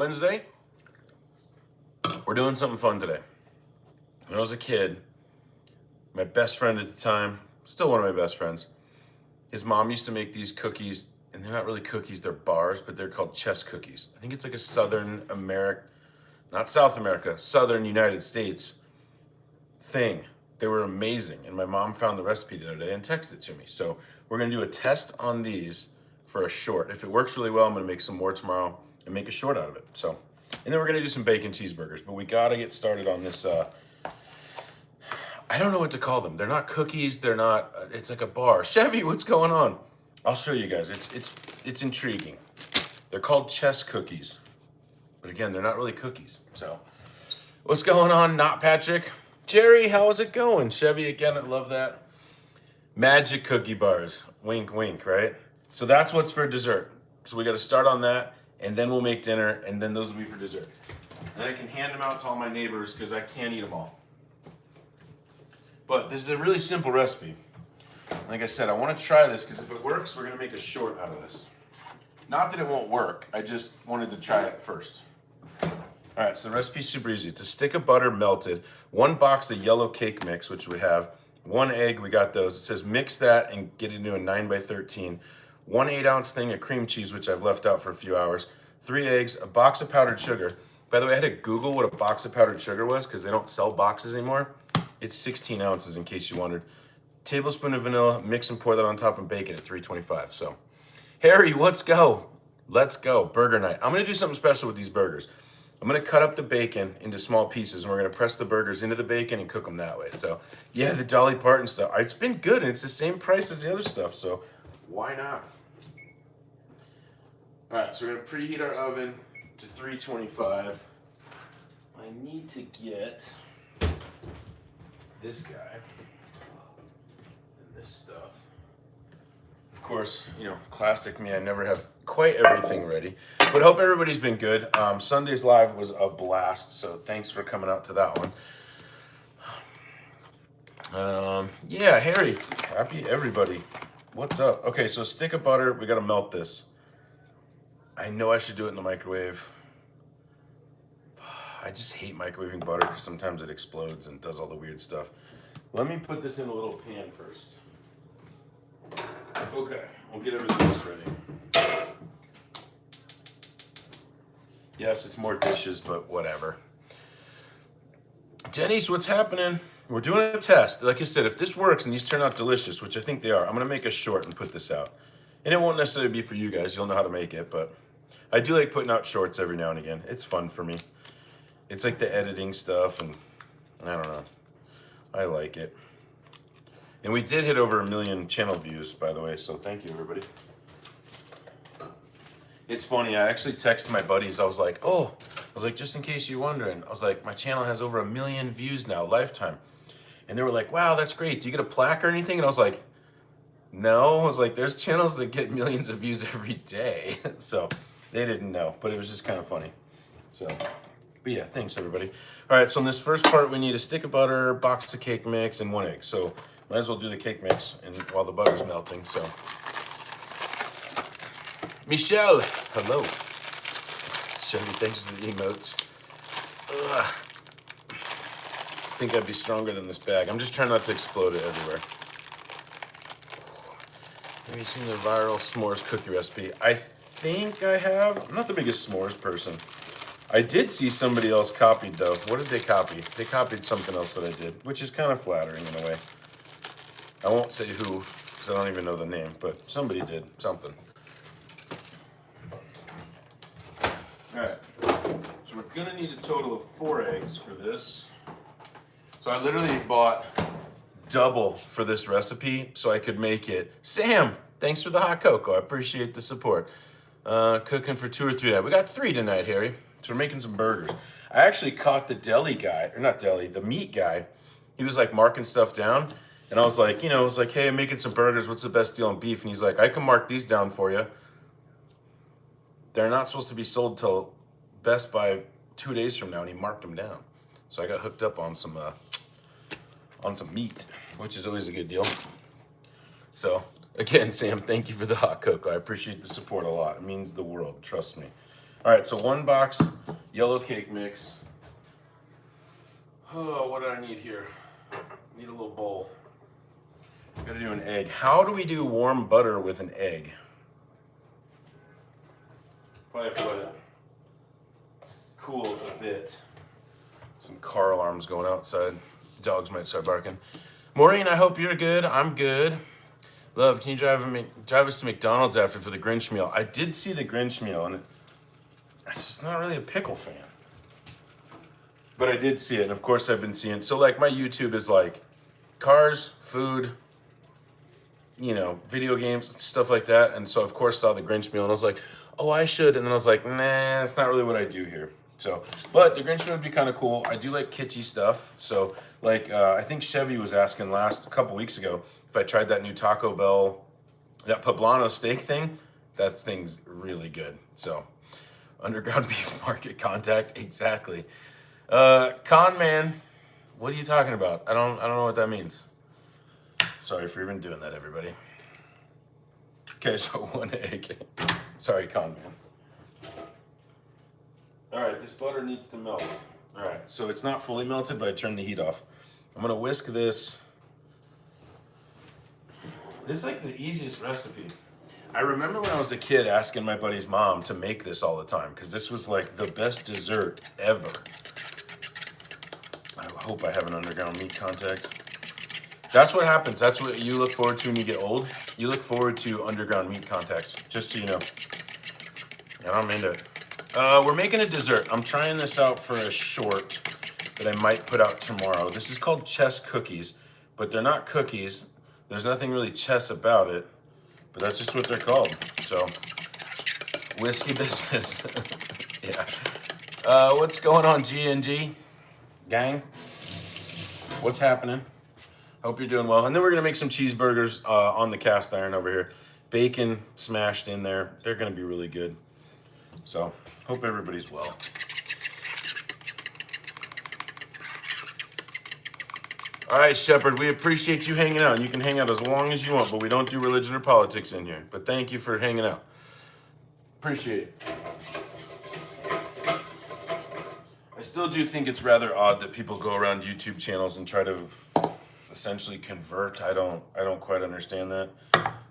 Wednesday, we're doing something fun today. When I was a kid, my best friend at the time, still one of my best friends, his mom used to make these cookies, and they're not really cookies, they're bars, but they're called chess cookies. I think it's like a Southern America, not South America, Southern United States thing. They were amazing, and my mom found the recipe the other day and texted it to me. So we're gonna do a test on these for a short. If it works really well, I'm gonna make some more tomorrow and make a short out of it. So, and then we're gonna do some bacon cheeseburgers, but we gotta get started on this, I don't know what to call them. They're not cookies, they're not, it's like a bar. Chevy, what's going on? I'll show you guys, it's intriguing. They're called chess cookies, but again, they're not really cookies. So, what's going on, Not Patrick? Jerry, how's it going? Chevy, again, I love that. Magic cookie bars, wink, wink, right? So that's what's for dessert. So we got to start on that, and then we'll make dinner, and then those will be for dessert. And I can hand them out to all my neighbors because I can't eat them all. But this is a really simple recipe. Like I said, I want to try this because if it works, we're going to make a short out of this. Not that it won't work, I just wanted to try it first. All right, so the recipe's super easy. It's a stick of butter melted, 1 box of yellow cake mix, which we have, 1 egg, we got those. It says mix that and get it into a 9x13. 1 8-ounce thing of cream cheese, which I've left out for a few hours, 3 eggs, a box of powdered sugar. By the way, I had to Google what a box of powdered sugar was because they don't sell boxes anymore. It's 16 ounces in case you wondered. Tablespoon of vanilla, mix and pour that on top and bake it at 325. So, Harry, let's go. Let's go, burger night. I'm gonna do something special with these burgers. I'm gonna cut up the bacon into small pieces and we're gonna press the burgers into the bacon and cook them that way. So yeah, the Dolly Parton stuff, it's been good and it's the same price as the other stuff, so why not? All right, so we're gonna preheat our oven to 325. I need to get this guy and this stuff. Of course, you know, classic me, I never have quite everything ready, but hope everybody's been good. Sunday's live was a blast, so thanks for coming out to that one. Yeah, Harry, happy everybody. What's up? Okay, so a stick of butter, we gotta melt this. I know I should do it in the microwave. I just hate microwaving butter because sometimes it explodes and does all the weird stuff. Let me put this in a little pan first. Okay, we'll get everything else ready. Yes, it's more dishes, but whatever. Denny's, what's happening? We're doing a test. Like I said, if this works and these turn out delicious, which I think they are, I'm gonna make a short and put this out. And it won't necessarily be for you guys, you'll know how to make it, but I do like putting out shorts every now and again. It's fun for me. It's like the editing stuff, and I don't know. I like it. And we did hit over 1 million channel views, by the way, so thank you, everybody. It's funny, I actually texted my buddies, I was like, just in case you're wondering, I was like, my channel has over 1 million views now, lifetime. And they were like, wow, that's great. Do you get a plaque or anything? And I was like, no. I was like, there's channels that get millions of views every day. So they didn't know, but it was just kind of funny. So, but yeah, thanks everybody. All right, so in this first part, we need a stick of butter, box of cake mix, and 1 egg. So might as well do the cake mix and while the butter's melting, so. Michelle, hello. Chevy, thanks for the emotes. Ugh. I think I'd be stronger than this bag. I'm just trying not to explode it everywhere. Have you seen the viral s'mores cookie recipe? I think I have. I'm not the biggest s'mores person. I did see somebody else copied though. What did they copy? They copied something else that I did, which is kind of flattering in a way. I won't say who, because I don't even know the name, but somebody did something. All right, so we're gonna need a total of 4 eggs for this. So I literally bought double for this recipe so I could make it. Sam, thanks for the hot cocoa. I appreciate the support. Cooking for 2 or 3 tonight. We got 3 tonight, Harry. So we're making some burgers. I actually caught the deli guy, or not deli, the meat guy. He was like marking stuff down. And I was like, you know, I was like, hey, I'm making some burgers. What's the best deal on beef? And he's like, I can mark these down for you. They're not supposed to be sold till Best Buy 2 days from now, and he marked them down. So I got hooked up on some meat, which is always a good deal. So again, Sam, thank you for the hot cocoa. I appreciate the support a lot. It means the world, trust me. All right, so 1 box yellow cake mix. Oh, what do I need here? I need a little bowl. Gotta do an egg. How do we do warm butter with an egg? Probably have to let it cool a bit. Some car alarms going outside. Dogs might start barking. Maureen, I hope you're good. I'm good. Love, can you drive us to McDonald's after for the Grinch meal? I did see the Grinch meal, and I'm just not really a pickle fan. But I did see it, and of course I've been seeing. So like my YouTube is like cars, food, you know, video games, stuff like that. And so of course saw the Grinch meal, and I was like, oh, I should. And then I was like, nah, that's not really what I do here. So, but the Grinch meal would be kind of cool. I do like kitschy stuff. So like, I think Chevy was asking a couple weeks ago if I tried that new Taco Bell, that poblano steak thing. That thing's really good. So underground beef market contact, exactly. Con man, what are you talking about? I don't know what that means. Sorry for even doing that, everybody. Okay, so 1 egg. Sorry, con man. All right, this butter needs to melt. All right, so it's not fully melted, but I turned the heat off. I'm gonna whisk this. This is like the easiest recipe. I remember when I was a kid asking my buddy's mom to make this all the time because this was like the best dessert ever. I hope I have an underground meat contact. That's what happens. That's what you look forward to when you get old. You look forward to underground meat contacts, just so you know. And I'm into it. We're making a dessert. I'm trying this out for a short that I might put out tomorrow. This is called chess cookies, but they're not cookies. There's nothing really chess about it, but that's just what they're called. So, whiskey business. Yeah. What's going on, G&G? Gang? What's happening? Hope you're doing well. And then we're gonna make some cheeseburgers on the cast iron over here. Bacon smashed in there. They're gonna be really good. So, hope everybody's well. All right, Shepard, we appreciate you hanging out. And you can hang out as long as you want, but we don't do religion or politics in here. But thank you for hanging out. Appreciate it. I still do think it's rather odd that people go around YouTube channels and try to essentially convert. I don't quite understand that.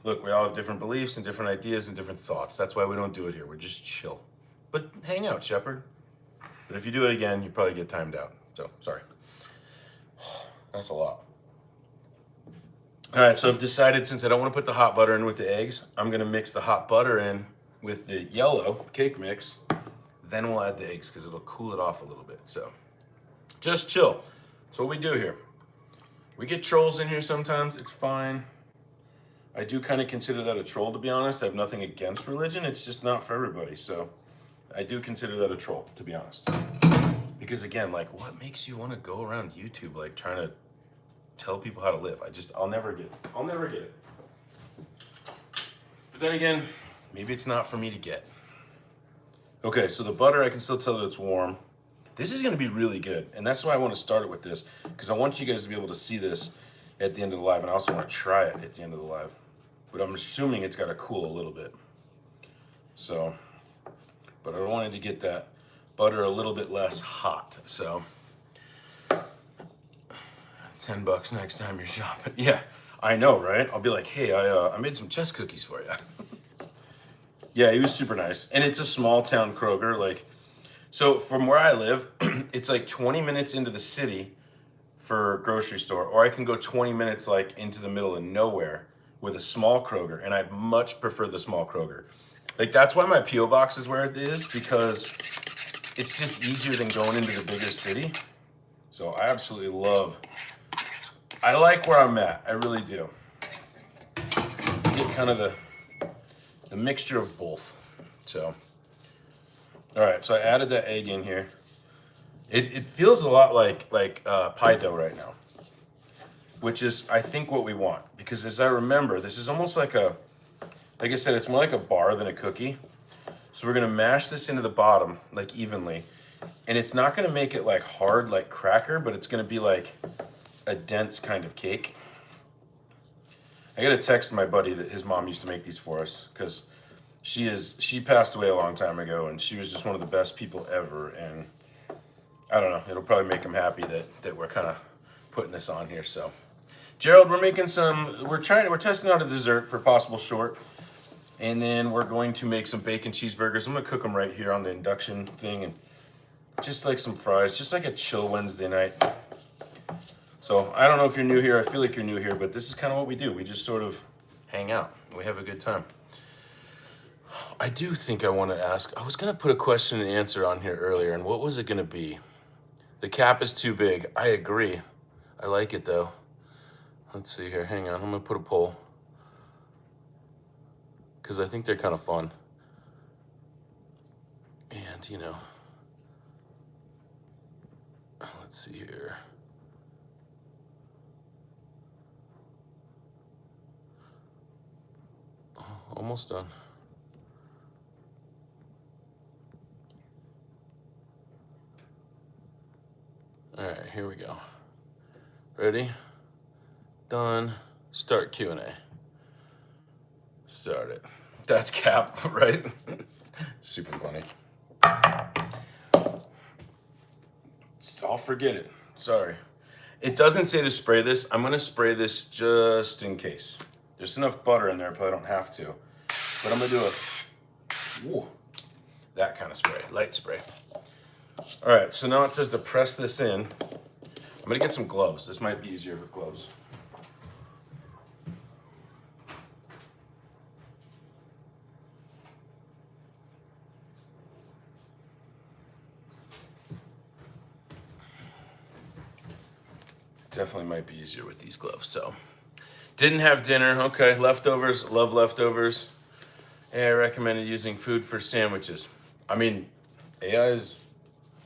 Look, we all have different beliefs and different ideas and different thoughts. That's why we don't do it here. We're just chill. But hang out, Shepard. But if you do it again, you probably get timed out. So, sorry. That's a lot. All right, so I've decided since I don't want to put the hot butter in with the eggs, I'm going to mix the hot butter in with the yellow cake mix. Then we'll add the eggs because it'll cool it off a little bit. So just chill. That's what we do here. We get trolls in here sometimes. It's fine. I do kind of consider that a troll, to be honest. I have nothing against religion. It's just not for everybody. So I do consider that a troll, to be honest. Because again, like, what makes you want to go around YouTube, like, trying to tell people how to live? I'll never get it. But then again, maybe it's not for me to get. Okay, so the butter, I can still tell that it's warm. This is gonna be really good, and that's why I want to start it with this, because I want you guys to be able to see this at the end of the live, and I also want to try it at the end of the live. But I'm assuming it's gotta cool a little bit. So, but I wanted to get that butter a little bit less hot, so. $10 next time you're shopping. Yeah, I know, right? I'll be like, hey, I made some chess cookies for you. Yeah, he was super nice. And it's a small town Kroger. Like, so from where I live, it's like 20 minutes into the city for a grocery store, or I can go 20 minutes like into the middle of nowhere with a small Kroger, and I much prefer the small Kroger. Like, that's why my P.O. box is where it is, because it's just easier than going into the bigger city. So I absolutely I like where I'm at. I really do. Get kind of the mixture of both. So, all right, so I added that egg in here. It feels a lot like pie dough right now, which is, I think, what we want. Because as I remember, this is almost like I said, it's more like a bar than a cookie. So we're gonna mash this into the bottom, like evenly. And it's not gonna make it like hard like cracker, but it's gonna be like a dense kind of cake. I gotta text my buddy that his mom used to make these for us, because She passed away a long time ago, and she was just one of the best people ever. And I don't know, it'll probably make him happy that we're kind of putting this on here. So, Gerald, we're testing out a dessert for possible short, and then we're going to make some bacon cheeseburgers. I'm gonna cook them right here on the induction thing, and just like some fries, just like a chill Wednesday night. So I don't know if you're new here. I feel like you're new here, but this is kind of what we do. We just sort of hang out. We have a good time. I do think I want to ask, I was going to put a question and answer on here earlier, and what was it going to be? The cap is too big. I agree. I like it, though. Let's see here. Hang on. I'm going to put a poll, because I think they're kind of fun. And, you know, let's see here. Almost done. All right, here we go. Ready? Done. Start Q&A. Start it. That's cap, right? Super funny. I'll forget it. Sorry. It doesn't say to spray this. I'm going to spray this just in case. There's enough butter in there, but I don't have to. But I'm going to do that kind of spray, light spray. All right, so now it says to press this in. I'm going to get some gloves. This might be easier with gloves. Definitely might be easier with these gloves. So, didn't have dinner. Okay, leftovers. Love leftovers. AI recommended using food for sandwiches. I mean, AI is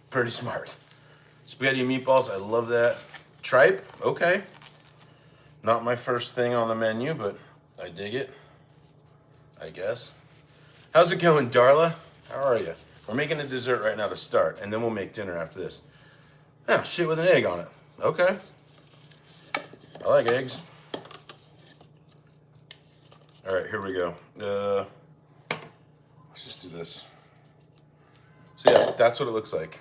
pretty smart. Spaghetti and meatballs. I love that. Tripe. Okay. Not my first thing on the menu, but I dig it, I guess. How's it going, Darla? How are you? We're making a dessert right now to start, and then we'll make dinner after this. Oh, shit with an egg on it. Okay. I like eggs. All right, here we go. Let's just do this. So yeah, that's what it looks like.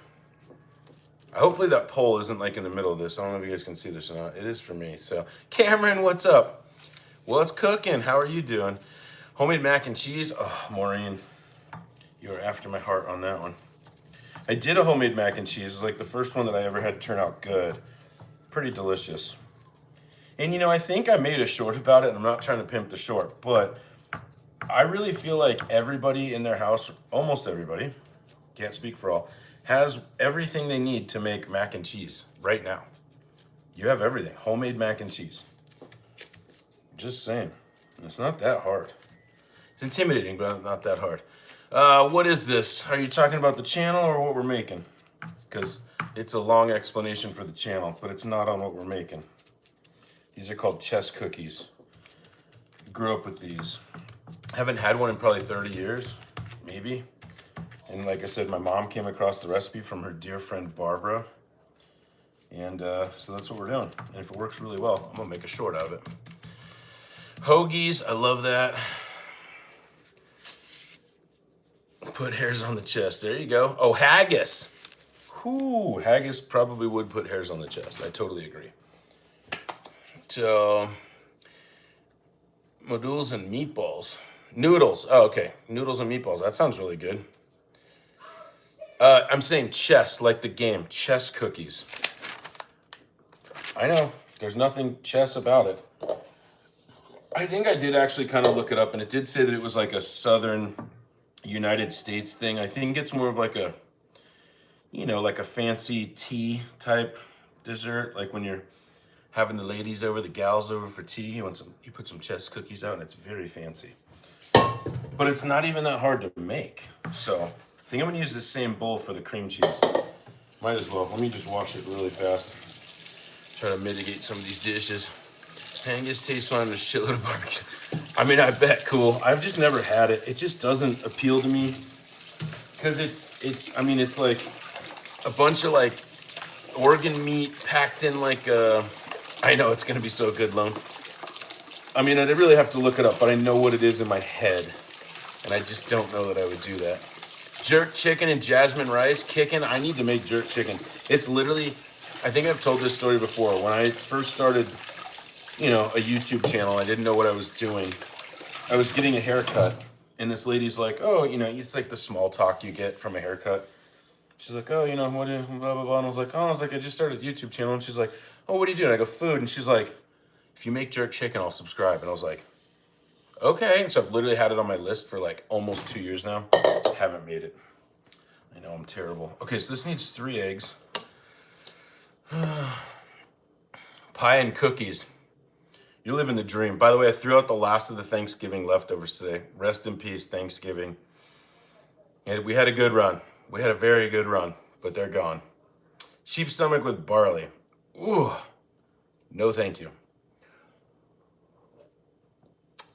Hopefully that pole isn't like in the middle of this. I don't know if you guys can see this or not. It is for me. So Cameron, what's up? What's cooking? How are you doing? Homemade mac and cheese. Oh, Maureen, you are after my heart on that one. I did a homemade mac and cheese. It was like the first one that I ever had turn out good. Pretty delicious. And you know, I think I made a short about it, and I'm not trying to pimp the short, but I really feel like everybody in their house, almost everybody, can't speak for all, has everything they need to make mac and cheese right now. You have everything. Homemade mac and cheese. Just saying. It's not that hard. It's intimidating, but not that hard. What is this? Are you talking about the channel or what we're making? Because it's a long explanation for the channel, but it's not on what we're making. These are called chess cookies. Grew up with these. Haven't had one in probably 30 years, maybe. And like I said, my mom came across the recipe from her dear friend Barbara. And so that's what we're doing. And if it works really well, I'm gonna make a short out of it. Hoagies, I love that. Put hairs on the chest, there you go. Oh, haggis. Whoo, haggis probably would put hairs on the chest. I totally agree. So, noodles and meatballs. Noodles, oh, okay. Noodles and meatballs, that sounds really good. I'm saying chess, like the game, chess cookies. I know, there's nothing chess about it. I think I did actually kind of look it up, and it did say that it was like a southern United States thing. I think it's more of like a, you know, like a fancy tea type dessert, like when you're having the ladies over, the gals over for tea, you put some chess cookies out, and it's very fancy. But it's not even that hard to make. So I think I'm gonna use the same bowl for the cream cheese. Might as well. Let me just wash it really fast. Try to mitigate some of these dishes. Haggis tastes fine with a shitload of barbecue. I mean, I bet cool. I've just never had it. It just doesn't appeal to me. Because it's like a bunch of like organ meat packed in like a, I know it's gonna be so good, Lone. I mean, I really have to look it up, but I know what it is in my head. And I just don't know that I would do that. Jerk chicken and jasmine rice kicking. I need to make jerk chicken. It's literally, I think I've told this story before. When I first started, a YouTube channel, I didn't know what I was doing. I was getting a haircut, and this lady's like, oh, it's like the small talk you get from a haircut. She's like, oh, what do you, blah, blah, blah. And I was like, I just started a YouTube channel. And she's like, oh, what are you doing? I go, food. And she's like, if you make jerk chicken, I'll subscribe. And I was like, okay. And so I've literally had it on my list for like almost 2 years now. Haven't made it. I know I'm terrible. Okay, so this needs 3 eggs. Pie and cookies. You're living the dream. By the way, I threw out the last of the Thanksgiving leftovers today. Rest in peace, Thanksgiving. And we had a good run. We had a very good run, but they're gone. Sheep stomach with barley. Ooh, no thank you.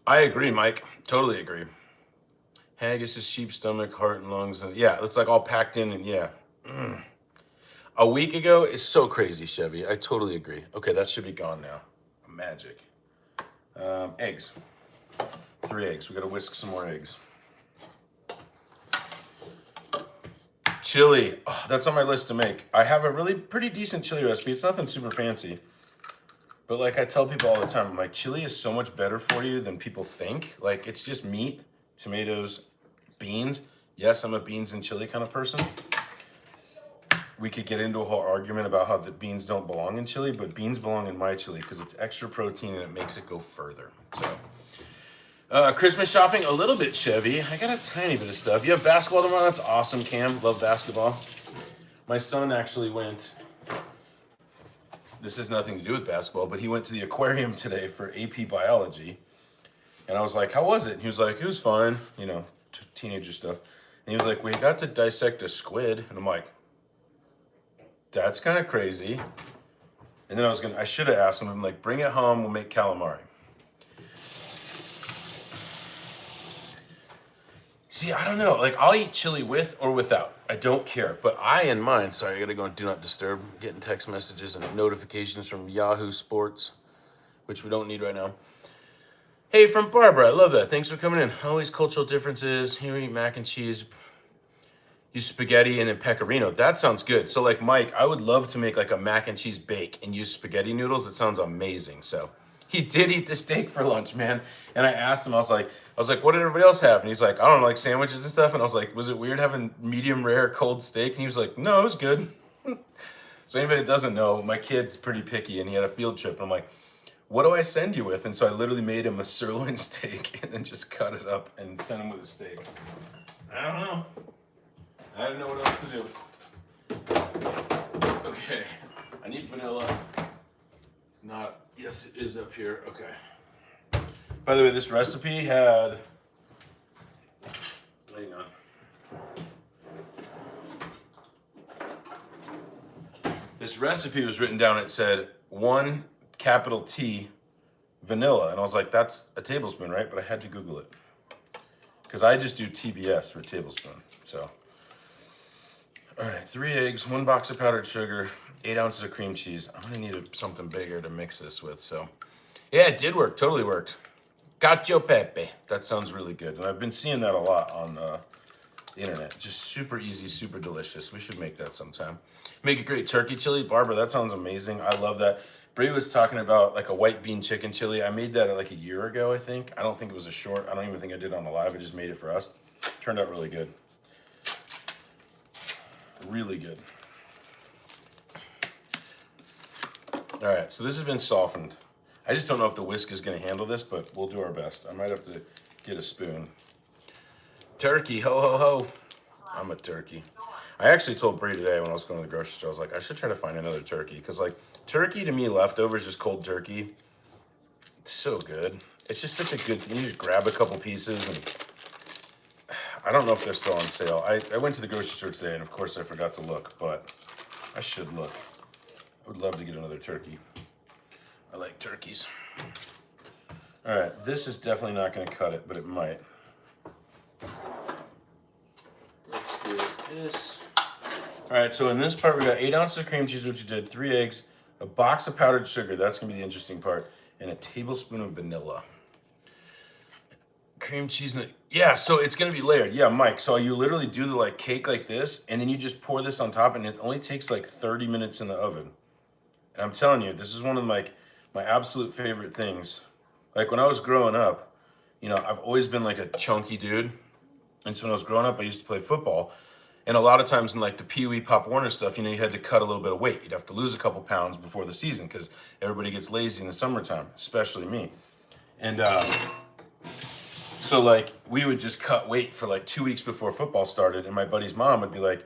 I agree, Mike. Totally agree. Haggis is sheep stomach, heart and lungs. And yeah, it's like all packed in and yeah. A week ago is so crazy, Chevy. I totally agree. Okay, that should be gone now. Magic. Eggs. 3 eggs. We gotta whisk some more eggs. Chili. Oh, that's on my list to make. I have a really pretty decent chili recipe. It's nothing super fancy. But like I tell people all the time, I'm like, chili is so much better for you than people think. Like, it's just meat, tomatoes, beans. Yes, I'm a beans and chili kind of person. We could get into a whole argument about how the beans don't belong in chili, but beans belong in my chili because it's extra protein and it makes it go further. So, Christmas shopping, a little bit, Chevy. I got a tiny bit of stuff. You have basketball tomorrow? That's awesome, Cam. Love basketball. My son actually went, this has nothing to do with basketball, but he went to the aquarium today for AP biology. And I was like, how was it? And he was like, it was fine, teenager stuff. And he was like, we got to dissect a squid. And I'm like, that's kind of crazy. And then I should have asked him, I'm like, bring it home, we'll make calamari. See, I don't know. Like, I'll eat chili with or without. I don't care. But I and mine, sorry, I gotta go and do not disturb. I'm getting text messages and notifications from Yahoo Sports, which we don't need right now. Hey, from Barbara, I love that. Thanks for coming in. Always cultural differences. Here we eat mac and cheese. Use spaghetti and then pecorino. That sounds good. So like Mike, I would love to make like a mac and cheese bake and use spaghetti noodles. It sounds amazing. So he did eat the steak for lunch, man. And I asked him, I was like, what did everybody else have? And he's like, I don't know, like sandwiches and stuff. And I was like, was it weird having medium rare cold steak? And he was like, no, it was good. So anybody that doesn't know, my kid's pretty picky and he had a field trip. And I'm like, what do I send you with? And so I literally made him a sirloin steak and then just cut it up and sent him with a steak. I don't know. I didn't know what else to do. Okay, I need vanilla. It's not, yes, it is up here, okay. By the way, this recipe had, hang on. This recipe was written down, it said 1 capital T vanilla. And I was like, that's a tablespoon, right? But I had to Google it. Because I just do TBS for tablespoon, so. All right, 3 eggs, 1 box of powdered sugar, 8 ounces of cream cheese. I'm gonna need something bigger to mix this with, so. Yeah, it did work, totally worked. Cacio pepe, that sounds really good. And I've been seeing that a lot on the internet. Just super easy, super delicious. We should make that sometime. Make a great turkey chili. Barbara, that sounds amazing. I love that. Bree was talking about like a white bean chicken chili. I made that like a year ago, I think. I don't think it was a short. I don't even think I did it on the live. I just made it for us. Turned out really good. Really good. All right, so this has been softened. I just don't know if the whisk is gonna handle this, but we'll do our best. I might have to get a spoon. Turkey, ho, ho, ho. I'm a turkey. I actually told Bree today when I was going to the grocery store, I was like, I should try to find another turkey. Because like, turkey to me, leftovers, just cold turkey, it's so good. It's just such a good, you just grab a couple pieces and I don't know if they're still on sale. I went to the grocery store today and of course I forgot to look, but I should look. I would love to get another turkey. I like turkeys. All right, this is definitely not gonna cut it, but it might. Let's do this. All right, so in this part, we got 8 ounces of cream cheese, which you did, 3 eggs, a box of powdered sugar, that's gonna be the interesting part, and a tablespoon of vanilla. cream cheese and yeah, so it's gonna be layered. Yeah, Mike. So you literally do the like cake like this, and then you just pour this on top, and it only takes like 30 minutes in the oven. And I'm telling you, this is one of my absolute favorite things. Like when I was growing up, you know, I've always been like a chunky dude. And so when I was growing up, I used to play football. And a lot of times in like the Pee Wee Pop Warner stuff, you know, you had to cut a little bit of weight. You'd have to lose a couple pounds before the season because everybody gets lazy in the summertime, especially me. And so like we would just cut weight for like 2 weeks before football started. And my buddy's mom would be like,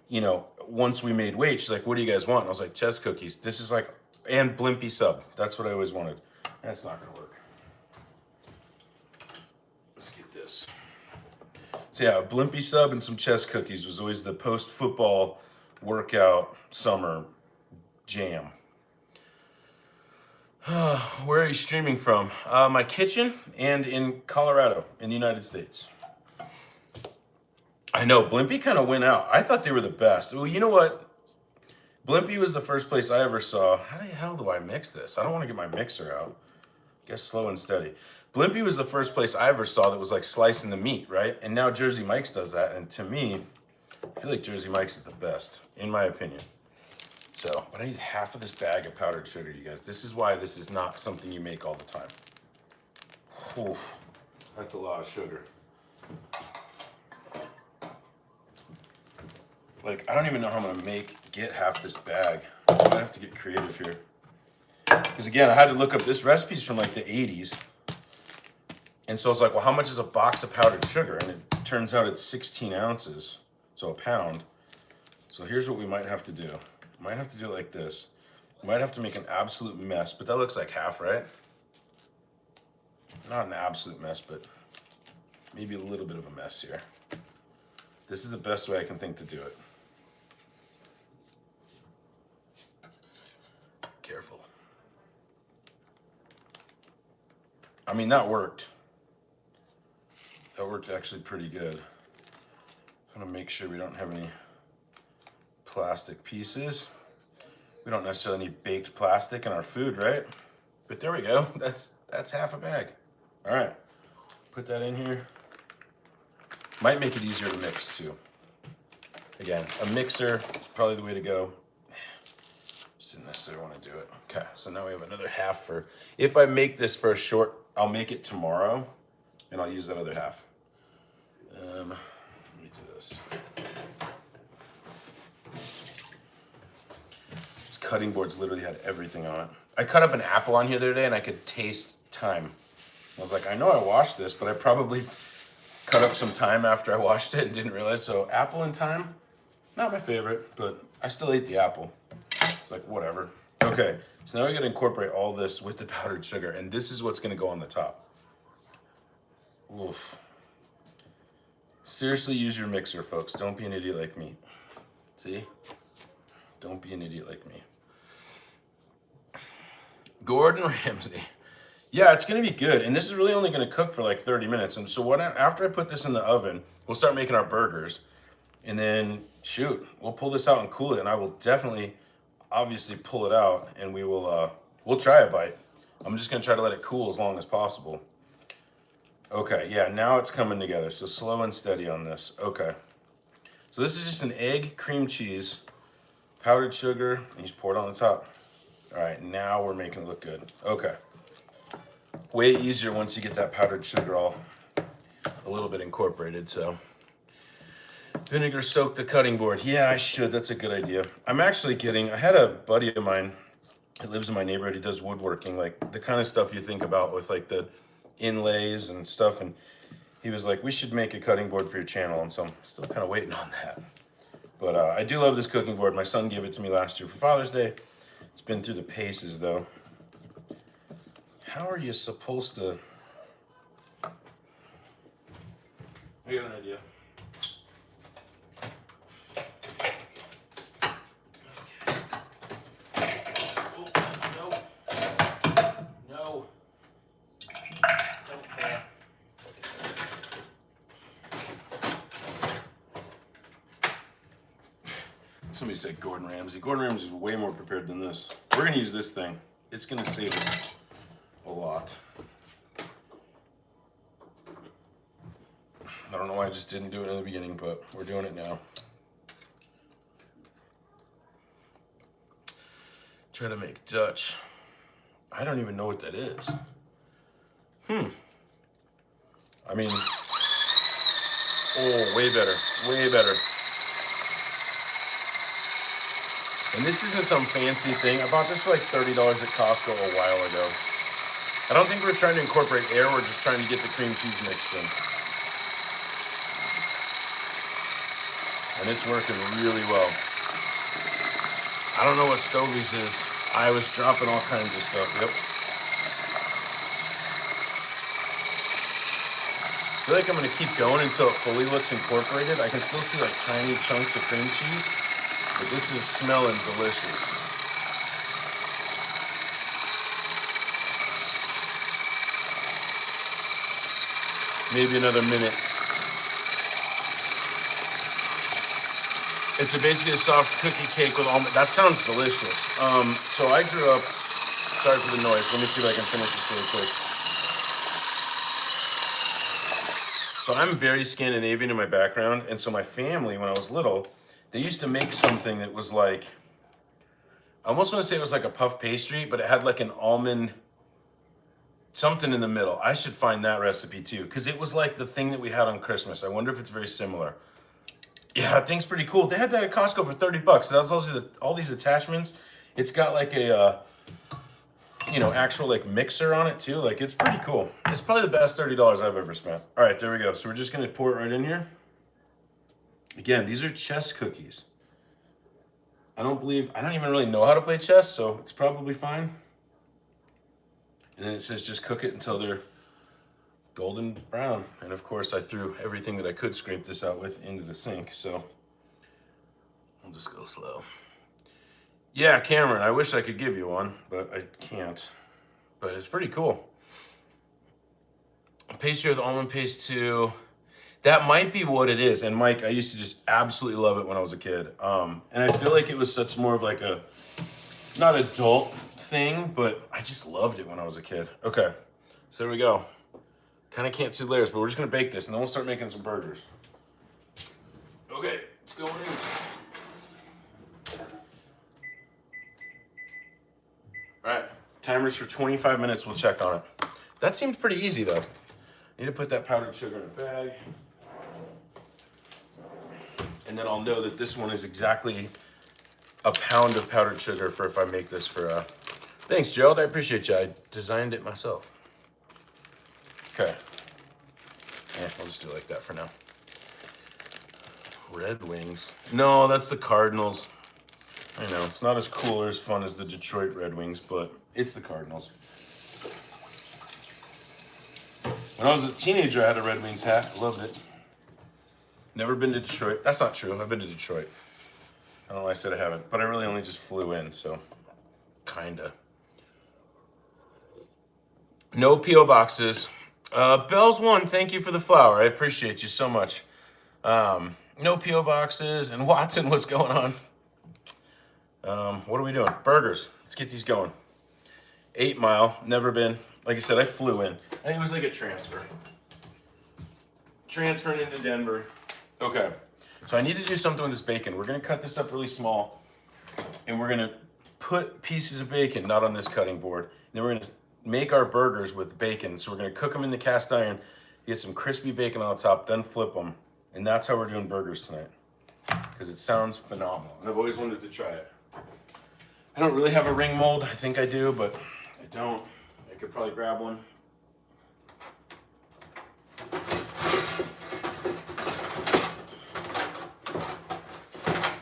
you know, once we made weight, she's like, what do you guys want? And I was like, chest cookies. This is like, and Blimpie sub. That's what I always wanted. That's not gonna work. Let's get this. So yeah, a Blimpie sub and some chest cookies was always the post-football workout summer jam. Where are you streaming from? My kitchen and in Colorado, in the United States. I know, Blimpie kind of went out. I thought they were the best. Well, you know what? Blimpie was the first place I ever saw. How the hell do I mix this? I don't want to get my mixer out. Guess slow and steady. Blimpie was the first place I ever saw that was like slicing the meat, right? And now Jersey Mike's does that. And to me, I feel like Jersey Mike's is the best, in my opinion. So, but I need half of this bag of powdered sugar, you guys. This is why this is not something you make all the time. Whew, that's a lot of sugar. Like, I don't even know how I'm gonna get half this bag. I might have to get creative here. Because again, I had to look up, this recipe's from like the 80s. And so I was like, well, how much is a box of powdered sugar? And it turns out it's 16 ounces, so a pound. So here's what we might have to do. Might have to do it like this. Might have to make an absolute mess, but that looks like half, right? Not an absolute mess, but maybe a little bit of a mess here. This is the best way I can think to do it. Careful. I mean, that worked. That worked actually pretty good. I'm gonna make sure we don't have any plastic pieces. We don't necessarily need baked plastic in our food, right? But there we go. That's half a bag. All right, put that in here. Might make it easier to mix too. Again, a mixer is probably the way to go. Just didn't necessarily want to do it. Okay, so now we have another half for, if I make this for a short, I'll make it tomorrow and I'll use that other half. Let me do this. This cutting board's literally had everything on it. I cut up an apple on here the other day and I could taste thyme. I was like, I know I washed this, but I probably cut up some thyme after I washed it and didn't realize. So apple and thyme, not my favorite, but I still ate the apple. It's like, whatever. Okay, so now we gotta incorporate all this with the powdered sugar, and this is what's gonna go on the top. Oof. Seriously, use your mixer, folks. Don't be an idiot like me. See? Don't be an idiot like me. Gordon Ramsay. Yeah, it's gonna be good. And this is really only gonna cook for like 30 minutes. And so after I put this in the oven, we'll start making our burgers. And then, shoot, we'll pull this out and cool it. And I will definitely, obviously, pull it out and we'll try a bite. I'm just gonna try to let it cool as long as possible. Okay, yeah, now it's coming together. So slow and steady on this. Okay. So this is just an egg, cream cheese, powdered sugar, and you just pour it on the top. All right, now we're making it look good. Okay. Way easier once you get that powdered sugar all a little bit incorporated, so. Vinegar soak the cutting board. Yeah, I should, that's a good idea. I'm actually I had a buddy of mine that lives in my neighborhood, he does woodworking, like the kind of stuff you think about with like the inlays and stuff, and he was like, we should make a cutting board for your channel, and so I'm still kind of waiting on that. But I do love this cooking board. My son gave it to me last year for Father's Day. It's been through the paces though. How are you supposed to? I got an idea. Somebody said Gordon Ramsay. Gordon Ramsay is way more prepared than this. We're gonna use this thing. It's gonna save us a lot. I don't know why I just didn't do it in the beginning, but we're doing it now. Try to make Dutch. I don't even know what that is. I mean, oh, way better, way better. And this isn't some fancy thing. I bought this for like $30 at Costco a while ago. I don't think we're trying to incorporate air, we're just trying to get the cream cheese mixed in. And it's working really well. I don't know what Stovies is. I was dropping all kinds of stuff, yep. I feel like I'm gonna keep going until it fully looks incorporated. I can still see like tiny chunks of cream cheese, but this is smelling delicious. Maybe another minute. It's basically a soft cookie cake with almond. That sounds delicious. So I grew up, sorry for the noise, let me see if I can finish this really quick. So I'm very Scandinavian in my background, and so my family, when I was little, they used to make something that was like, I almost want to say it was like a puff pastry, but it had like an almond, something in the middle. I should find that recipe too, because it was like the thing that we had on Christmas. I wonder if it's very similar. Yeah, that thing's pretty cool. They had that at Costco for $30. That was also all these attachments. It's got like a, actual like mixer on it too. Like it's pretty cool. It's probably the best $30 I've ever spent. All right, there we go. So we're just gonna pour it right in here. Again, these are chess cookies. I don't even really know how to play chess, so it's probably fine. And then it says just cook it until they're golden brown. And of course I threw everything that I could scrape this out with into the sink, so I'll just go slow. Yeah, Cameron, I wish I could give you one, but I can't. But it's pretty cool. Pastry with almond paste too. That might be what it is. And Mike, I used to just absolutely love it when I was a kid. And I feel like it was such more of like a, not adult thing, but I just loved it when I was a kid. Okay, so there we go. Kind of can't see layers, but we're just gonna bake this and then we'll start making some burgers. Okay, it's going in. All right, timer's for 25 minutes, we'll check on it. That seemed pretty easy though. Need to put that powdered sugar in a bag. And then I'll know that this one is exactly a pound of powdered sugar for if I make this for, thanks Gerald, I appreciate you. I designed it myself. Okay. Yeah, I'll just do it like that for now. Red Wings. No, that's the Cardinals. I know, it's not as cool or as fun as the Detroit Red Wings, but it's the Cardinals. When I was a teenager, I had a Red Wings hat. I loved it. Never been to Detroit. That's not true. I've been to Detroit. I don't know why I said I haven't, but I really only just flew in, so kinda. No P.O. boxes. Bell's one, thank you for the flower. I appreciate you so much. No P.O. boxes. And Watson, what's going on? What are we doing? Burgers. Let's get these going. 8 Mile, never been. Like I said, I flew in. I think it was like a transfer. Transferring into Denver. Okay, so I need to do something with this bacon. We're gonna cut this up really small, and we're gonna put pieces of bacon, not on this cutting board. And then we're gonna make our burgers with bacon. So we're gonna cook them in the cast iron, get some crispy bacon on the top, then flip them. And that's how we're doing burgers tonight. Because it sounds phenomenal. And I've always wanted to try it. I don't really have a ring mold. I think I do, but I don't. I could probably grab one.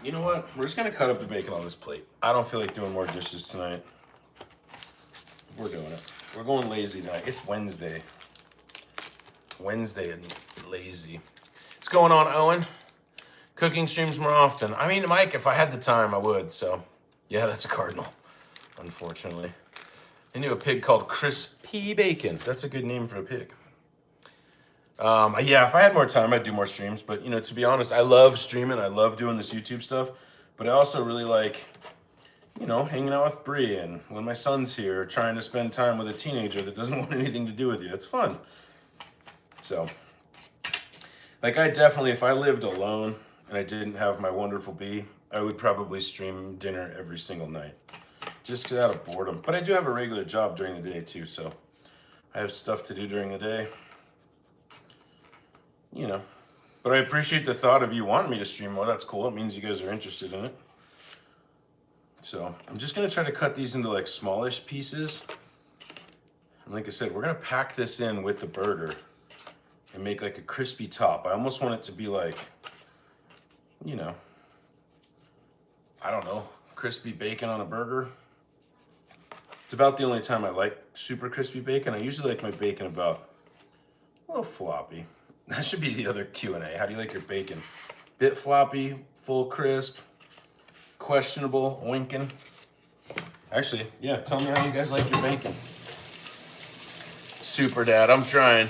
You know what? We're just gonna cut up the bacon on this plate. I don't feel like doing more dishes tonight. We're doing it. We're going lazy tonight. It's Wednesday. Wednesday and lazy. What's going on, Owen? Cooking streams more often. I mean, Mike, if I had the time, I would, so. Yeah, that's a cardinal, unfortunately. I knew a pig called Crispy Bacon. That's a good name for a pig. Yeah, if I had more time, I'd do more streams. But, to be honest, I love streaming. I love doing this YouTube stuff. But I also really like, hanging out with Bree and when my son's here, trying to spend time with a teenager that doesn't want anything to do with you. It's fun. So, Like I definitely, if I lived alone and I didn't have my wonderful bee, I would probably stream dinner every single night. Just out of boredom. But I do have a regular job during the day too, so I have stuff to do during the day. You know. But I appreciate the thought of you wanting me to stream more. That's cool. It means you guys are interested in it. So I'm just gonna try to cut these into like smallish pieces. And like I said, we're gonna pack this in with the burger and make like a crispy top. I almost want it to be like, you know, I don't know, crispy bacon on a burger. It's about the only time I like super crispy bacon. I usually like my bacon about a little floppy. That should be the other Q&A. How do you like your bacon? Bit floppy, full crisp, questionable, winking. Actually, yeah, tell me how you guys like your bacon. Super Dad, I'm trying.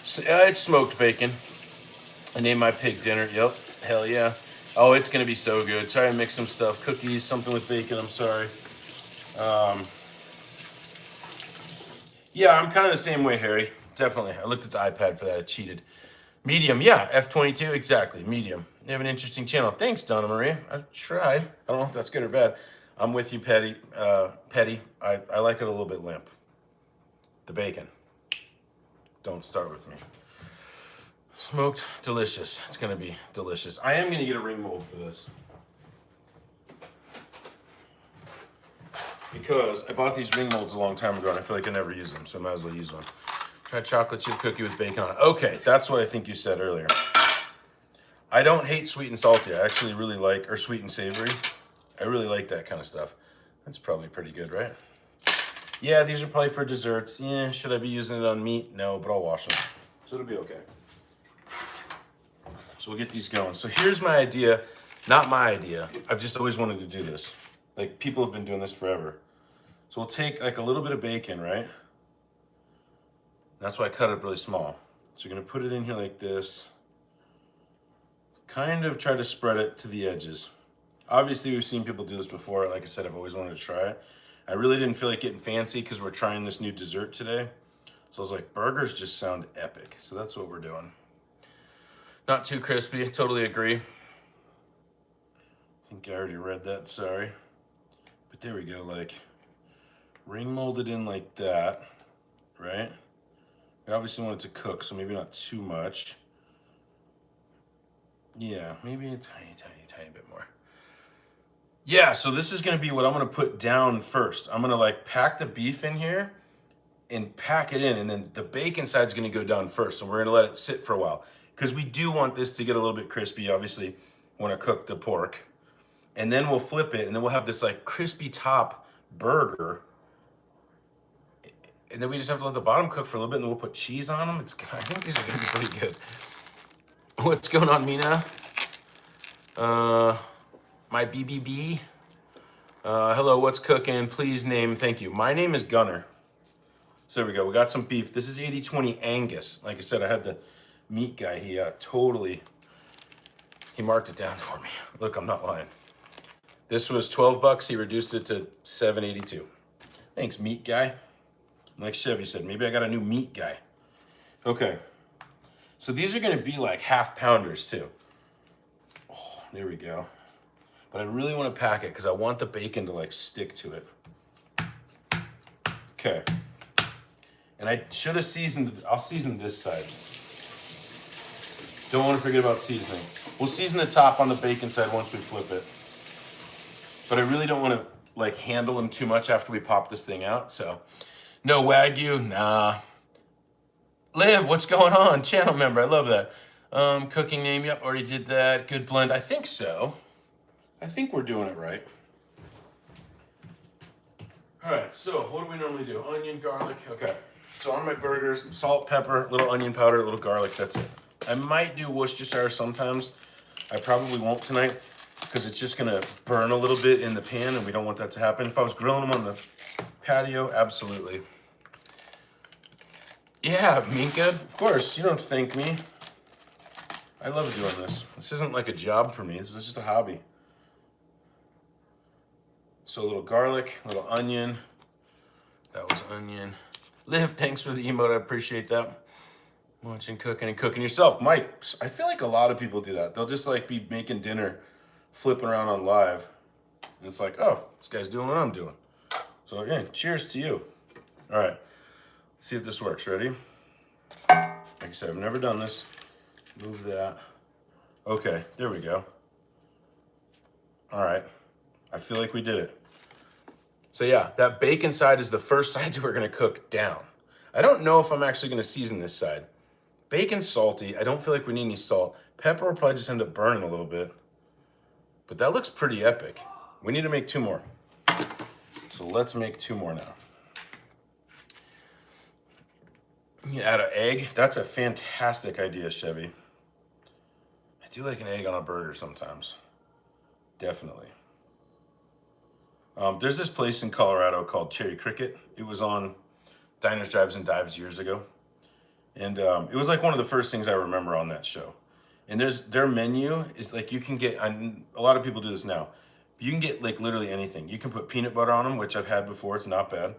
So, it's smoked bacon. I named my pig dinner. Yep, hell yeah. Oh, it's gonna be so good. Sorry I mixed some stuff. Cookies, something with bacon, I'm sorry. Yeah, I'm kind of the same way, Harry. Definitely. I looked at the iPad for that. I cheated. Medium, yeah. F22, exactly. Medium. You have an interesting channel. Thanks, Donna Maria. I try. I don't know if that's good or bad. I'm with you, Petty. I like it a little bit limp. The bacon. Don't start with me. Smoked, delicious. It's going to be delicious. I am going to get a ring mold for this. Because I bought these ring molds a long time ago and I feel like I never use them, so I might as well use one. Try chocolate chip cookie with bacon on it. Okay, that's what I think you said earlier. I don't hate sweet and salty. I actually really like, or sweet and savory. I really like that kind of stuff. That's probably pretty good, right? Yeah, these are probably for desserts. Yeah, should I be using it on meat? No, but I'll wash them. So it'll be okay. So we'll get these going. So here's my idea. Not my idea. I've just always wanted to do this. Like, people have been doing this forever. So we'll take like a little bit of bacon, right? That's why I cut it really small. So you're gonna put it in here like this. Kind of try to spread it to the edges. Obviously, we've seen people do this before. Like I said, I've always wanted to try it. I really didn't feel like getting fancy because we're trying this new dessert today. So I was like, burgers just sound epic. So that's what we're doing. Not too crispy, totally agree. I think I already read that, sorry. But there we go, like ring molded in like that, right? I obviously want it to cook, so maybe not too much. Yeah, maybe a tiny bit more. Yeah, so this is gonna be what I'm gonna put down first. I'm gonna like pack the beef in here and pack it in, and then the bacon side's gonna go down first. So we're gonna let it sit for a while because we do want this to get a little bit crispy. Obviously, wanna cook the pork. And then we'll flip it, and then we'll have this like crispy top burger. And then we just have to let the bottom cook for a little bit, and then we'll put cheese on them. I think these are gonna be pretty good. What's going on, Mina? My BBB. Hello, what's cooking? Please name, thank you. My name is Gunner. So there we go, we got some beef. This is 80/20 Angus. Like I said, I had the meat guy, he marked it down for me. Look, I'm not lying. This was 12 bucks, he reduced it to $7.82. Thanks, meat guy. Like Chevy said, maybe I got a new meat guy. Okay, so these are gonna be like half pounders too. Oh, there we go. But I really wanna pack it because I want the bacon to like stick to it. Okay. And I should have seasoned, I'll season this side. Don't wanna forget about seasoning. We'll season the top on the bacon side once we flip it. But I really don't wanna like handle them too much after we pop this thing out, so. No Wagyu, nah. Liv, what's going on? Channel member, I love that. Cooking name, yep, already did that. Good blend, I think so. I think we're doing it right. All right, so what do we normally do? Onion, garlic, okay. So on my burgers, salt, pepper, little onion powder, little garlic, that's it. I might do Worcestershire sometimes. I probably won't tonight because it's just gonna burn a little bit in the pan and we don't want that to happen. If I was grilling them on the patio, absolutely. Yeah, Minka, of course, you don't thank me. I love doing this. This isn't like a job for me, this is just a hobby. So a little garlic, a little onion. That was onion. Liv, thanks for the emote, I appreciate that. Watching cooking and cooking yourself. Mike, I feel like a lot of people do that. They'll just like be making dinner, flipping around on live. And it's like, oh, this guy's doing what I'm doing. So again, cheers to you. All right, let's see if this works. Ready? Like I said, I've never done this. Move that. Okay, there we go. All right, I feel like we did it. So yeah, that bacon side is the first side that we're gonna cook down. I don't know if I'm actually gonna season this side. Bacon's salty. I don't feel like we need any salt. Pepper will probably just end up burning a little bit. But that looks pretty epic. We need to make 2 more. So let's make 2 more now. You add an egg. That's a fantastic idea, Chevy. I do like an egg on a burger sometimes. Definitely. There's this place in Colorado called Cherry Cricket. It was on Diners, Drives, and Dives years ago. And it was like one of the first things I remember on that show. And their menu is like, you can get, a lot of people do this now. You can get like literally anything. You can put peanut butter on them, which I've had before. It's not bad.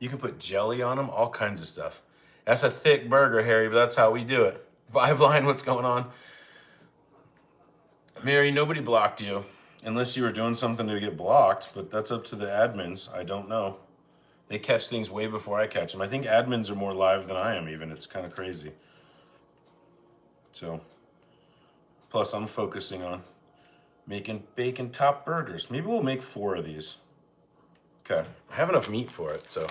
You can put jelly on them, all kinds of stuff. That's a thick burger, Harry, but that's how we do it. Vive Line, what's going on? Mary, nobody blocked you. Unless you were doing something to get blocked, but that's up to the admins. I don't know. They catch things way before I catch them. I think admins are more live than I am even. It's kind of crazy. So, plus I'm focusing on making bacon top burgers. Maybe we'll make 4 of these. Okay, I have enough meat for it, so.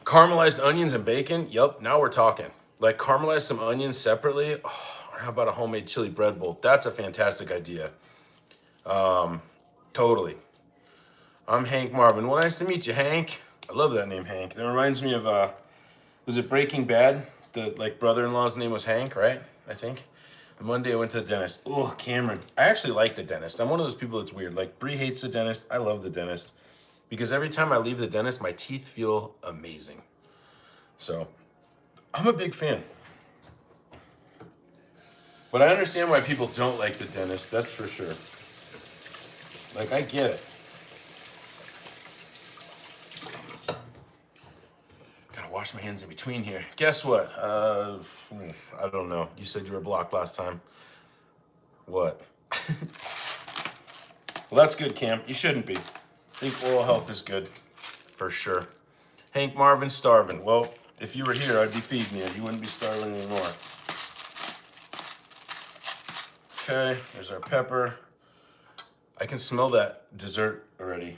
Caramelized onions and bacon, yep, now we're talking. Like caramelize some onions separately, or how about a homemade chili bread bowl? That's a fantastic idea. Totally. I'm Hank Marvin. Well, nice to meet you, Hank. I love that name, Hank. That reminds me of, was it Breaking Bad? The like brother-in-law's name was Hank, right? I think. And one day I went to the dentist. Oh, Cameron. I actually like the dentist. I'm one of those people that's weird. Like Bree hates the dentist. I love the dentist. Because every time I leave the dentist, my teeth feel amazing. So, I'm a big fan. But I understand why people don't like the dentist, that's for sure. Like, I get it. Gotta wash my hands in between here. Guess what? I don't know. You said you were blocked last time. What? Well, that's good, Cam. You shouldn't be. I think oral health is good, for sure. Hank Marvin starving. Well, if you were here, I'd be feeding you. You wouldn't be starving anymore. Okay, there's our pepper. I can smell that dessert already.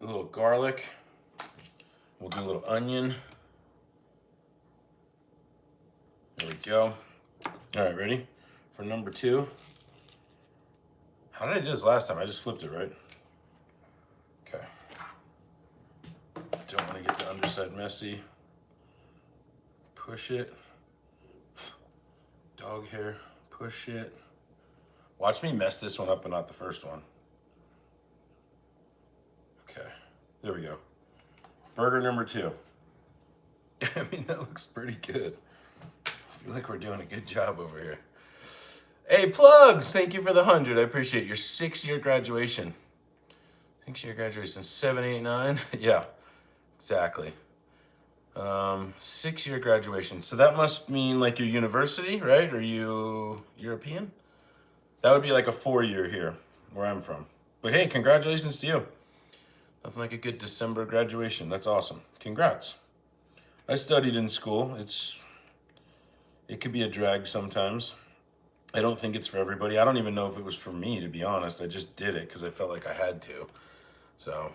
A little garlic. We'll do a little onion. There we go. All right, ready for number 2? How did I do this last time? I just flipped it, right? Okay. Don't want to get the underside messy. Push it. Dog hair. Push it. Watch me mess this one up and not the first one. Okay. There we go. Burger number 2. I mean, that looks pretty good. I feel like we're doing a good job over here. Hey, Plugs, thank you for the 100. I appreciate your 6-year graduation. 6-year graduation, 7, 8, 9. Yeah, exactly. 6-year graduation. So that must mean like your university, right? Are you European? That would be like a 4-year here, where I'm from. But hey, congratulations to you. Nothing like a good December graduation. That's awesome. Congrats. I studied in school. It could be a drag sometimes. I don't think it's for everybody. I don't even know if it was for me, to be honest. I just did it because I felt like I had to. So,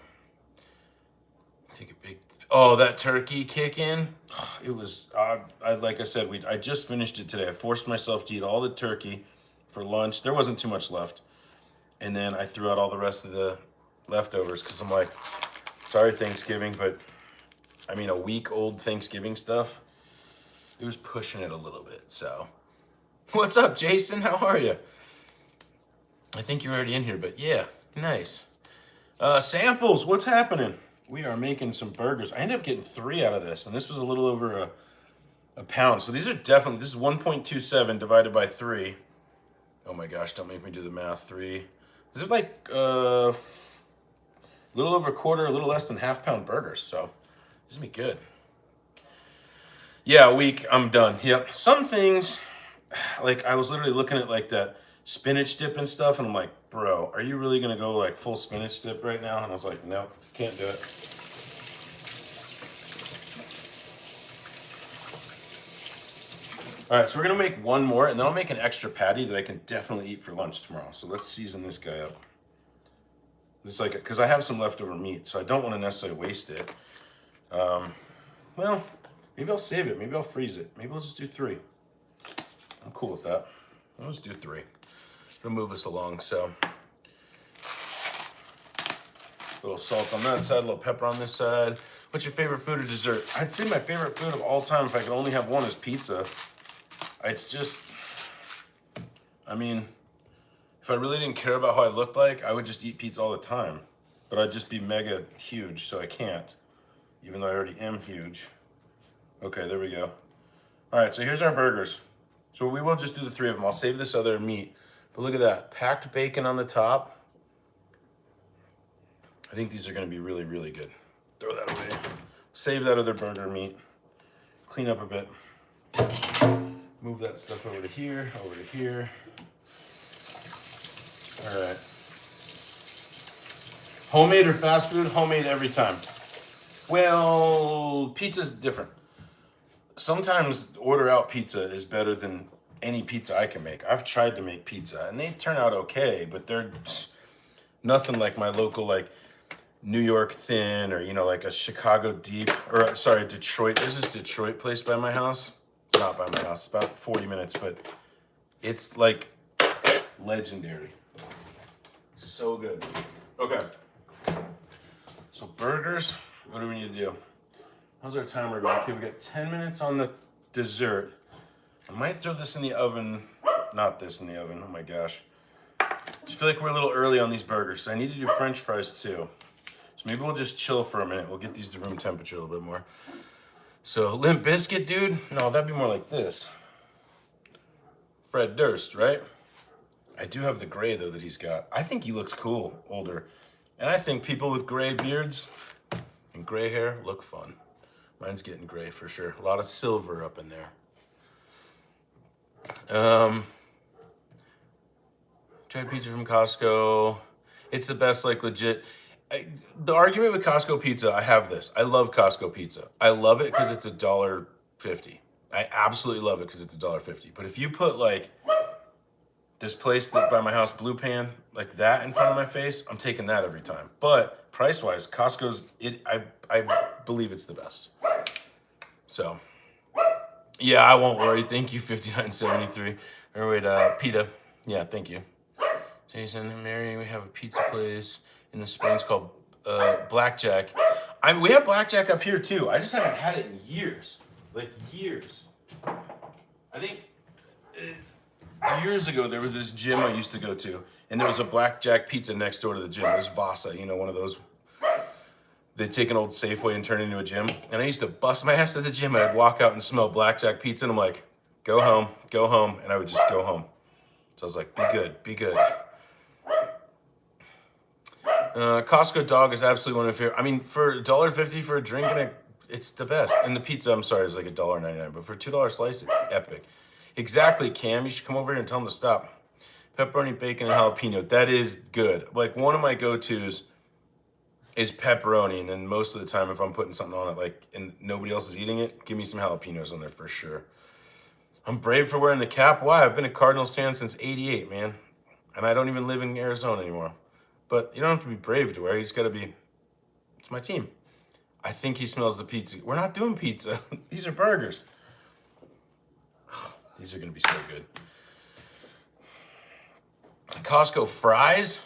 take a big... Oh, that turkey kick in. It was, like I said, I just finished it today. I forced myself to eat all the turkey for lunch. There wasn't too much left. And then I threw out all the rest of the leftovers because I'm like, sorry, Thanksgiving, but I mean, a week-old Thanksgiving stuff, it was pushing it a little bit, so... What's up, Jason? How are you? I think you're already in here, but yeah, nice. Samples, what's happening? We are making some burgers. I ended up getting 3 out of this, and this was a little over a pound. So these are definitely, this is 1.27 divided by 3. Oh my gosh, don't make me do the math. 3. This is like a little over a quarter, a little less than half-pound burgers, so this is gonna be good. Yeah, a week, I'm done. Yep. Some things, like I was literally looking at like that spinach dip and stuff, and I'm like, bro, are you really gonna go like full spinach dip right now? And I was like, nope, can't do it. All right, so we're gonna make one more, and then I'll make an extra patty that I can definitely eat for lunch tomorrow. So let's season this guy up. It's like, because I have some leftover meat, so I don't want to necessarily waste it. Well, maybe I'll save it. Maybe I'll freeze it. Maybe I'll just do 3. I'm cool with that. I'll just do 3. It'll move us along. So, a little salt on that side, a little pepper on this side. What's your favorite food or dessert? I'd say my favorite food of all time, if I could only have one, is pizza. It's just, I mean, if I really didn't care about how I looked like, I would just eat pizza all the time. But I'd just be mega huge, so I can't. Even though I already am huge. Okay, there we go. All right, so here's our burgers. So we will just do the 3 of them. I'll save this other meat. But look at that, packed bacon on the top. I think these are gonna be really, really good. Throw that away. Save that other burger meat. Clean up a bit. Move that stuff over to here, over to here. All right. Homemade or fast food? Homemade every time. Well, pizza's different. Sometimes order out pizza is better than any pizza I can make. I've tried to make pizza and they turn out okay, but they're nothing like my local like New York thin, or you know, like a Chicago deep, or sorry, Detroit. There's this Detroit place by my house. Not by my house, it's about 40 minutes, but it's like legendary. So good. Okay. So burgers, what do we need to do? How's our timer going? Okay, we got 10 minutes on the dessert. I might throw this in the oven. Not this in the oven, oh my gosh. Just feel like we're a little early on these burgers. So I need to do French fries too. So maybe we'll just chill for a minute. We'll get these to room temperature a little bit more. So Limp Bizkit, dude? No, that'd be more like this. Fred Durst, right? I do have the gray though that he's got. I think he looks cool, older. And I think people with gray beards and gray hair look fun. Mine's getting gray for sure. A lot of silver up in there. Tried pizza from Costco. It's the best, like legit. The argument with Costco pizza, I have this. I love Costco pizza. I love it because it's $1.50. I absolutely love it because it's $1.50. But if you put like this place that by my house, Blue Pan, like that in front of my face, I'm taking that every time. But price-wise, Costco's, I believe it's the best. So, yeah, I won't worry. Thank you, 5973. Or wait, PETA. Yeah, thank you. Jason and Mary, we have a pizza place in the Springs called Blackjack. We have Blackjack up here too. I just haven't had it in years. Like years. I think years ago there was this gym I used to go to, and there was a Blackjack pizza next door to the gym. It was Vasa, you know, one of those. They'd take an old Safeway and turn it into a gym. And I used to bust my ass to the gym. I'd walk out and smell Blackjack pizza, and I'm like, go home, and I would just go home. So I was like, be good, be good. Costco dog is absolutely one of my favorite. I mean, for $1.50 for a drink, and it's the best. And the pizza, I'm sorry, is like $1.99. But for a $2 slice, it's epic. Exactly, Cam. You should come over here and tell them to stop. Pepperoni, bacon, and jalapeno. That is good. Like, one of my go-tos is pepperoni. And then most of the time, if I'm putting something on it, like, and nobody else is eating it, give me some jalapenos on there for sure. I'm brave for wearing the cap. Why? I've been a Cardinals fan since '88, man. And I don't even live in Arizona anymore. But you don't have to be brave to wear. You just got to be, it's my team. I think he smells the pizza. We're not doing pizza. These are burgers. These are going to be so good. Costco fries?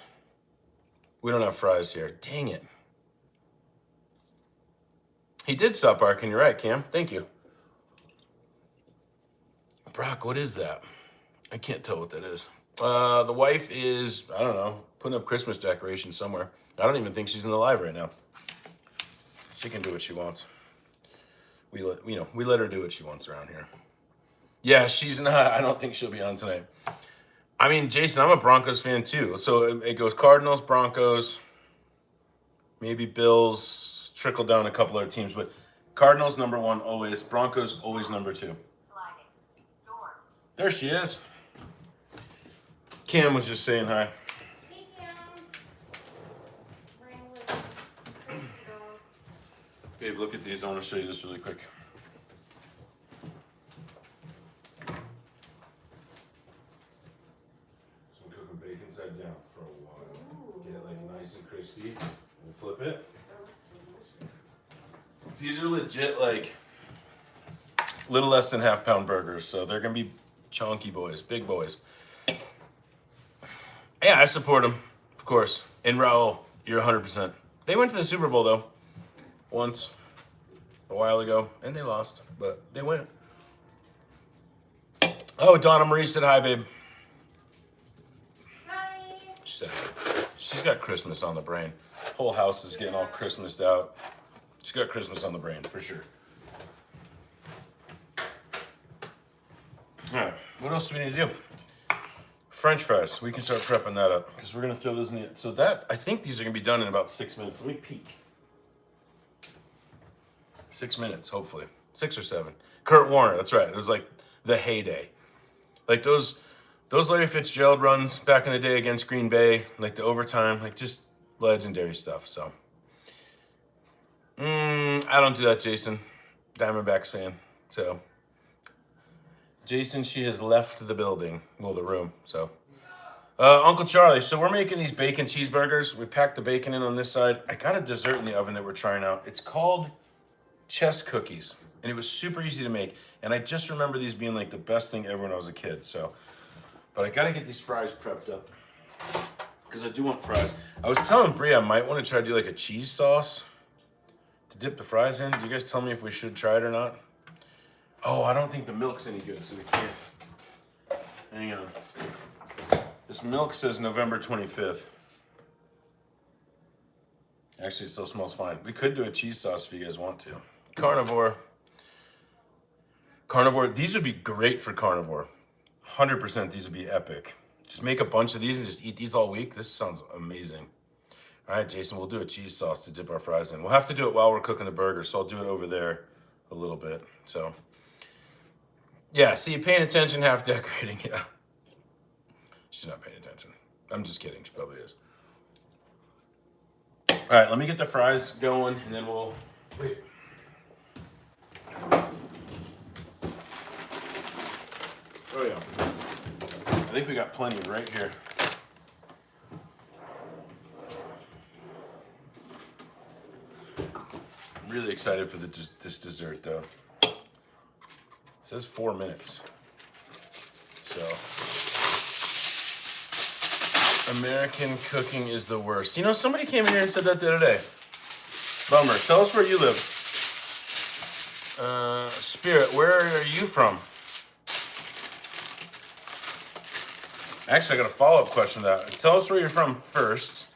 We don't have fries here. Dang it. He did stop barking. You're right, Cam. Thank you. Brock, what is that? I can't tell what that is. The wife is, I don't know, putting up Christmas decorations somewhere. I don't even think she's in the live right now. She can do what she wants. We let her do what she wants around here. Yeah, she's not. I don't think she'll be on tonight. I mean, Jason, I'm a Broncos fan too. So it goes Cardinals, Broncos, maybe Bills, trickle down a couple other teams. But Cardinals number 1 always. Broncos always number 2. There she is. Cam was just saying hi. Hey, Cam. Babe, look at these. I want to show you this really quick. So I'm cooking bacon side down for a while. Get it like nice and crispy. And flip it. These are legit like little less than half-pound burgers, so they're gonna be chunky boys, big boys. Yeah, I support them, of course. And Raul, you're 100%. They went to the Super Bowl though, once, a while ago, and they lost, but they went. Oh, Donna Marie said hi, babe. Hi. She said hi. She's got Christmas on the brain. Whole house is getting all Christmased out. She's got Christmas on the brain, for sure. All right, what else do we need to do? French fries. We can start prepping that up because we're gonna throw those in the. So that I think these are gonna be done in about 6 minutes. Let me peek. 6 minutes, hopefully, 6 or 7. Kurt Warner. That's right. It was like the heyday, like those Larry Fitzgerald runs back in the day against Green Bay, like the overtime, like just legendary stuff. So, I don't do that, Jason. Diamondbacks fan. So. Jason, she has left the building, well, the room, so. Uncle Charlie, so we're making these bacon cheeseburgers. We packed the bacon in on this side. I got a dessert in the oven that we're trying out. It's called chess cookies, and it was super easy to make. And I just remember these being like the best thing ever when I was a kid, so. But I gotta get these fries prepped up, because I do want fries. I was telling Bria I might want to try to do like a cheese sauce to dip the fries in. You guys tell me if we should try it or not. Oh, I don't think the milk's any good, so we can't. Hang on. This milk says November 25th. Actually, it still smells fine. We could do a cheese sauce if you guys want to. Carnivore. Carnivore, these would be great for carnivore. 100% these would be epic. Just make a bunch of these and just eat these all week. This sounds amazing. All right, Jason, we'll do a cheese sauce to dip our fries in. We'll have to do it while we're cooking the burger, so I'll do it over there a little bit, so. Yeah, see, paying attention, half decorating, yeah. She's not paying attention. I'm just kidding, she probably is. All right, let me get the fries going, and then we'll, wait. Oh yeah, I think we got plenty right here. I'm really excited for this dessert though. It says 4 minutes. So, American cooking is the worst. You know, somebody came in here and said that the other day. Bummer. Tell us where you live. Spirit, where are you from? Actually, I got a follow-up question to that. Tell us where you're from first.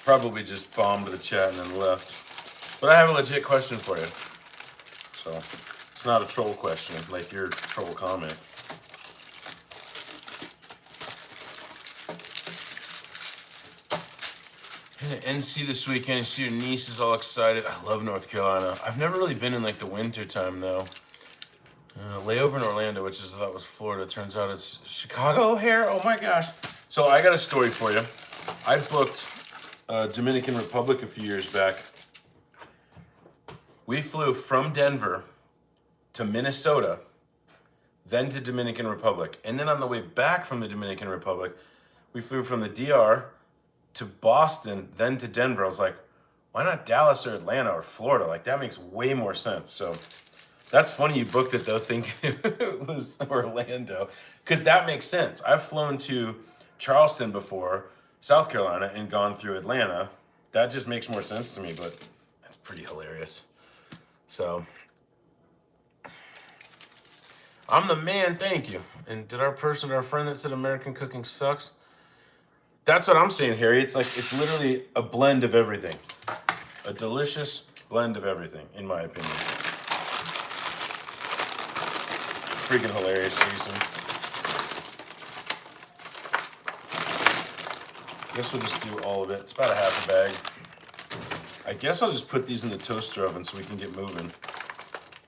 Probably just bombed the chat and then left. But I have a legit question for you. So. It's not a troll question, like your troll comment. NC this weekend. You see your niece is all excited. I love North Carolina. I've never really been in like the winter time though. Layover in Orlando, which is I thought was Florida. Turns out it's Chicago O'Hare. Oh my gosh. So I got a story for you. I booked Dominican Republic a few years back. We flew from Denver to Minnesota, then to Dominican Republic. And then on the way back from the Dominican Republic, we flew from the DR to Boston, then to Denver. I was like, why not Dallas or Atlanta or Florida? Like that makes way more sense. So that's funny you booked it though, thinking it was Orlando, because that makes sense. I've flown to Charleston before, South Carolina, and gone through Atlanta. That just makes more sense to me, but that's pretty hilarious. So, I'm the man, thank you. And did our friend that said American cooking sucks? That's what I'm saying, Harry. It's like, it's literally a blend of everything. A delicious blend of everything, in my opinion. Freaking hilarious, Jason. Guess we'll just do all of it. It's about a half a bag. I guess I'll just put these in the toaster oven so we can get moving.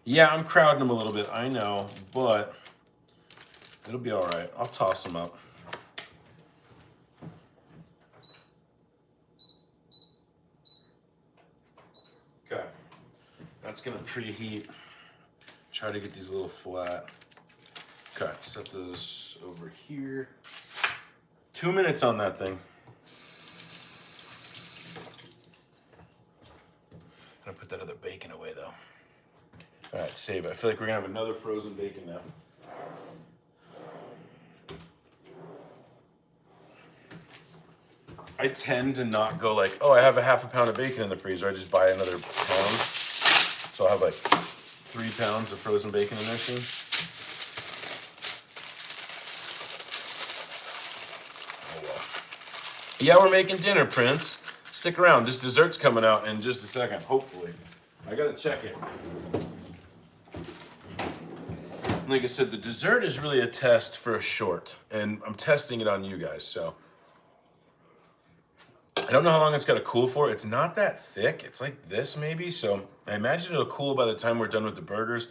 Yeah, I'm crowding them a little bit, I know, but it'll be all right. I'll toss them up. Okay, that's gonna preheat. Try to get these a little flat. Okay, set those over here. 2 minutes on that thing. I'm gonna put that other bacon away though. All right, save it. I feel like we're gonna have another frozen bacon now. I tend to not go like, oh, I have a half a pound of bacon in the freezer. I just buy another pound. So I'll have like 3 pounds of frozen bacon in there soon. Oh well. Yeah, we're making dinner, Prince. Stick around. This dessert's coming out in just a second, hopefully. I gotta check it. Like I said, the dessert is really a test for a short, and I'm testing it on you guys, so. I don't know how long it's gotta cool for. It's not that thick. It's like this maybe, so I imagine it'll cool by the time we're done with the burgers.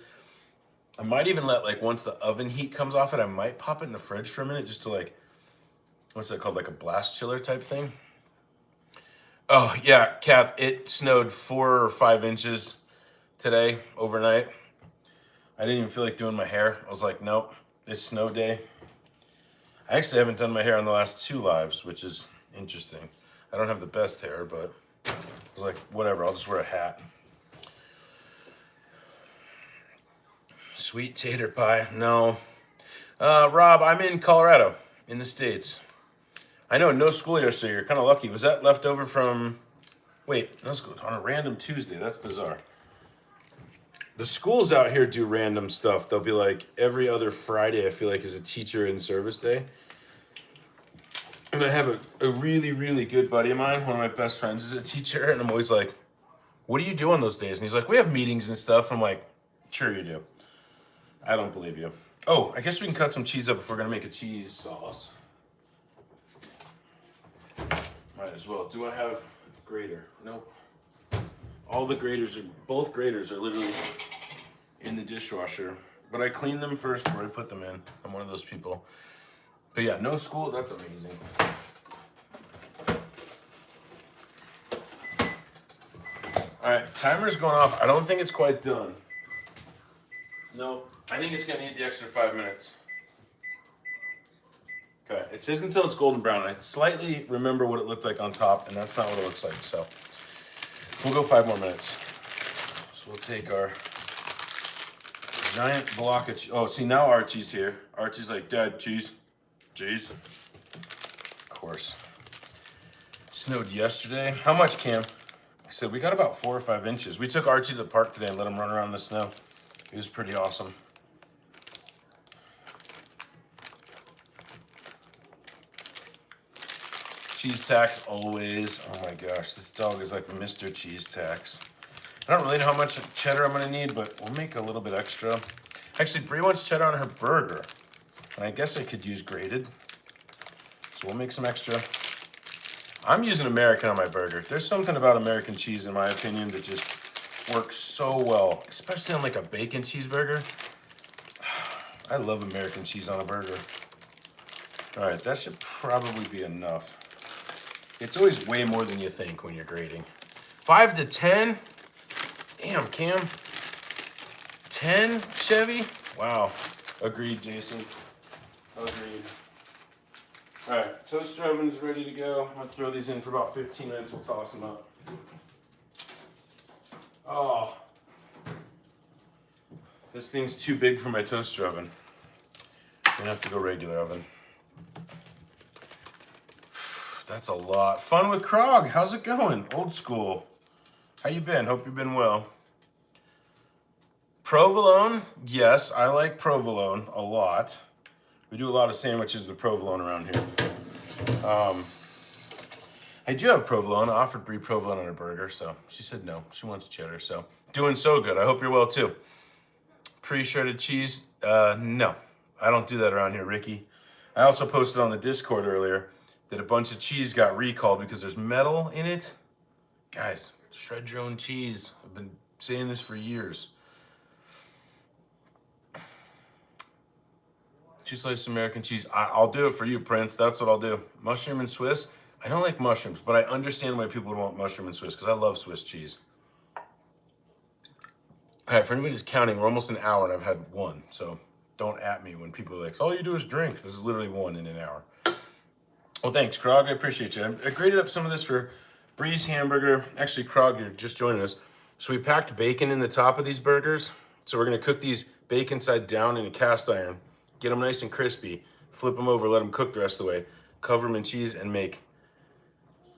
I might even let, like, once the oven heat comes off it, I might pop it in the fridge for a minute just to, like, what's that called, like a blast chiller type thing? Oh, yeah, Kath, it snowed 4 or 5 inches today, overnight. I didn't even feel like doing my hair. I was like, nope, it's snow day. I actually haven't done my hair on the last 2 lives, which is interesting. I don't have the best hair, but I was like, whatever, I'll just wear a hat. Sweet tater pie, no. Rob, I'm in Colorado, in the States. I know, no school yesterday, you're kind of lucky. Was that left over from, wait, no school, on a random Tuesday, that's bizarre. The schools out here do random stuff. They'll be like, every other Friday, I feel like, is a teacher in service day. And I have a really, really good buddy of mine, one of my best friends is a teacher, and I'm always like, what do you do on those days? And he's like, we have meetings and stuff. I'm like, sure you do. I don't believe you. Oh, I guess we can cut some cheese up if we're gonna make a cheese sauce. Might as well. Do I have a grater? Nope. All the graters both graters are literally in the dishwasher. But I clean them first before I put them in. I'm one of those people. But yeah, no school, that's amazing. All right, timer's going off. I don't think it's quite done. No, I think it's gonna need the extra 5 minutes. Okay, it says until it's golden brown. I slightly remember what it looked like on top, and that's not what it looks like, so. We'll go 5 more minutes. So we'll take our giant block of cheese. Oh, see, now Archie's here. Archie's like, Dad, cheese. Cheese. Of course. Snowed yesterday. How much, Cam? I said, we got about 4 or 5 inches. We took Archie to the park today and let him run around in the snow. It was pretty awesome. Cheese tax always. Oh my gosh, this dog is like Mr. Cheese tax. I don't really know how much cheddar I'm gonna need, but we'll make a little bit extra. Actually, Brie wants cheddar on her burger. And I guess I could use grated. So we'll make some extra. I'm using American on my burger. There's something about American cheese, in my opinion, that just works so well, especially on like a bacon cheeseburger. I love American cheese on a burger. All right, that should probably be enough. It's always way more than you think when you're grating. 5 to 10? Damn, Cam. 10, Chevy? Wow. Agreed, Jason. Agreed. All right, toaster oven's ready to go. I'm gonna throw these in for about 15 minutes. We'll toss them up. Oh. This thing's too big for my toaster oven. I'm gonna have to go regular oven. That's a lot. Fun with Krog. How's it going? Old school. How you been? Hope you've been well. Provolone? Yes, I like provolone a lot. We do a lot of sandwiches with provolone around here. I do have provolone. I offered Brie provolone on her burger, so she said no. She wants cheddar, so doing so good. I hope you're well too. Pre-shredded cheese? No, I don't do that around here, Ricky. I also posted on the Discord earlier that a bunch of cheese got recalled because there's metal in it. Guys, Shred your own cheese. I've been saying this for years. 2 slices of American cheese. I'll do it for you, Prince. That's what I'll do. Mushroom and Swiss. I don't like mushrooms, but I understand why people would want mushroom and Swiss because I love Swiss cheese. All right, for anybody who's counting, we're almost an hour and I've had one. So don't at me when people are like, all you do is drink. This is literally one in an hour. Well, thanks, Krog. I appreciate you. I graded up some of this for Bree's Hamburger. Actually, Krog, you're just joining us. So we packed bacon in the top of these burgers. So we're going to cook these bacon side down in a cast iron, get them nice and crispy, flip them over, let them cook the rest of the way, cover them in cheese, and make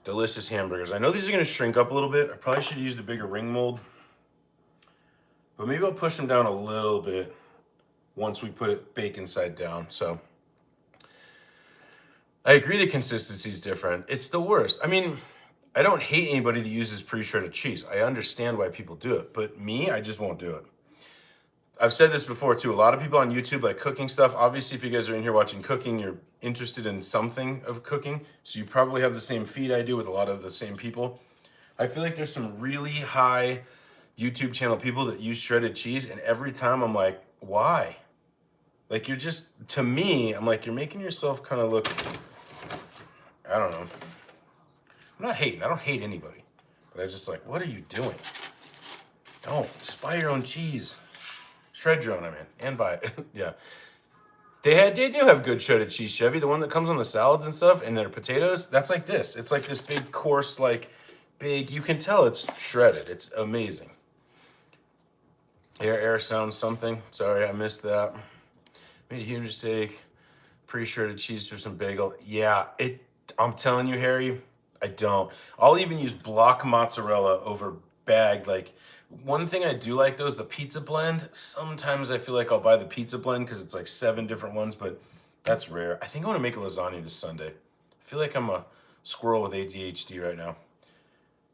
delicious hamburgers. I know these are going to shrink up a little bit. I probably should have used a bigger ring mold, but maybe I'll push them down a little bit once we put it bacon side down. So I agree the consistency is different. It's the worst. I mean, I don't hate anybody that uses pre-shredded cheese. I understand why people do it, but me, I just won't do it. I've said this before too. A lot of people on YouTube like cooking stuff. Obviously, if you guys are in here watching cooking, you're interested in something of cooking. So you probably have the same feed I do with a lot of the same people. I feel like there's some really high YouTube channel people that use shredded cheese. And every time I'm like, why? Like you're just, to me, I'm like, you're making yourself kind of look, I don't know. I'm not hating. I don't hate anybody. But I'm just like, what are you doing? Don't. Just buy your own cheese. Shred your own, I mean, and buy it. Yeah. They do have good shredded cheese, Chevy. The one that comes on the salads and stuff and their potatoes, that's like this. It's like this big, coarse, like big, you can tell it's shredded. It's amazing. Air sounds something. Sorry, I missed that. Made a huge mistake. Pre-shredded cheese for some bagel. Yeah, I'm telling you, Harry, I don't. I'll even use block mozzarella over bagged, like, one thing I do like though is the pizza blend. Sometimes I feel like I'll buy the pizza blend because it's like 7 different ones, but that's rare. I think I want to make a lasagna this Sunday. I feel like I'm a squirrel with ADHD right now.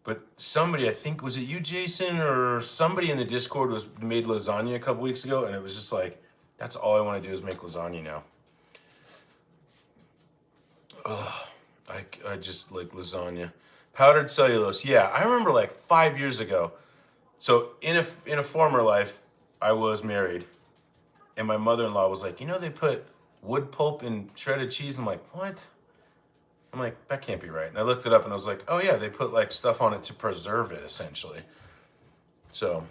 But somebody, I think, was it you, Jason, or somebody in the Discord made lasagna a couple weeks ago, and it was just like, that's all I want to do is make lasagna now. Ugh, I just like lasagna. Powdered cellulose. Yeah, I remember like 5 years ago. So in a former life, I was married, and my mother-in-law was like, you know, they put wood pulp in shredded cheese. I'm like, what? I'm like, that can't be right. And I looked it up, and I was like, oh yeah, they put like stuff on it to preserve it, essentially. So,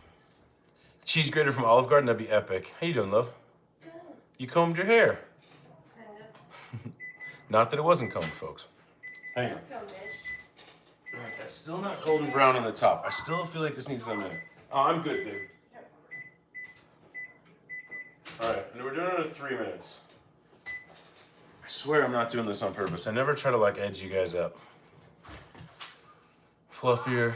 cheese grater from Olive Garden, that'd be epic. How you doing, love? Good. You combed your hair. Kind of. Not that it wasn't combed, folks. Hang on. All right, that's still not golden brown on the top. I still feel like this needs another minute. Oh, I'm good, dude. All right, and we're doing it in 3 minutes. I swear I'm not doing this on purpose. I never try to like edge you guys up. Fluffier.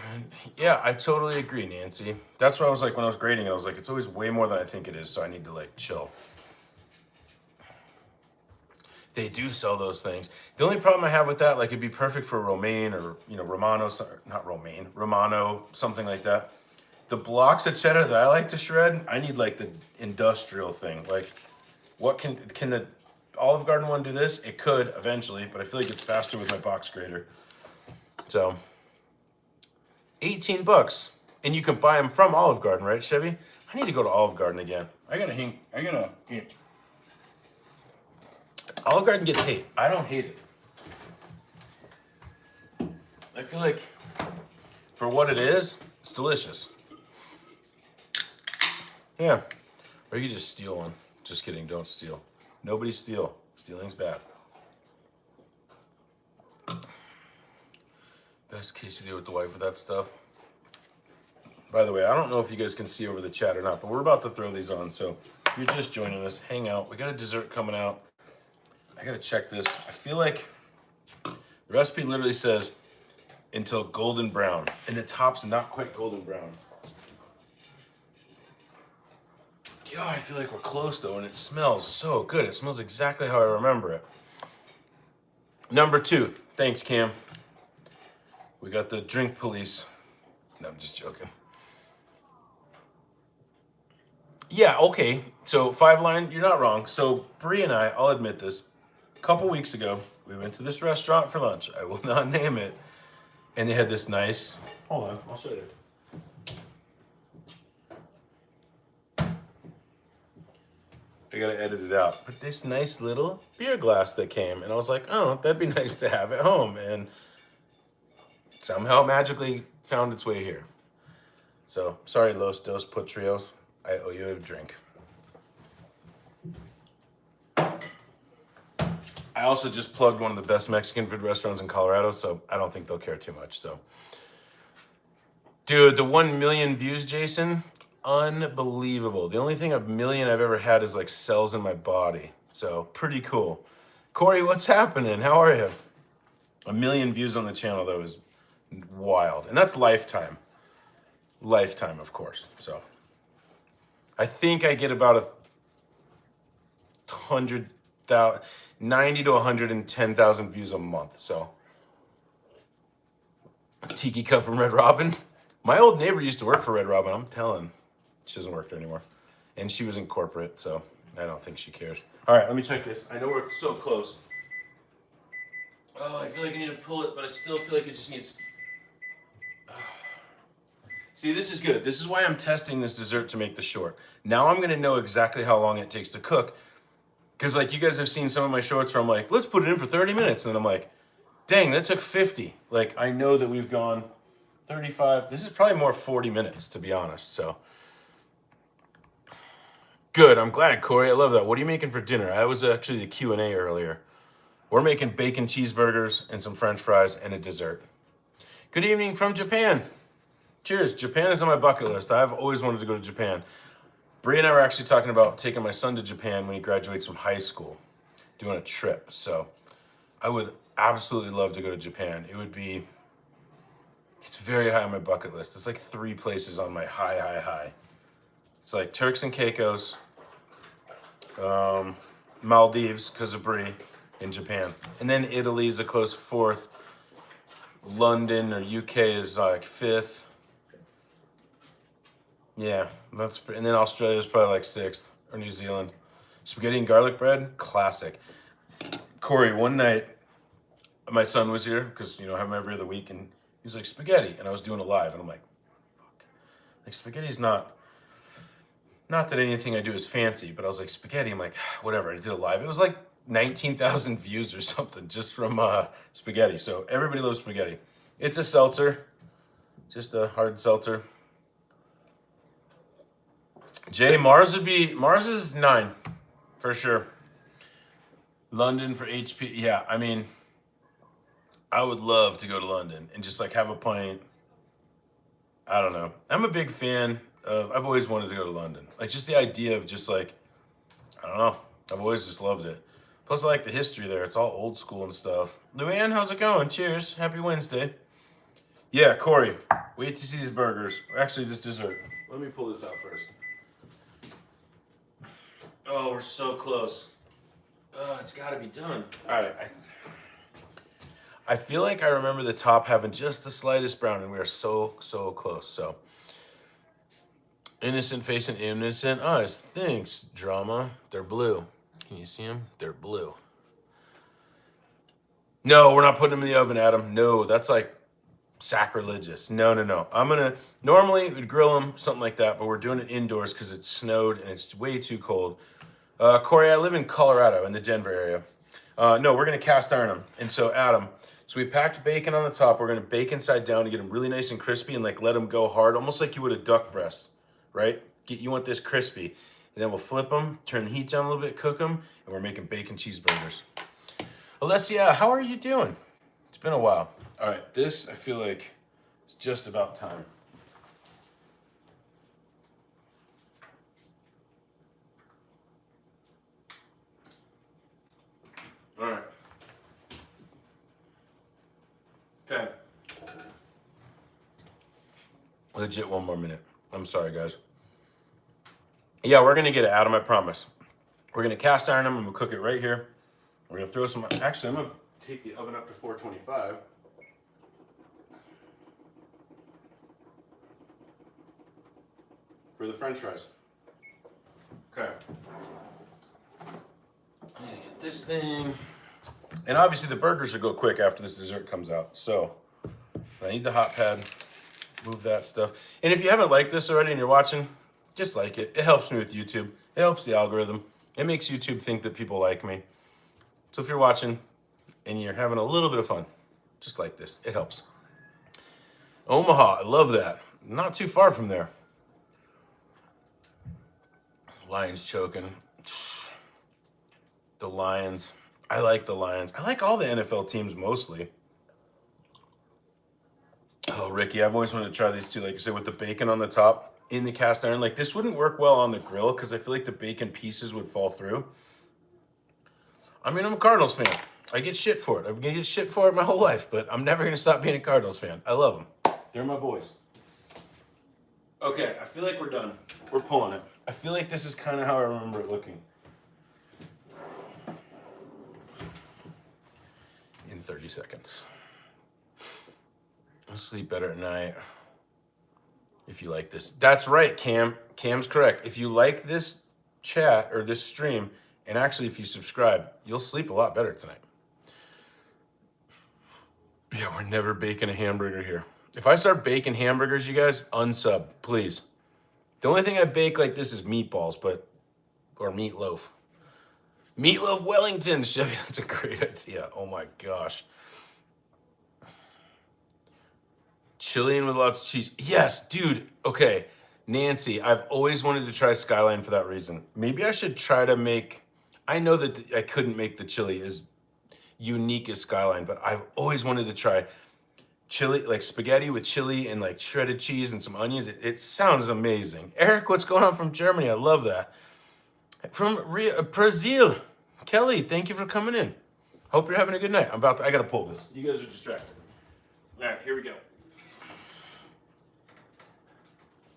Yeah, I totally agree, Nancy. That's why I was like, when I was grading it, I was like, it's always way more than I think it is, so I need to like chill. They do sell those things. The only problem I have with that, like it'd be perfect for romaine or, you know, Romano, not romaine, Romano, something like that. The blocks of cheddar that I like to shred, I need like the industrial thing. Like, what can the Olive Garden one do this? It could eventually, but I feel like it's faster with my box grater. So, $18, and you can buy them from Olive Garden, right, Chevy? I need to go to Olive Garden again. I gotta hint. Olive Garden gets hate. I don't hate it. I feel like for what it is, it's delicious. Yeah. Or you just steal one. Just kidding, don't steal. Nobody steal. Stealing's bad. Best quesadilla with the wife with that stuff. By the way, I don't know if you guys can see over the chat or not, but we're about to throw these on. So if you're just joining us, hang out. We got a dessert coming out. I gotta check this. I feel like the recipe literally says until golden brown, and the top's not quite golden brown. Yeah, I feel like we're close though, and it smells so good. It smells exactly how I remember it. Number 2, thanks Cam. We got the drink police. No, I'm just joking. Yeah, okay. So 5 line, you're not wrong. So Bree and I'll admit this. A couple weeks ago, we went to this restaurant for lunch. I will not name it. And they had this nice, hold on, I'll show you. I gotta edit it out. But this nice little beer glass that came, and I was like, oh, that'd be nice to have at home. And somehow magically found its way here. So, sorry, Los Dos Potrios. I owe you a drink. I also just plugged one of the best Mexican food restaurants in Colorado, so I don't think they'll care too much. So, dude, the 1 million views, Jason, unbelievable. The only thing a million I've ever had is like cells in my body. So, pretty cool. Corey, what's happening? How are you? 1 million views on the channel, though, is wild. And that's lifetime. Lifetime, of course. So, I think I get about 100,000, 90 to 110,000 views a month. So, Tiki Cup from Red Robin. My old neighbor used to work for Red Robin. I'm telling, she doesn't work there anymore. And she was in corporate, so I don't think she cares. All right, let me check this. I know we're so close. Oh, I feel like I need to pull it, but I still feel like it just needs... See, this is good. This is why I'm testing this dessert to make the short. Now I'm gonna know exactly how long it takes to cook. Because like you guys have seen some of my shorts where I'm like, let's put it in for 30 minutes. And then I'm like, dang, that took 50. Like I know that we've gone 35. This is probably more 40 minutes, to be honest, so. Good, I'm glad, Corey, I love that. What are you making for dinner? That was actually the Q&A earlier. We're making bacon cheeseburgers and some French fries and a dessert. Good evening from Japan. Cheers. Japan is on my bucket list. I've always wanted to go to Japan. Bree and I were actually talking about taking my son to Japan when he graduates from high school, doing a trip. So I would absolutely love to go to Japan. It's very high on my bucket list. It's like 3 places on my high. It's like Turks and Caicos, Maldives, because of Bree, in Japan. And then Italy is a close 4th. London or UK is like 5th. Yeah, and then Australia is probably like 6th, or New Zealand. Spaghetti and garlic bread, classic. Corey, one night, my son was here, because, I have him every other week, and he was like, spaghetti, and I was doing it live, and I'm like, fuck. Like, spaghetti's not that anything I do is fancy, but I was like, spaghetti, I'm like, whatever, I did it live. It was like 19,000 views or something, just from spaghetti, so everybody loves spaghetti. It's a seltzer, just a hard seltzer. Jay, Mars is 9, for sure. London for HP, yeah, I mean, I would love to go to London and just like have a pint. I don't know. I'm a big fan of, I've always wanted to go to London. Like just the idea of just like, I don't know. I've always just loved it. Plus I like the history there. It's all old school and stuff. Luann, how's it going? Cheers. Happy Wednesday. Yeah, Corey, wait to see these burgers. Actually, this dessert. Let me pull this out first. Oh, we're so close. It's got to be done. All right. I feel like I remember the top having just the slightest brown, and we are so close. So, innocent face and innocent eyes. Thanks, drama. They're blue. Can you see them? They're blue. No, we're not putting them in the oven, Adam. No, that's like sacrilegious. No. Normally we'd grill them, something like that, but we're doing it indoors because it snowed and it's way too cold. Corey, I live in Colorado, in the Denver area. No, we're going to cast iron them. And so, Adam, we packed bacon on the top. We're going to bake inside down to get them really nice and crispy and like let them go hard, almost like you would a duck breast, right? You want this crispy. And then we'll flip them, turn the heat down a little bit, cook them, and we're making bacon cheeseburgers. Alessia, how are you doing? It's been a while. All right, this I feel like it's just about time. All right. Okay. Legit 1 more minute. I'm sorry, guys. Yeah, we're gonna get it, Adam, I promise. We're gonna cast iron them and we'll cook it right here. We're gonna throw some, actually, I'm gonna take the oven up to 425. For the French fries. Okay. I need to get this thing. And obviously the burgers will go quick after this dessert comes out. So I need the hot pad. Move that stuff. And if you haven't liked this already and you're watching, just like it. It helps me with YouTube. It helps the algorithm. It makes YouTube think that people like me. So if you're watching and you're having a little bit of fun, just like this, it helps. Omaha, I love that. Not too far from there. Lions choking. The Lions. I like the Lions. I like all the NFL teams mostly. Oh, Ricky, I've always wanted to try these too. Like you said, with the bacon on the top in the cast iron. Like this wouldn't work well on the grill because I feel like the bacon pieces would fall through. I mean, I'm a Cardinals fan. I get shit for it. I'm gonna get shit for it my whole life, but I'm never gonna stop being a Cardinals fan. I love them. They're my boys. Okay, I feel like we're done. We're pulling it. I feel like this is kind of how I remember it looking. In 30 seconds. I'll sleep better at night. If you like this. That's right, Cam. Cam's correct. If you like this chat or this stream, and actually if you subscribe, you'll sleep a lot better tonight. Yeah, we're never baking a hamburger here. If I start baking hamburgers, you guys, unsub, please. The only thing I bake like this is meatballs, or meatloaf. Meatloaf Wellington, Chevy, that's a great idea. Oh my gosh. Chilean with lots of cheese. Yes, dude. Okay, Nancy, I've always wanted to try Skyline for that reason. Maybe I should try to make, I know that I couldn't make the chili as unique as Skyline, but I've always wanted to try chili, like spaghetti with chili and like shredded cheese and some onions. It sounds amazing. Eric, what's going on from Germany? I love that. From Brazil, Kelly, thank you for coming in. Hope you're having a good night. I gotta pull this. You guys are distracted. All right, here we go.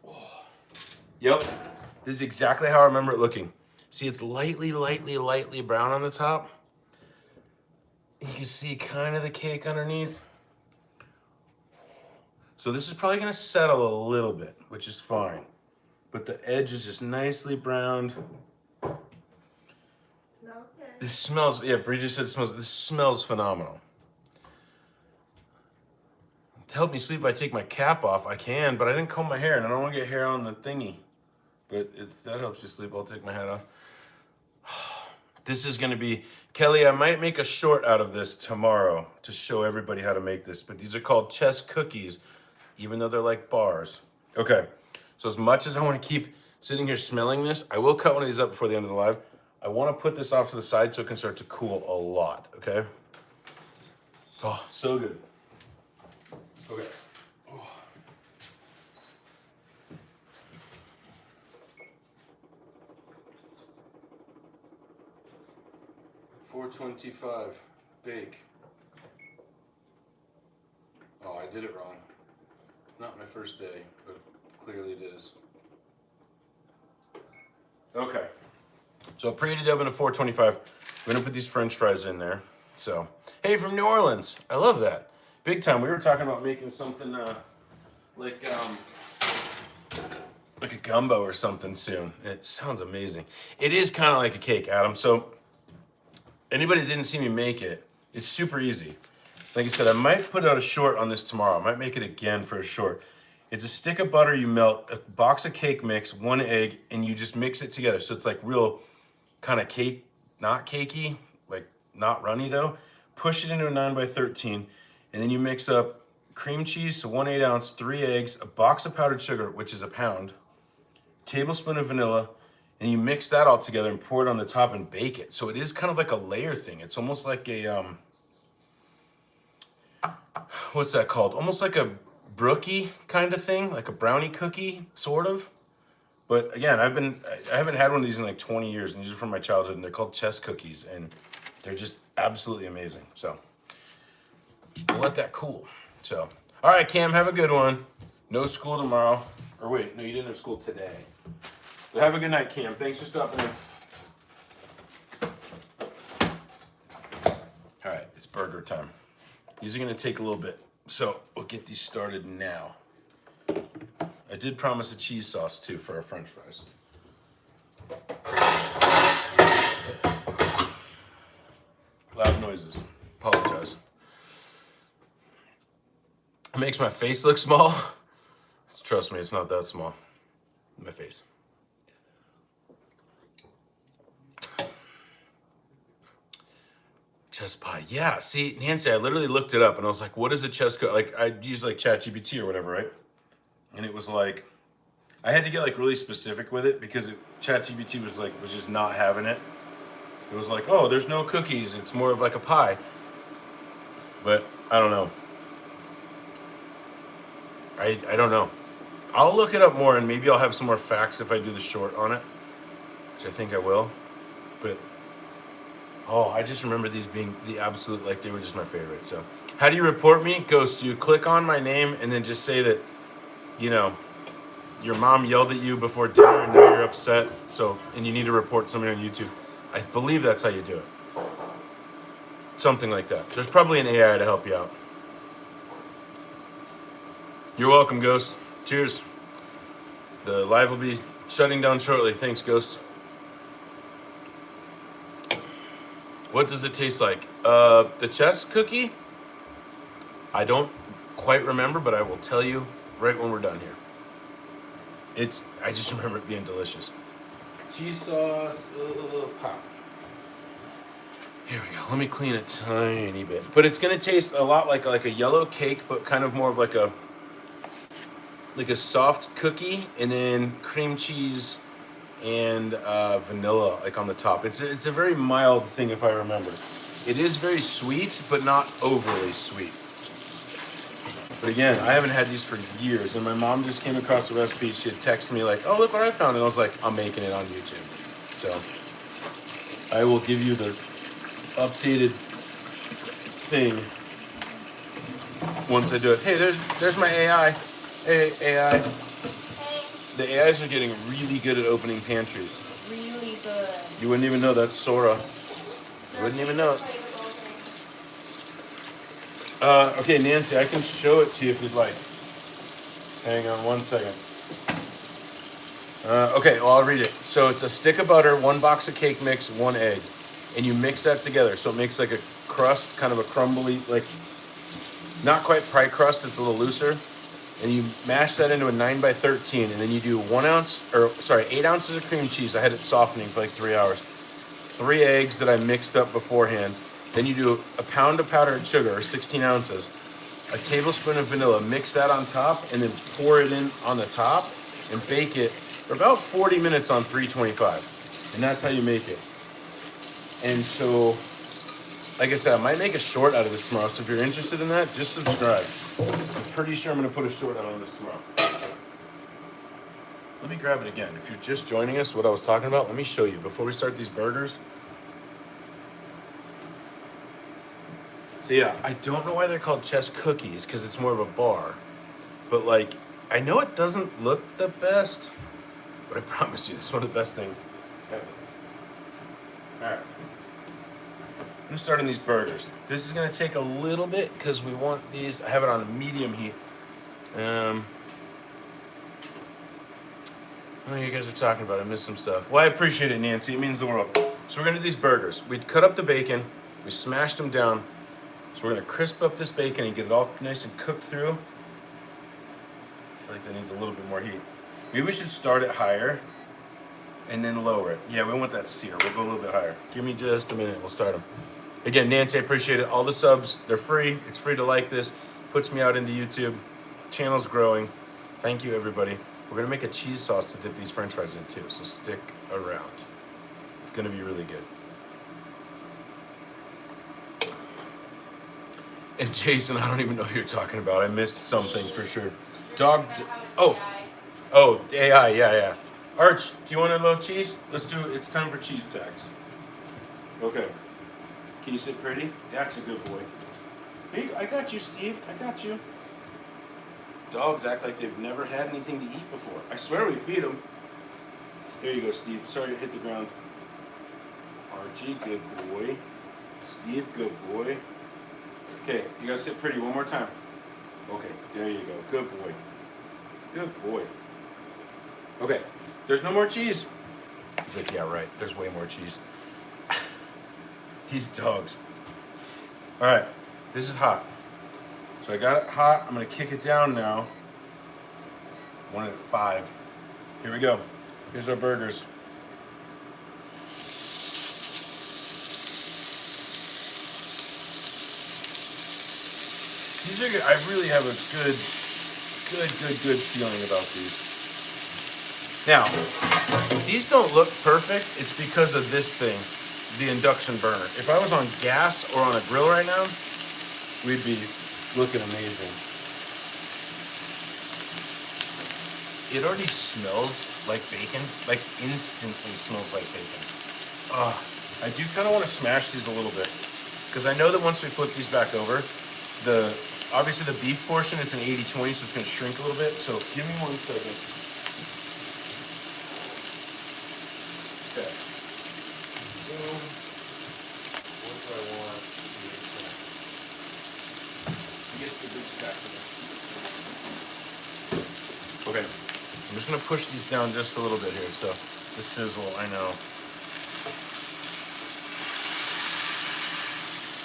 Oh. Yep, this is exactly how I remember it looking. See, it's lightly brown on the top. You can see kind of the cake underneath. So this is probably gonna settle a little bit, which is fine. But the edge is just nicely browned. Smells good. This smells, yeah, Bridget said this smells phenomenal. To help me sleep if I take my cap off, I can, but I didn't comb my hair and I don't wanna get hair on the thingy. But if that helps you sleep, I'll take my hat off. This is gonna be, Kelly, I might make a short out of this tomorrow to show everybody how to make this, but these are called chess cookies, even though they're like bars. Okay, so as much as I wanna keep sitting here smelling this, I will cut one of these up before the end of the live. I wanna put this off to the side so it can start to cool a lot, okay? Oh, so good. Okay. Oh. $4.25, bake. Oh, I did it wrong. Not my first day, but clearly it is. Okay. So I preheated the oven to 425. We're gonna put these French fries in there. So, hey, from New Orleans. I love that. Big time. We were talking about making something like a gumbo or something soon. It sounds amazing. It is kind of like a cake, Adam. So anybody that didn't see me make it, it's super easy. Like I said, I might put out a short on this tomorrow. I might make it again for a short. It's a stick of butter you melt, a box of cake mix, 1 egg, and you just mix it together. So it's like real kind of cake, not cakey, like not runny though. Push it into a 9x13, and then you mix up cream cheese, so 1 8-ounce, 3 eggs, a box of powdered sugar, which is a pound, tablespoon of vanilla, and you mix that all together and pour it on the top and bake it. So it is kind of like a layer thing. It's almost like a, what's that called? Almost like a brookie kind of thing, like a brownie cookie, sort of. But again, I haven't had one of these in like 20 years, and these are from my childhood, and they're called chess cookies, and they're just absolutely amazing. So we'll let that cool. So, all right, Cam, have a good one. No school tomorrow. Or wait, no, you didn't have school today. But have a good night, Cam. Thanks for stopping in. All right, it's burger time. These are gonna take a little bit, so we'll get these started now. I did promise a cheese sauce too for our French fries. Loud noises. Apologize. makes my face look small. Trust me, it's not that small. My face. Chest pie. Yeah, see, Nancy, I literally looked it up and I was like, what is a chest cookie? Like, I used like ChatGPT or whatever, right? And it was like, I had to get like really specific with it because ChatGPT was just not having it. It was like, oh, there's no cookies. It's more of like a pie. But I don't know. I don't know. I'll look it up more and maybe I'll have some more facts if I do the short on it, which I think I will. But oh, I just remember these being the absolute, like they were just my favorite. So how do you report me? Ghost, you click on my name and then just say that, you know, your mom yelled at you before dinner and now you're upset. So, and you need to report something on YouTube. I believe that's how you do it. Something like that. There's probably an AI to help you out. You're welcome, Ghost. Cheers. The live will be shutting down shortly. Thanks, Ghost. What does it taste like? The chess cookie? I don't quite remember, but I will tell you right when we're done here. I just remember it being delicious. Cheese sauce, pop. Here we go. Let me clean a tiny bit. But it's gonna taste a lot like a yellow cake, but kind of more of like a soft cookie, and then cream cheese and vanilla like on the top. It's a very mild thing if I remember. It is very sweet, but not overly sweet. But again, I haven't had these for years, and my mom just came across the recipe. She had texted me like, oh, look what I found. And I was like, I'm making it on YouTube. So I will give you the updated thing once I do it. Hey, there's my AI. Hey, AI. Hey, The AIs are getting really good at opening pantries. really good. You wouldn't even know that's Sora. You wouldn't even know it. Okay, Nancy, I can show it to you if you'd like. Hang on one second. Okay, well, I'll read it. So it's a stick of butter, 1 box of cake mix, 1 egg. And you mix that together. So it makes like a crust, kind of a crumbly, like not quite pie crust, it's a little looser. And you mash that into a 9x13, and then you do 8 ounces of cream cheese. I had it softening for like 3 hours. 3 eggs that I mixed up beforehand. Then you do a pound of powdered sugar, or 16 ounces, a tablespoon of vanilla, mix that on top, and then pour it in on the top and bake it for about 40 minutes on 325. And that's how you make it. And so, like I said, I might make a short out of this tomorrow. So if you're interested in that, just subscribe. I'm pretty sure I'm going to put a short out on this tomorrow. Let me grab it again. If you're just joining us, what I was talking about, let me show you before we start these burgers. So yeah, I don't know why they're called chess cookies, because it's more of a bar. But like, I know it doesn't look the best, but I promise you, this is one of the best things ever. All right. I'm gonna start on these burgers. This is gonna take a little bit because we want these. I have it on medium heat. I know you guys are talking about it. I missed some stuff. Well, I appreciate it, Nancy. It means the world. So we're gonna do these burgers. We cut up the bacon. We smashed them down. So we're gonna crisp up this bacon and get it all nice and cooked through. I feel like that needs a little bit more heat. Maybe we should start it higher and then lower it. Yeah, we want that sear. We'll go a little bit higher. Give me just a minute. We'll start them. Again, Nancy, I appreciate it. All the subs, they're free. It's free to like this. Puts me out into YouTube. Channel's growing. Thank you, everybody. We're gonna make a cheese sauce to dip these French fries in too, so stick around. It's gonna be really good. And Jason, I don't even know who you're talking about. I missed something for sure. Dog. Oh, AI. Yeah. Arch, do you want a little cheese? Let's do it. It's time for cheese tags. Okay. Can you sit pretty? That's a good boy. Hey, I got you, Steve. I got you. Dogs act like they've never had anything to eat before. I swear we feed them. There you go, Steve. Sorry to hit the ground. Archie, good boy. Steve, good boy. Okay, you gotta sit pretty one more time. Okay, there you go. Good boy. Good boy. Okay, there's no more cheese. He's like, yeah, right. There's way more cheese. These dogs. All right, this is hot. So I got it hot. I'm gonna kick it down now. Want it at 5. Here we go. Here's our burgers. These are good. I really have a good feeling about these. Now, if these don't look perfect, it's because of this thing, the induction burner. If I was on gas or on a grill right now, we'd be looking amazing. It already smells like bacon, like instantly smells like bacon. I do kind of want to smash these a little bit because I know that once we flip these back over, obviously the beef portion is an 80-20, so it's going to shrink a little bit. So give me 1 second. Okay. Boom. What do I want? Get the big stack of this. Okay. I'm just going to push these down just a little bit here. So the sizzle, I know.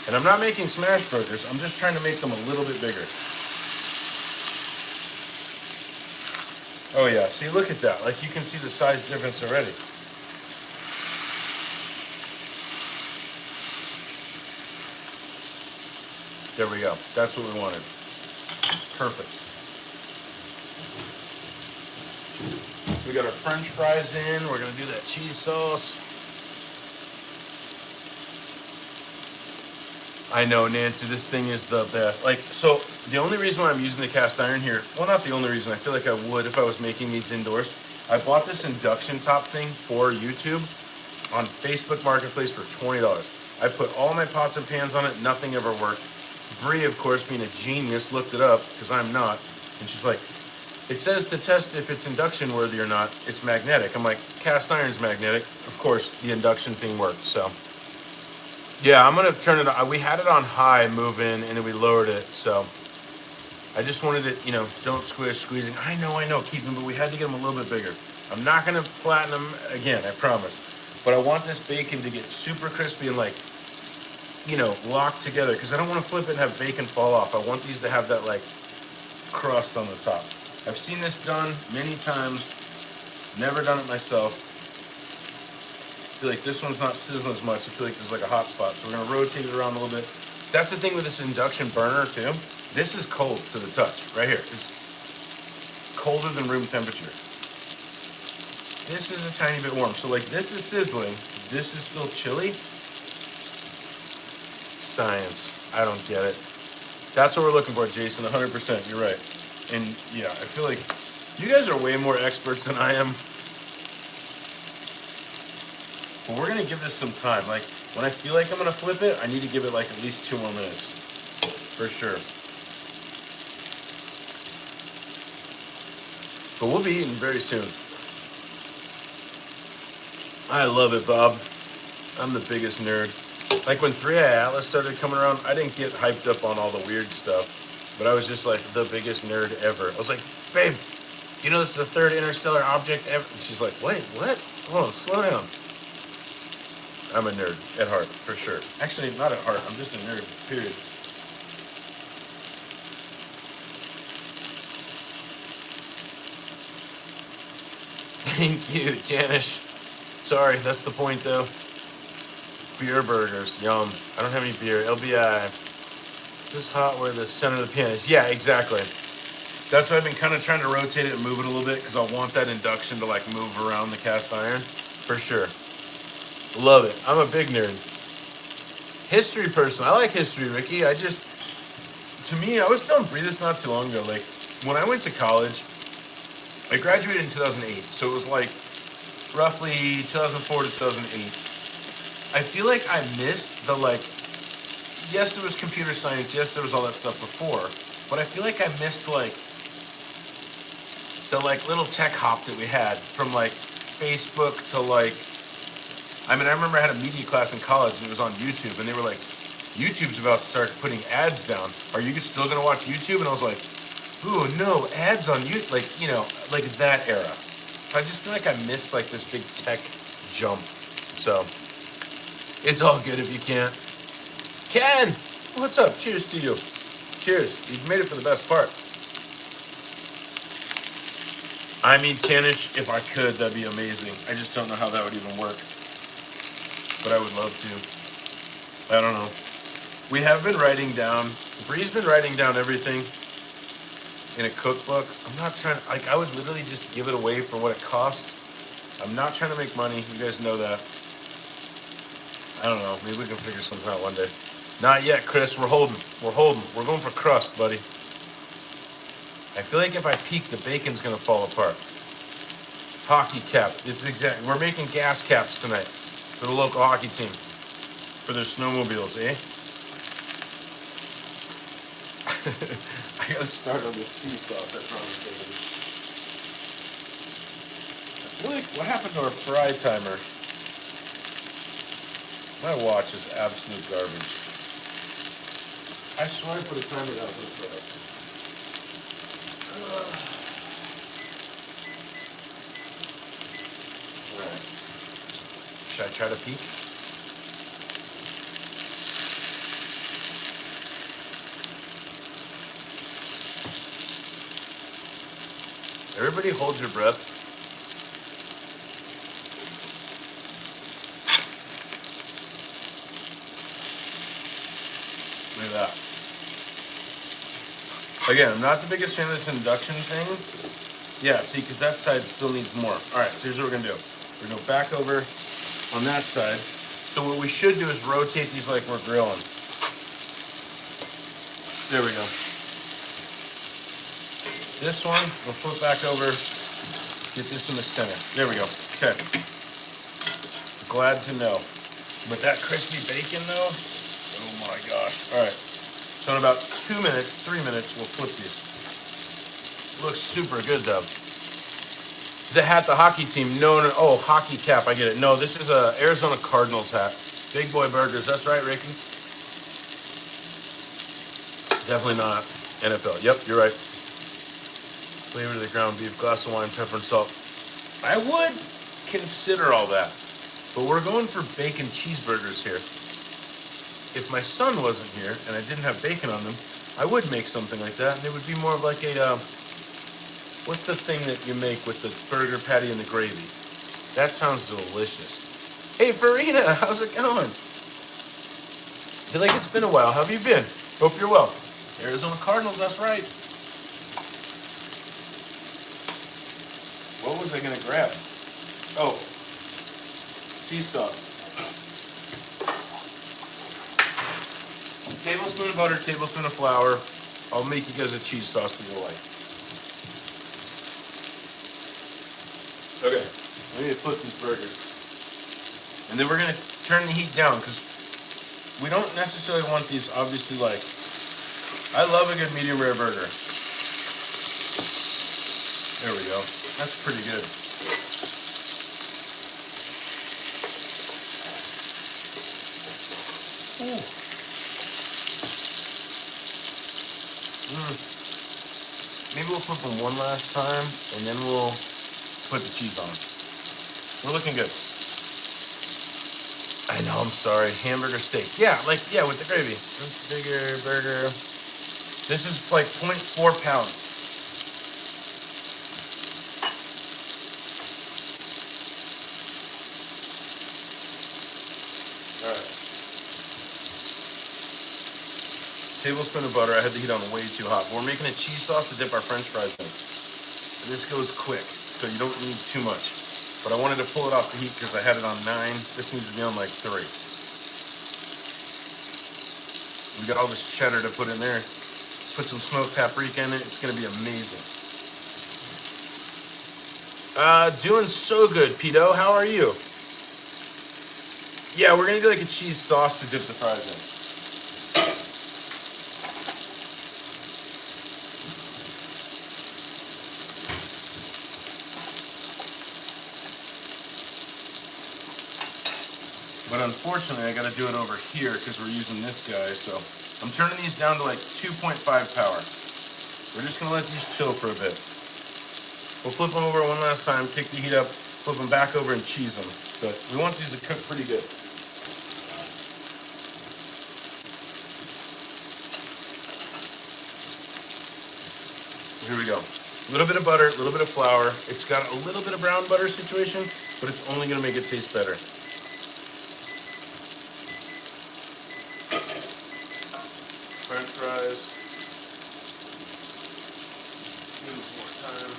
And I'm not making smash burgers. I'm just trying to make them a little bit bigger. Oh yeah, see, look at that. Like you can see the size difference already. There we go. That's what we wanted. Perfect. We got our French fries in. We're gonna do that cheese sauce. I know, Nancy, this thing is the best. Like, so the only reason why I'm using the cast iron here, well, not the only reason, I feel like I would if I was making these indoors. I bought this induction top thing for YouTube on Facebook Marketplace for $20. I put all my pots and pans on it, nothing ever worked. Bree, of course, being a genius, looked it up, because I'm not, and she's like, it says to test if it's induction worthy or not, it's magnetic. I'm like, cast iron's magnetic. Of course, the induction thing worked, so. Yeah, I'm gonna turn it on. We had it on high, move in, and then we lowered it. So I just wanted it, don't squish, squeezing. I know, keep them, but we had to get them a little bit bigger. I'm not gonna flatten them again, I promise. But I want this bacon to get super crispy and locked together because I don't want to flip it and have bacon fall off. I want these to have that crust on the top. I've seen this done many times, never done it myself. I feel like this one's not sizzling as much. I feel like there's a hot spot. So we're gonna rotate it around a little bit. That's the thing with this induction burner too. This is cold to the touch, right here. It's colder than room temperature. This is a tiny bit warm. So this is sizzling. This is still chilly. Science. I don't get it. That's what we're looking for, Jason, 100%. You're right. And yeah, I feel like you guys are way more experts than I am. But we're gonna give this some time. When I feel like I'm gonna flip it, I need to give it at least 2 more minutes. For sure. But we'll be eating very soon. I love it, Bob. I'm the biggest nerd. When 3i Atlas started coming around, I didn't get hyped up on all the weird stuff. But I was just the biggest nerd ever. I was like, babe, this is the 3rd interstellar object ever. And she's like, wait, what? Hold on, slow down. I'm a nerd at heart, for sure. Actually, not at heart. I'm just a nerd, period. Thank you, Janish. Sorry, that's the point, though. Beer burgers, yum. I don't have any beer. LBI. Just hot where the center of the pan is. Yeah, exactly. That's why I've been kind of trying to rotate it and move it a little bit because I want that induction to move around the cast iron, for sure. Love it. I'm a big nerd. History person. I like history, Ricky. To me, I was telling Bree this not too long ago. When I went to college, I graduated in 2008. So it was roughly 2004 to 2008. I feel like I missed yes, there was computer science. Yes, there was all that stuff before. But I feel like I missed the little tech hop that we had from Facebook to I remember I had a media class in college and it was on YouTube and they were like, YouTube's about to start putting ads down. Are you still gonna watch YouTube? And I was like, ooh, no, ads on YouTube, that era. So I just feel like I missed this big tech jump. So it's all good if you can't. Ken, what's up? Cheers to you. Cheers. You've made it for the best part. I mean, Tanish, if I could, that'd be amazing. I just don't know how that would even work. But I would love to. I don't know. We have been writing down, Bree's been writing down everything in a cookbook. I'm not trying to, like, I would literally just give it away for what it costs. I'm not trying to make money. You guys know that. I don't know. Maybe we can figure something out one day. Not yet, Chris. We're holding. We're holding. We're going for crust, buddy. I feel like if I peek, the bacon's gonna fall apart. Hockey cap. It's exactly. We're making gas caps tonight for the local hockey team for their snowmobiles, eh? I gotta start on this cheese sauce. I promise. I feel like what happened to our fry timer? My watch is absolute garbage. I swear I put a timer down for the fry. Alright. Should I try to peek? Everybody hold your breath. Look at that. Again, I'm not the biggest fan of this induction thing. Yeah, see, because that side still needs more. All right, so here's what we're gonna do. We're gonna go back over on that side. So what we should do is rotate these like we're grilling. There we go. This one, we'll flip back over, get this in the center. There we go. Okay. Glad to know. But that crispy bacon though, oh my gosh. All right. So in about 2 minutes, 3 minutes, we'll flip these. Looks super good though. Is it hat the hockey team? No, no. Oh, hockey cap. I get it. No, this is a Arizona Cardinals hat. Big boy burgers. That's right, Ricky. Definitely not NFL. Yep, you're right. Flavor to the ground beef, glass of wine, pepper and salt. I would consider all that, but we're going for bacon cheeseburgers here. If my son wasn't here and I didn't have bacon on them, I would make something like that, and it would be more of like a, what's the thing that you make with the burger patty and the gravy? That sounds delicious. Hey, Farina, how's it going? I feel like it's been a while. How have you been? Hope you're well. Arizona Cardinals, that's right. What was I gonna grab? Oh, cheese sauce. Tablespoon of butter, tablespoon of flour. I'll make you guys a cheese sauce that you'll like. Okay, we need to flip these burgers. And then we're gonna turn the heat down because we don't necessarily want these obviously like, I love a good medium rare burger. There we go. That's pretty good. Ooh. Maybe we'll flip them one last time, and then we'll put the cheese on. We're looking good. I know, I'm sorry. Hamburger steak. Yeah, like, yeah, with the gravy. Bigger burger. This is like 0.4 pounds. Tablespoon of butter. I had the heat on way too hot. We're making a cheese sauce to dip our French fries in. And this goes quick, so you don't need too much. But I wanted to pull it off the heat because I had it on 9. This needs to be on like 3. We got all this cheddar to put in there. Put some smoked paprika in it. It's gonna be amazing. Doing so good, Pito. How are you? Yeah, we're gonna do like a cheese sauce to dip the fries in. But unfortunately, I got to do it over here because we're using this guy. So I'm turning these down to like 2.5 power. We're just going to let these chill for a bit. We'll flip them over one last time, kick the heat up, flip them back over and cheese them. But we want these to cook pretty good. Here we go. A little bit of butter, a little bit of flour. It's got a little bit of brown butter situation, but it's only gonna make it taste better. French fries. More time.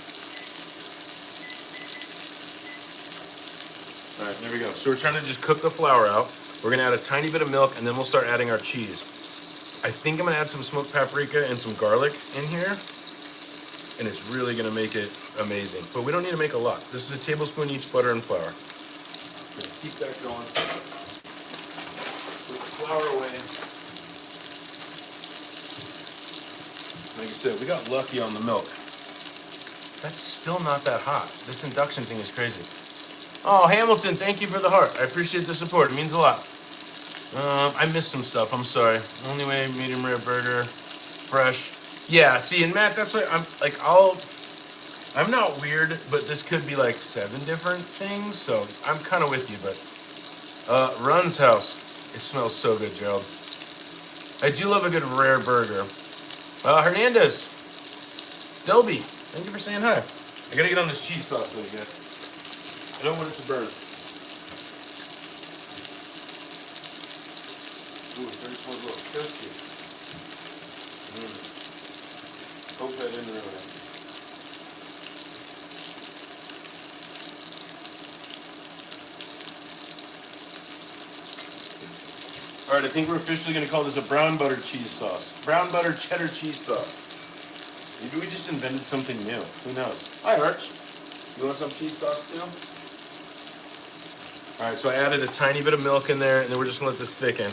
All right, there we go. So we're trying to just cook the flour out. We're gonna add a tiny bit of milk, and then we'll start adding our cheese. I think I'm gonna add some smoked paprika and some garlic in here, and it's really gonna make it amazing. But we don't need to make a lot. This is a tablespoon each butter and flour. Gonna keep that going. Put the flour away. Like I said, we got lucky on the milk. That's still not that hot. This induction thing is crazy. Oh, Hamilton, thank you for the heart. I appreciate the support. It means a lot. I missed some stuff. I'm sorry. Only way medium rare burger, fresh. Yeah, see, and Matt, that's like I'm not weird, but this could be like 7 different things, so I'm kind of with you. But Run's house, it smells so good, Gerald. I do love a good rare burger. Hernandez, Delby, thank you for saying hi. I gotta get on this cheese sauce though, guys. I don't want it to burn. Ooh, there's one little toasty. Hope I didn't ruin it. All right, I think we're officially going to call this a brown butter cheese sauce. Brown butter cheddar cheese sauce. Maybe we just invented something new. Who knows? Hi, Arch. You want some cheese sauce too? All right, so I added a tiny bit of milk in there, and then we're just going to let this thicken.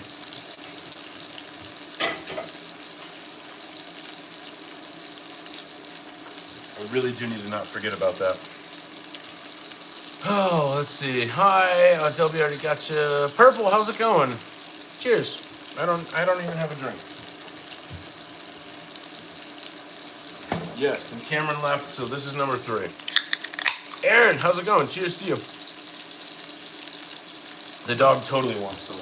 I really do need to not forget about that. Oh, let's see. Hi, Delby, already got you. Purple, how's it going? Cheers. I don't even have a drink. Yes, and Cameron left, so this is number 3. Aaron, how's it going? Cheers to you. The dog totally wants some.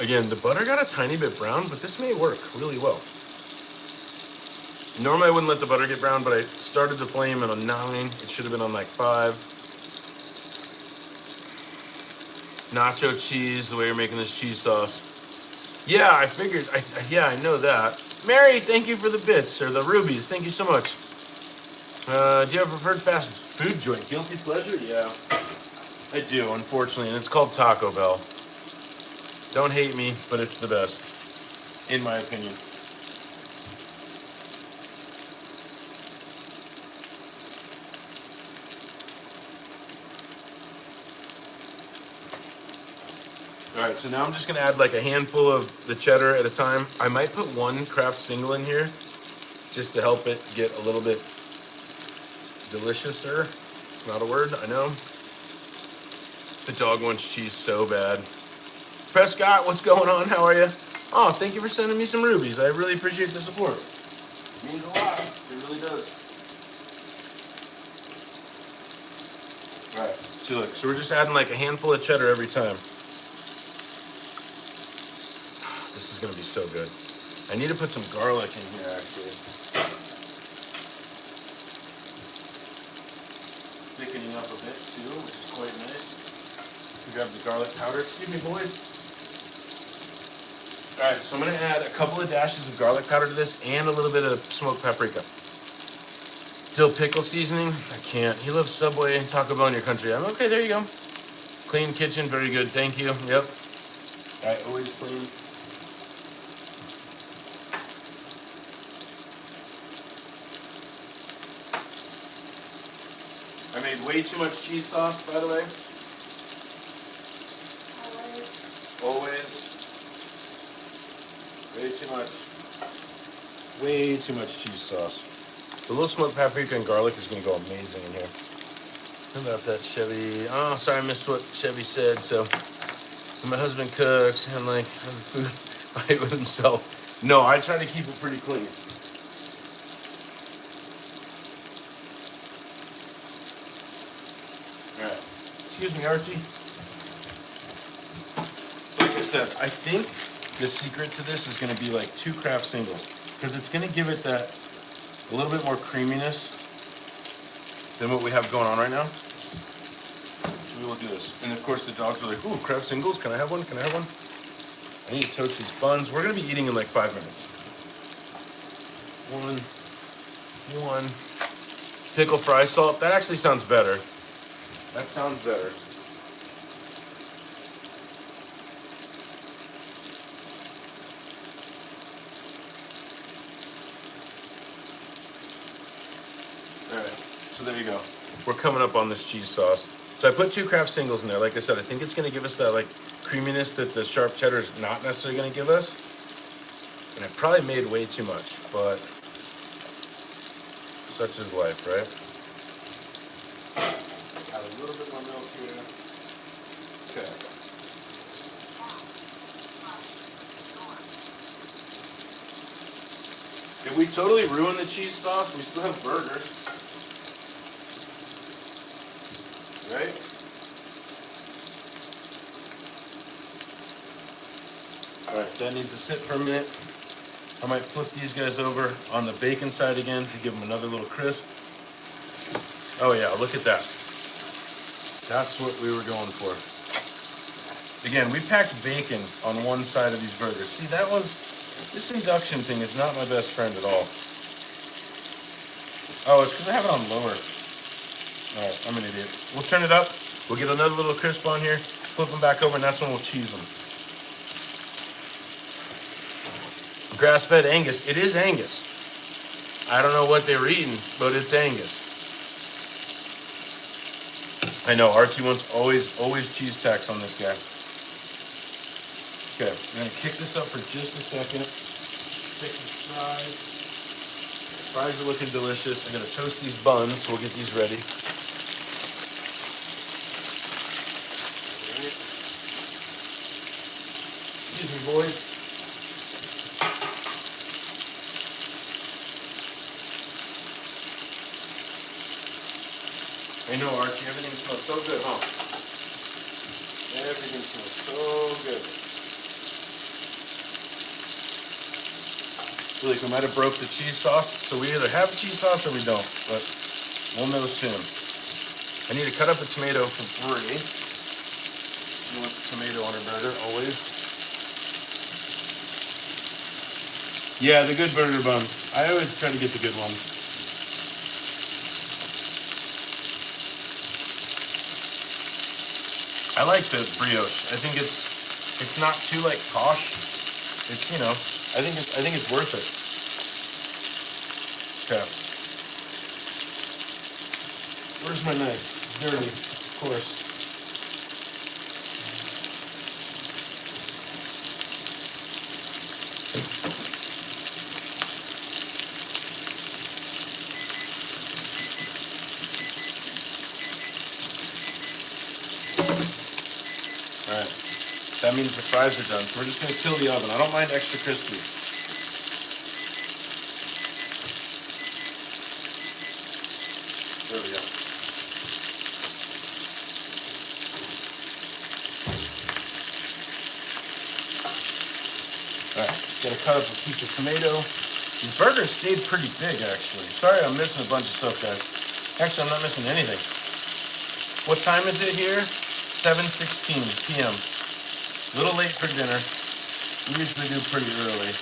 Again, the butter got a tiny bit brown, but this may work really well. Normally I wouldn't let the butter get brown, but I started the flame at a 9. It should have been on like 5. Nacho cheese, the way you're making this cheese sauce. Yeah, I figured, I know that. Mary, thank you for the bits, or the rubies, thank you so much. Do you have a preferred fast food joint? Guilty pleasure? Yeah, I do, unfortunately, and it's called Taco Bell. Don't hate me, but it's the best, in my opinion. All right, so now I'm just gonna add like a handful of the cheddar at a time. I might put 1 Kraft single in here just to help it get a little bit deliciouser. It's not a word, I know. The dog wants cheese so bad. Prescott, what's going on? How are you? Oh, thank you for sending me some rubies. I really appreciate the support. It means a lot. It really does. All right, so look, so we're just adding like a handful of cheddar every time. This is gonna be so good. I need to put some garlic in here, actually. Thickening up a bit too, which is quite nice. Grab the garlic powder. Excuse me, boys. All right, so I'm gonna add a couple of dashes of garlic powder to this and a little bit of smoked paprika. Dill pickle seasoning. I can't. He loves Subway and Taco Bell in your country. I'm okay. There you go. Clean kitchen. Very good. Thank you. Yep. All right, always clean. I made way too much cheese sauce, by the way. Always. Way too much. Way too much cheese sauce. The little smoked paprika and garlic is going to go amazing in here. How about that, Chevy? Oh, sorry, I missed what Chevy said. So, when my husband cooks and like have a food fight with himself. No, I try to keep it pretty clean. All right. Excuse me, Archie. Like I said, I think the secret to this is going to be like 2 craft singles, because it's going to give it that a little bit more creaminess than what we have going on right now. We will do this. And of course the dogs are like, ooh, craft singles, can I have one? Can I have one? I need to toast these buns. We're going to be eating in like 5 minutes. One. Pickle fry salt. That actually sounds better. That sounds better. Alright, so there you go. We're coming up on this cheese sauce. So I put 2 craft singles in there. Like I said, I think it's going to give us that like creaminess that the sharp cheddar is not necessarily going to give us. And I probably made way too much, but such is life, right? Add a little bit more milk here. Okay. If we totally ruin the cheese sauce, we still have burgers. Right? Alright, that needs to sit for a minute. I might flip these guys over on the bacon side again to give them another little crisp. Oh yeah, look at that. That's what we were going for. Again, we packed bacon on one side of these burgers. See, this induction thing is not my best friend at all. Oh, it's because I have it on lower. Alright, I'm an idiot. We'll turn it up. We'll get another little crisp on here. Flip them back over, and that's when we'll cheese them. Grass-fed Angus. It is Angus. I don't know what they were eating, but it's Angus. I know, Archie wants always cheese tax on this guy. Okay, I'm gonna kick this up for just a second. Pick the fries. Fries are looking delicious. I'm gonna toast these buns, so we'll get these ready. Excuse me, boys. I know, Archie, everything smells so good, huh? Everything smells so good. I feel like we might have broke the cheese sauce, so we either have cheese sauce or we don't, but we'll know soon. I need to cut up a tomato for Brie. She wants tomato on her burger, always. Yeah, the good burger buns. I always try to get the good ones. I like the brioche. I think it's not too like posh. It's, you know, I think it's worth it. Okay. Where's my knife? Dirty, of course. Alright, that means the fries are done, so we're just going to kill the oven. I don't mind extra crispy. There we go. Alright, gotta cut up a piece of tomato. These burgers stayed pretty big, actually. Sorry I'm missing a bunch of stuff, guys. Actually, I'm not missing anything. What time is it here? 7:16 p.m. A little late for dinner. We usually do pretty early.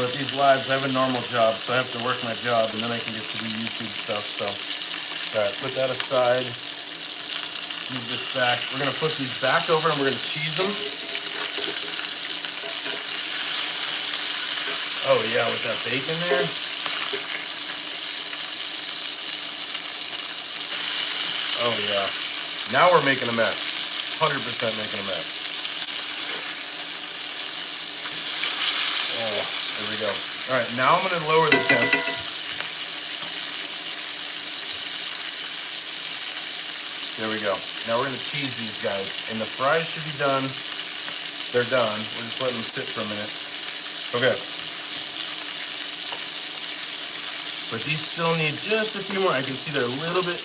But these lives, I have a normal job, so I have to work my job, and then I can get to do YouTube stuff. So, alright, put that aside. Move this back. We're going to put these back over, and we're going to cheese them. Oh yeah, with that bacon there. Oh yeah. Now we're making a mess. 100% making a mess. Oh, there we go. All right, now I'm going to lower the temp. There we go. Now we're going to cheese these guys. And the fries should be done. They're done. We're just letting them sit for a minute. Okay. But these still need just a few more. I can see they're a little bit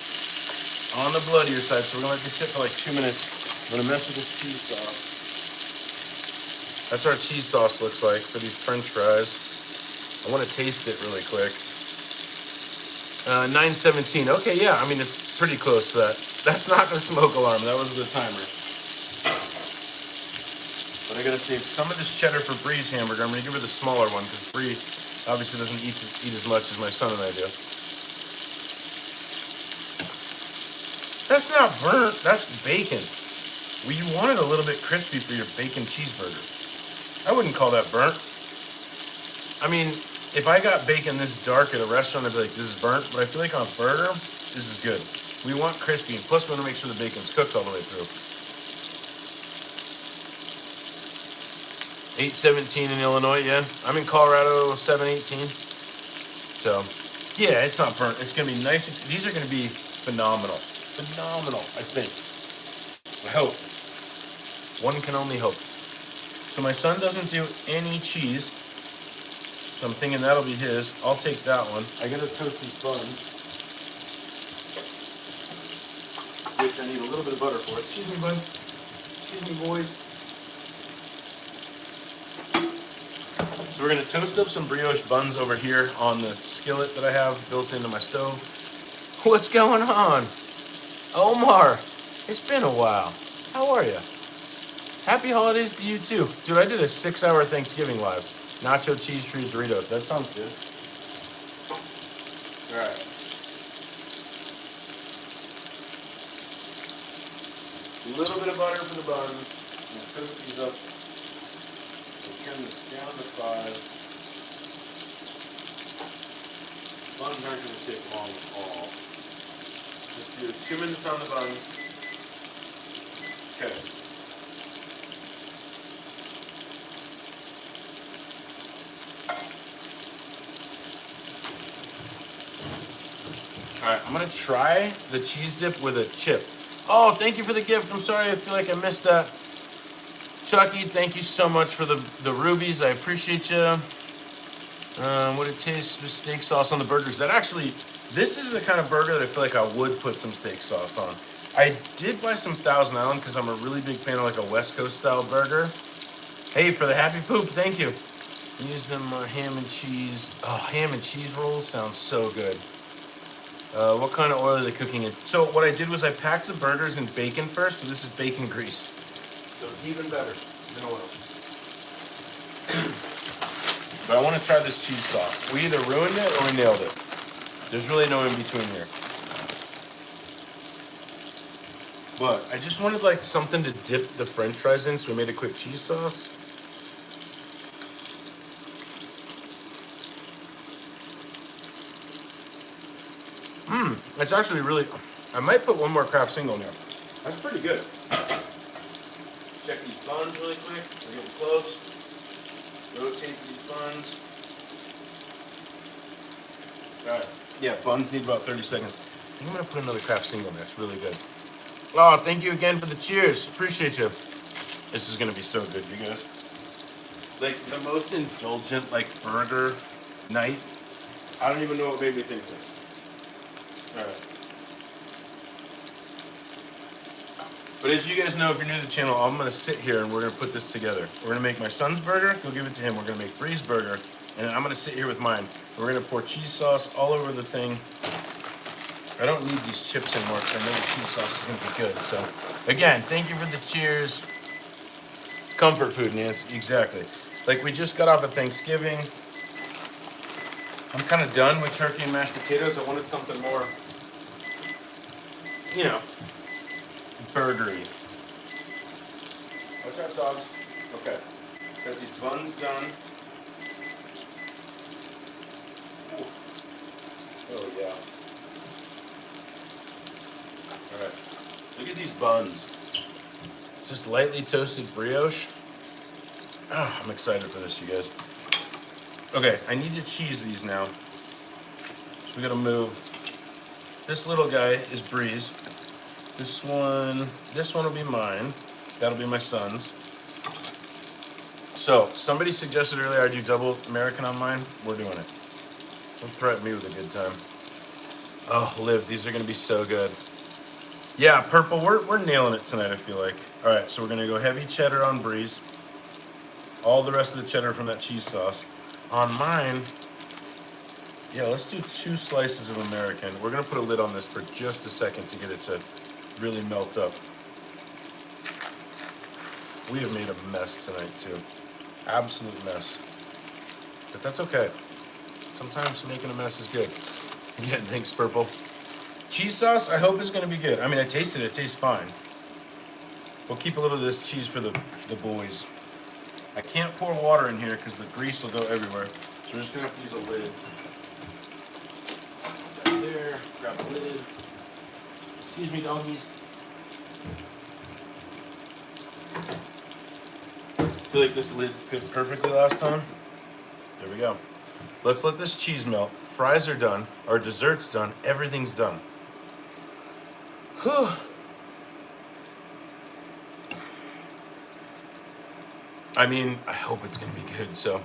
on the bloodier side, so we're gonna let these sit for like 2 minutes. I'm gonna mess with this cheese sauce. That's what our cheese sauce looks like for these French fries. I want to taste it really quick. 9:17. Okay, yeah. I mean, it's pretty close to that. That's not the smoke alarm. That was the timer. But I gotta save some of this cheddar for Bree's hamburger. I'm gonna give her the smaller one because Bree obviously doesn't eat as much as my son and I do. That's not burnt. That's bacon. Well, you want it a little bit crispy for your bacon cheeseburger. I wouldn't call that burnt. I mean, if I got bacon this dark at a restaurant, I'd be like, this is burnt. But I feel like on a burger, this is good. We want crispy, and plus we want to make sure the bacon's cooked all the way through. 8:17 in Illinois, yeah. I'm in Colorado, 7:18. So, yeah, it's not burnt. It's going to be nice. These are going to be phenomenal. Phenomenal, I think. I hope. One can only hope. So my son doesn't do any cheese. So I'm thinking that'll be his. I'll take that one. I gotta toast these buns, which I need a little bit of butter for. Excuse me, bud. Excuse me, boys. So we're gonna toast up some brioche buns over here on the skillet that I have built into my stove. What's going on? Omar, it's been a while. How are you? Happy holidays to you too. Dude, I did a 6-hour Thanksgiving live. Nacho cheese free Doritos. That sounds good. All right. A little bit of butter for the buns. I'm gonna toast these up. We'll trim this down to 5. Buns aren't gonna take long at all. Just do 2 minutes on the buns. Okay. All right, I'm gonna try the cheese dip with a chip. Oh, thank you for the gift. I'm sorry, I feel like I missed that. Chucky, thank you so much for the rubies. I appreciate you. What it tastes with steak sauce on the burgers. That actually, this is the kind of burger that I feel like I would put some steak sauce on. I did buy some Thousand Island because I'm a really big fan of like a West Coast style burger. Hey, for the happy poop, thank you. Use them ham and cheese. Oh, ham and cheese rolls sounds so good. What kind of oil are they cooking in? So what I did was I packed the burgers in bacon first, so this is bacon grease. So even better than oil. But I want to try this cheese sauce. We either ruined it or we nailed it. There's really no in between here. But I just wanted like something to dip the French fries in, so we made a quick cheese sauce. It's actually really, I might put one more Kraft single in there. That's pretty good. Check these buns really quick. We're getting close. Rotate these buns. All right. Yeah, buns need about 30 seconds. I think I'm gonna put another Kraft single in there. It's really good. Oh, thank you again for the cheers. Appreciate you. This is gonna be so good, you guys. Like the most indulgent like burger night. I don't even know what made me think this. All right. But as you guys know, if you're new to the channel, I'm gonna sit here and we're gonna put this together. We're gonna make my son's burger, go give it to him. We're gonna make Bree's burger, and then I'm gonna sit here with mine. We're gonna pour cheese sauce all over the thing. I don't need these chips anymore because I know the cheese sauce is gonna be good. So, again, thank you for the cheers. It's comfort food, Nancy, exactly. Like we just got off of Thanksgiving. I'm kind of done with turkey and mashed potatoes. I wanted something more, you know, burgery. Watch out, dogs. Okay. Got these buns done. Ooh. Oh, yeah. All right. Look at these buns. Just lightly toasted brioche. Oh, I'm excited for this, you guys. Okay, I need to cheese these now. So we gotta move. This little guy is Bree's. This one will be mine. That'll be my son's. So, somebody suggested earlier I do double American on mine. We're doing it. Don't threaten me with a good time. Oh, Liv, these are gonna be so good. Yeah, purple, we're nailing it tonight, I feel like. All right, so we're gonna go heavy cheddar on Bree's. all the rest of the cheddar from that cheese sauce. On mine, yeah, let's do 2 slices of American. We're gonna put a lid on this for just a second to get it to really melt up. We have made a mess tonight too. Absolute mess. But that's okay. Sometimes making a mess is good. Again, thanks, Purple. Cheese sauce, I hope is gonna be good. I mean, I tasted it, it tastes fine. We'll keep a little of this cheese for the boys. I can't pour water in here because the grease will go everywhere. So we're just gonna have to use a lid. Right there, grab a lid. Excuse me, doggies. I feel like this lid fit perfectly last time. There we go. Let's let this cheese melt. Fries are done. Our dessert's done. Everything's done. Whew. I mean, I hope it's gonna be good, so.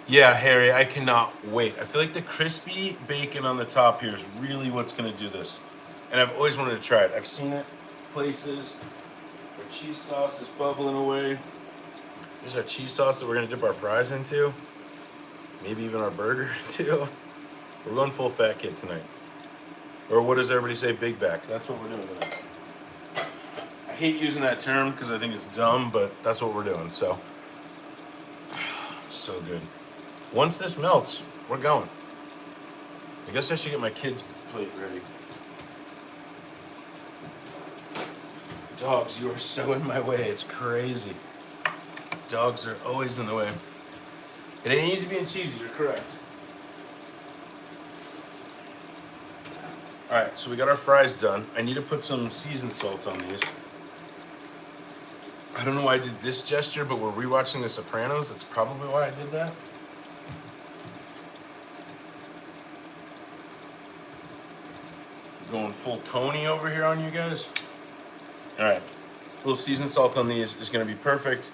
Yeah, Harry, I cannot wait. I feel like the crispy bacon on the top here is really what's gonna do this. And I've always wanted to try it. I've seen it places. Our cheese sauce is bubbling away. Here's our cheese sauce that we're gonna dip our fries into. Maybe even our burger into. We're going full fat kid tonight. Or what does everybody say, big back? That's what we're doing tonight. I hate using that term because I think it's dumb, but that's what we're doing, so. So good. Once this melts, we're going. I guess I should get my kids' plate ready. Dogs, you are so in my way, it's crazy. Dogs are always in the way. It ain't easy being cheesy, you're correct. All right, so we got our fries done. I need to put some seasoned salt on these. I don't know why I did this gesture, but we're rewatching The Sopranos. That's probably why I did that. Going full Tony over here on you guys. All right, a little seasoned salt on these is gonna be perfect.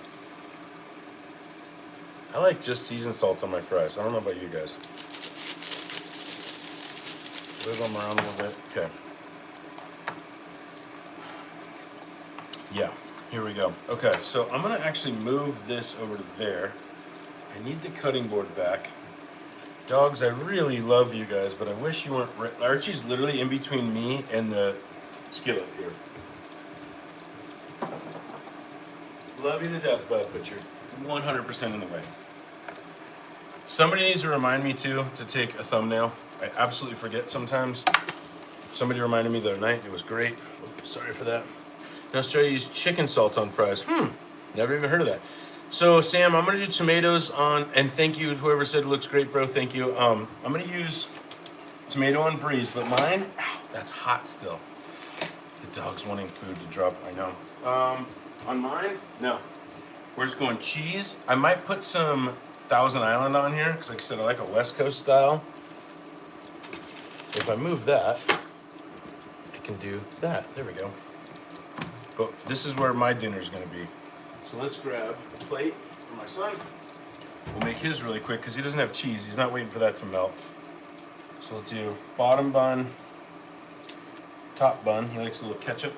I like just seasoned salt on my fries. I don't know about you guys. Move them around a little bit. Okay. Yeah, here we go. Okay, so I'm gonna actually move this over to there. I need the cutting board back. Dogs, I really love you guys, but I wish you weren't. Archie's literally in between me and the skillet here. Love you to death, bud, but you're 100% in the way. Somebody needs to remind me to take a thumbnail. I absolutely forget sometimes. Somebody reminded me the other night. It was great. Sorry for that. In Australia, use chicken salt on fries. Never even heard of that. So Sam, I'm gonna do tomatoes on, and thank you, whoever said it looks great, bro. Thank you. I'm gonna use tomato on Breeze, but mine, ow, that's hot still. The dog's wanting food to drop. I know. On mine, no. We're just going cheese. I might put some Thousand Island on here because, like I said, I like a West Coast style. If I move that, I can do that. There we go. But this is where my dinner's gonna be. So let's grab a plate for my son. We'll make his really quick because he doesn't have cheese. He's not waiting for that to melt. So we'll do bottom bun, top bun. He likes a little ketchup.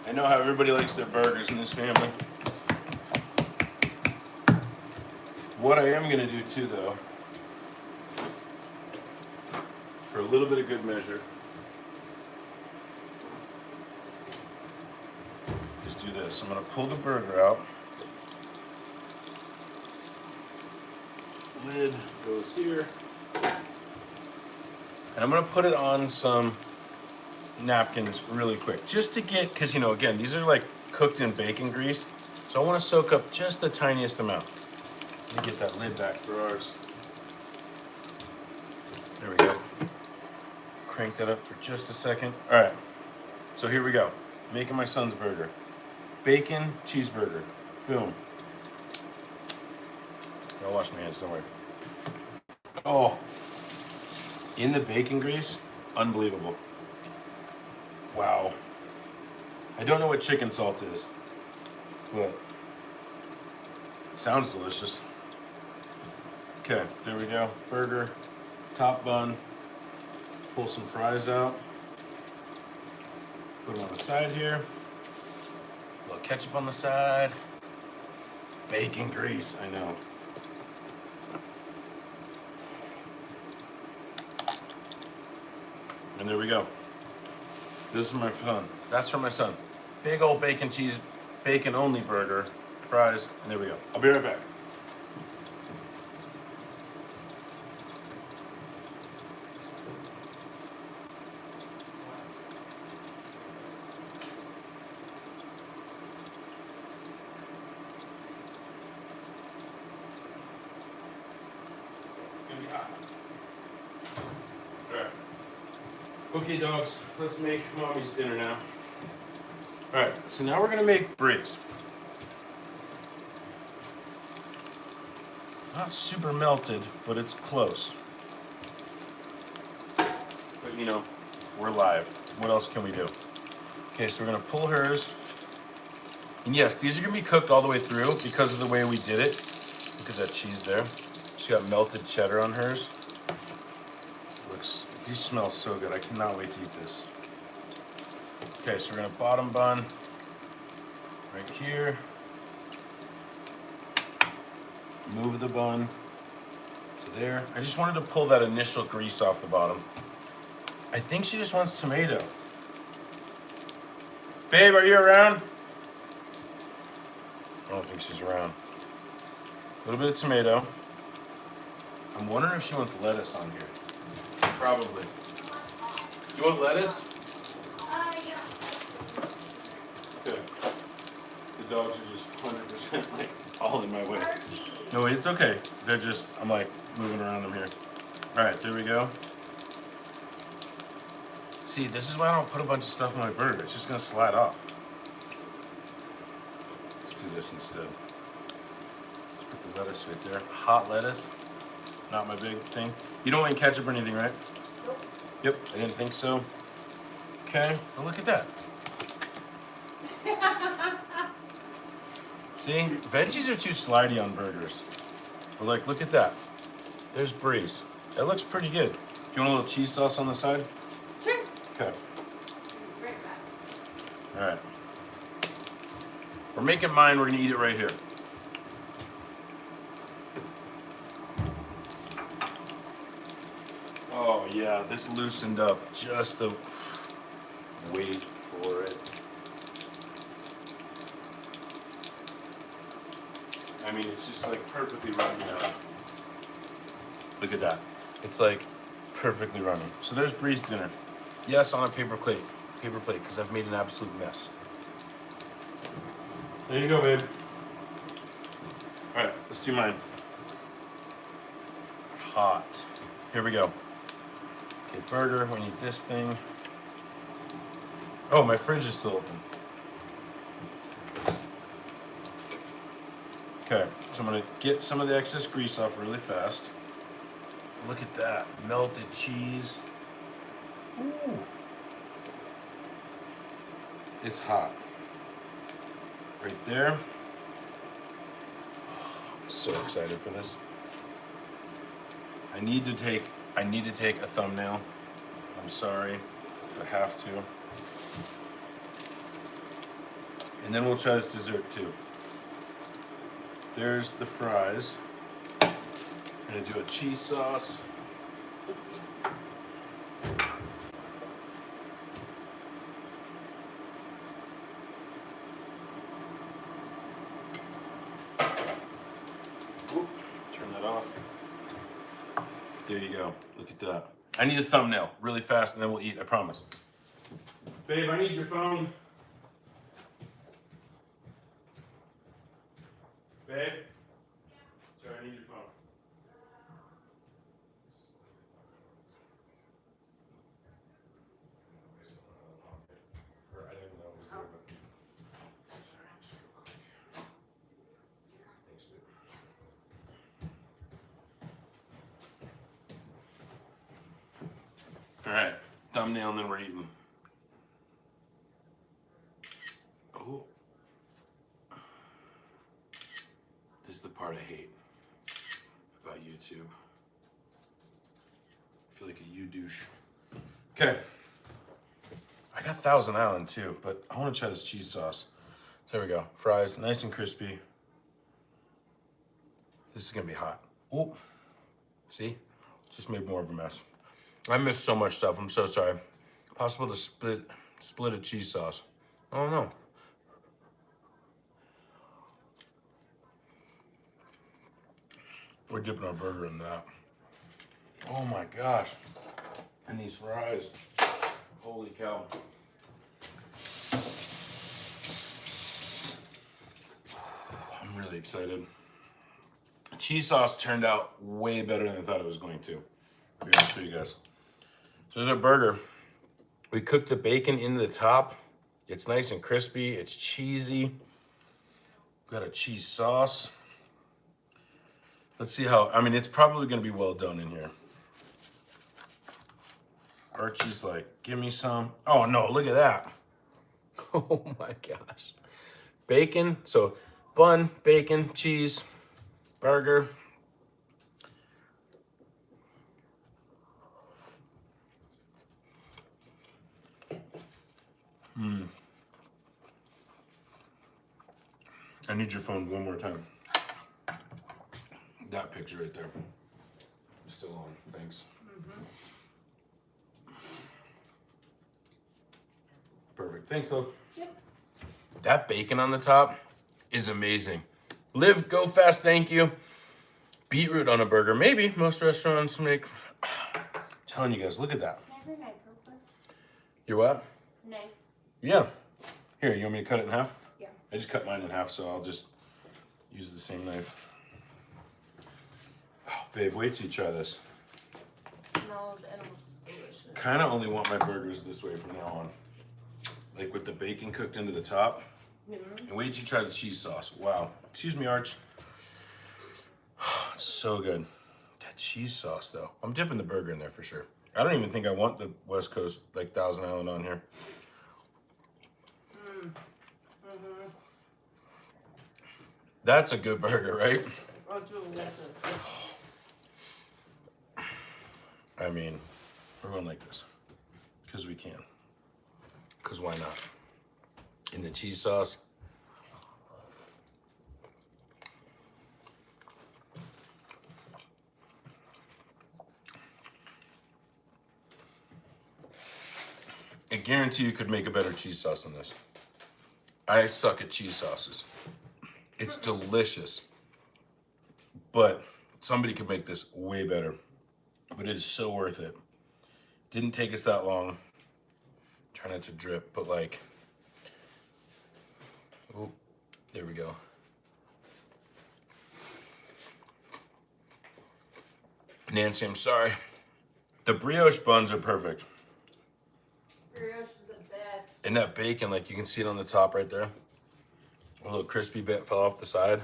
I know how everybody likes their burgers in this family. What I am gonna do too, though, for a little bit of good measure, just do this. I'm gonna pull the burger out. Lid goes here. And I'm gonna put it on some napkins really quick, just to get, because you know, again, these are like cooked in bacon grease, so I want to soak up just the tiniest amount. Let me get that lid back for ours. There we go. Crank that up for just a second. All right, so here we go. Making my son's burger. Bacon cheeseburger. Boom. I'll wash my hands, don't worry. Oh, in the bacon grease, unbelievable. Wow. I don't know what chicken salt is, but it sounds delicious. Okay, there we go. Burger, top bun. Pull some fries out. Put them on the side here. little ketchup on the side. Bacon grease, I know. And there we go. This is my son. That's for my son. Big old bacon cheese, bacon only burger, fries, and there we go. I'll be right back. It's gonna be hot. All right. Okay, dogs, let's make mommy's dinner now. All right, so now we're gonna make bries. Not super melted, but it's close. But you know, we're live. What else can we do? Okay, so we're gonna pull hers. And yes, these are gonna be cooked all the way through because of the way we did it. Look at that cheese there. She got melted cheddar on hers. These smell so good. I cannot wait to eat this. Okay, so we're gonna bottom bun right here. Move the bun to there. I just wanted to pull that initial grease off the bottom. I think she just wants tomato. Babe, are you around? I don't think she's around. A little bit of tomato. I'm wondering if she wants lettuce on here. Probably. You want lettuce? Yeah. Good. The dogs are just 100% like all in my way. Turkey. No, it's okay. They're just, I'm like moving around them here. All right, there we go. See, this is why I don't put a bunch of stuff on my burger. It's just gonna slide off. Let's do this instead. Let's put the lettuce right there. Hot lettuce. Not my big thing. You don't want ketchup or anything, right? Nope. Yep, I didn't think so. Okay, well, look at that. See, veggies are too slidey on burgers. But like, look at that. There's bries. That looks pretty good. Do you want a little cheese sauce on the side? Sure. Okay. Right back. All right. We're making mine. We're gonna eat it right here. Oh yeah, this loosened up just the wait for it. I mean, it's just like perfectly running now. Look at that. It's like perfectly running. So there's Bree's dinner. Yes, on a paper plate, because I've made an absolute mess. There you go, babe. All right, let's do mine. Hot. Here we go. Okay, burger, we need this thing. Oh, my fridge is still open. Okay, so I'm gonna get some of the excess grease off really fast. Look at that, melted cheese. Ooh. It's hot. Right there. I'm so excited for this. I need to take a thumbnail. I'm sorry, but I have to. And then we'll try this dessert too. There's the fries. I'm gonna do a cheese sauce. Oop, turn that off. There you go. Look at that. I need a thumbnail really fast and then we'll eat, I promise. Babe, I need your phone. Babe? Sorry, I need your phone. Or I didn't know it was there, but sorry, just real quick. Thanks, babe. All right, thumbnail and then we're eating. Oh. This is the part I hate about YouTube. I feel like a you-douche. Okay. I got Thousand Island too, but I want to try this cheese sauce. There we go. Fries, nice and crispy. This is gonna be hot. Oh, see? Just made more of a mess. I missed so much stuff. I'm so sorry. Possible to split a cheese sauce. Oh no. We're dipping our burger in that. Oh my gosh. And these fries. Holy cow. I'm really excited. Cheese sauce turned out way better than I thought it was going to. I'm gonna show you guys. So there's our burger. We cooked the bacon into the top. It's nice and crispy. It's cheesy. Got a cheese sauce. Let's see how, I mean, it's probably gonna be well done in here. Archie's like, give me some. Oh no, look at that. Oh my gosh. Bacon, so bun, bacon, cheese, burger. I need your phone one more time. That picture right there. Still on, thanks. Perfect, thanks though. Yep. That bacon on the top is amazing. Live, go fast, thank you. Beetroot on a burger, maybe. Most restaurants make, I'm telling you guys, look at that. Can I have your knife real quick? You're what? Knife. Yeah. Here, you want me to cut it in half? Yeah. I just cut mine in half, so I'll just use the same knife. Oh, babe, wait till you try this. Smells and looks delicious. Kind of only want my burgers this way from now on. Like with the bacon cooked into the top. And wait till you try the cheese sauce. Wow. Excuse me, Arch. It's so good. That cheese sauce, though. I'm dipping the burger in there for sure. I don't even think I want the West Coast, like Thousand Island on here. That's a good burger, right? That's really good. I mean, we're going like this. Because we can. Because why not? In the cheese sauce. I guarantee you could make a better cheese sauce than this. I suck at cheese sauces. It's delicious. But somebody could make this way better. But it is so worth it. Didn't take us that long. Try not to drip, but like, oh, there we go. Nancy, I'm sorry. The brioche buns are perfect. Brioche is the best. And that bacon, like you can see it on the top right there. A little crispy bit fell off the side.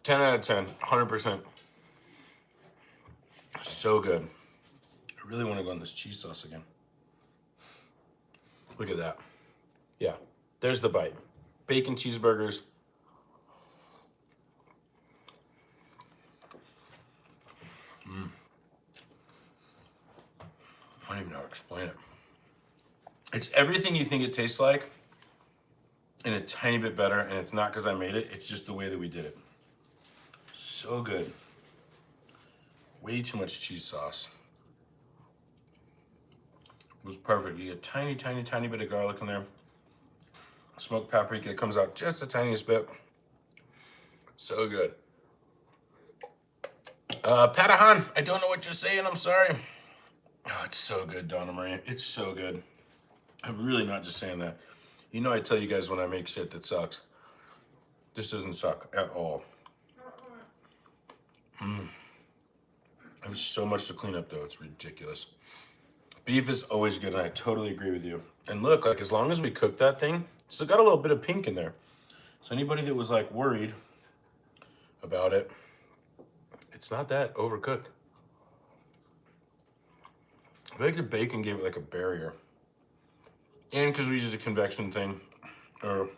10 out of 10, 100%. So good. I really want to go on this cheese sauce again. Look at that. Yeah, there's the bite. Bacon cheeseburgers. I don't even know how to explain it. It's everything you think it tastes like and a tiny bit better, and it's not because I made it, it's just the way that we did it. So good. Way too much cheese sauce. It was perfect. You get a tiny, tiny, tiny bit of garlic in there. Smoked paprika comes out just the tiniest bit. So good. Patahan, I don't know what you're saying, I'm sorry. Oh, it's so good, Donna Marie. It's so good. I'm really not just saying that. You know I tell you guys when I make shit that sucks. This doesn't suck at all. There's so much to clean up though, it's ridiculous. Beef is always good, and I totally agree with you. And look, like as long as we cook that thing, still got a little bit of pink in there. So anybody that was like worried about it, it's not that overcooked. I think the bacon gave it like a barrier. And because we used a convection thing, or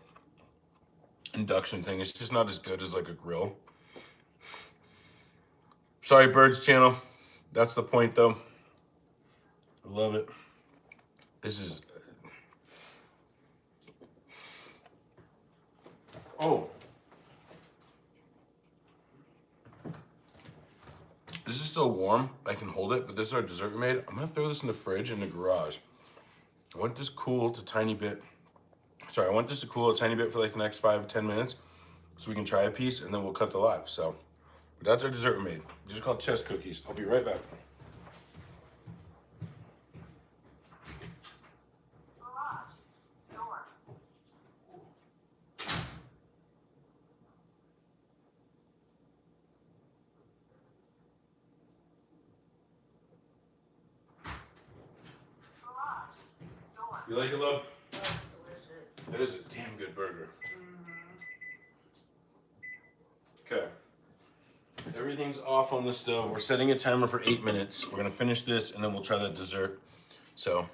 induction thing, it's just not as good as like a grill. Sorry, Birds channel. That's the point though. I love it. This is Oh. This is still warm. I can hold it, but this is our dessert we made. I'm gonna throw this in the fridge in the garage. I want this cool to tiny bit. Sorry, I want this to cool a tiny bit for like the next 5-10 minutes so we can try a piece and then we'll cut the live. So but that's our dessert we made. These are called chess cookies. I'll be right back. You like it, love? That's delicious. That is a damn good burger. Okay. Everything's off on the stove. We're setting a timer for 8 minutes. We're gonna finish this and then we'll try that dessert. So,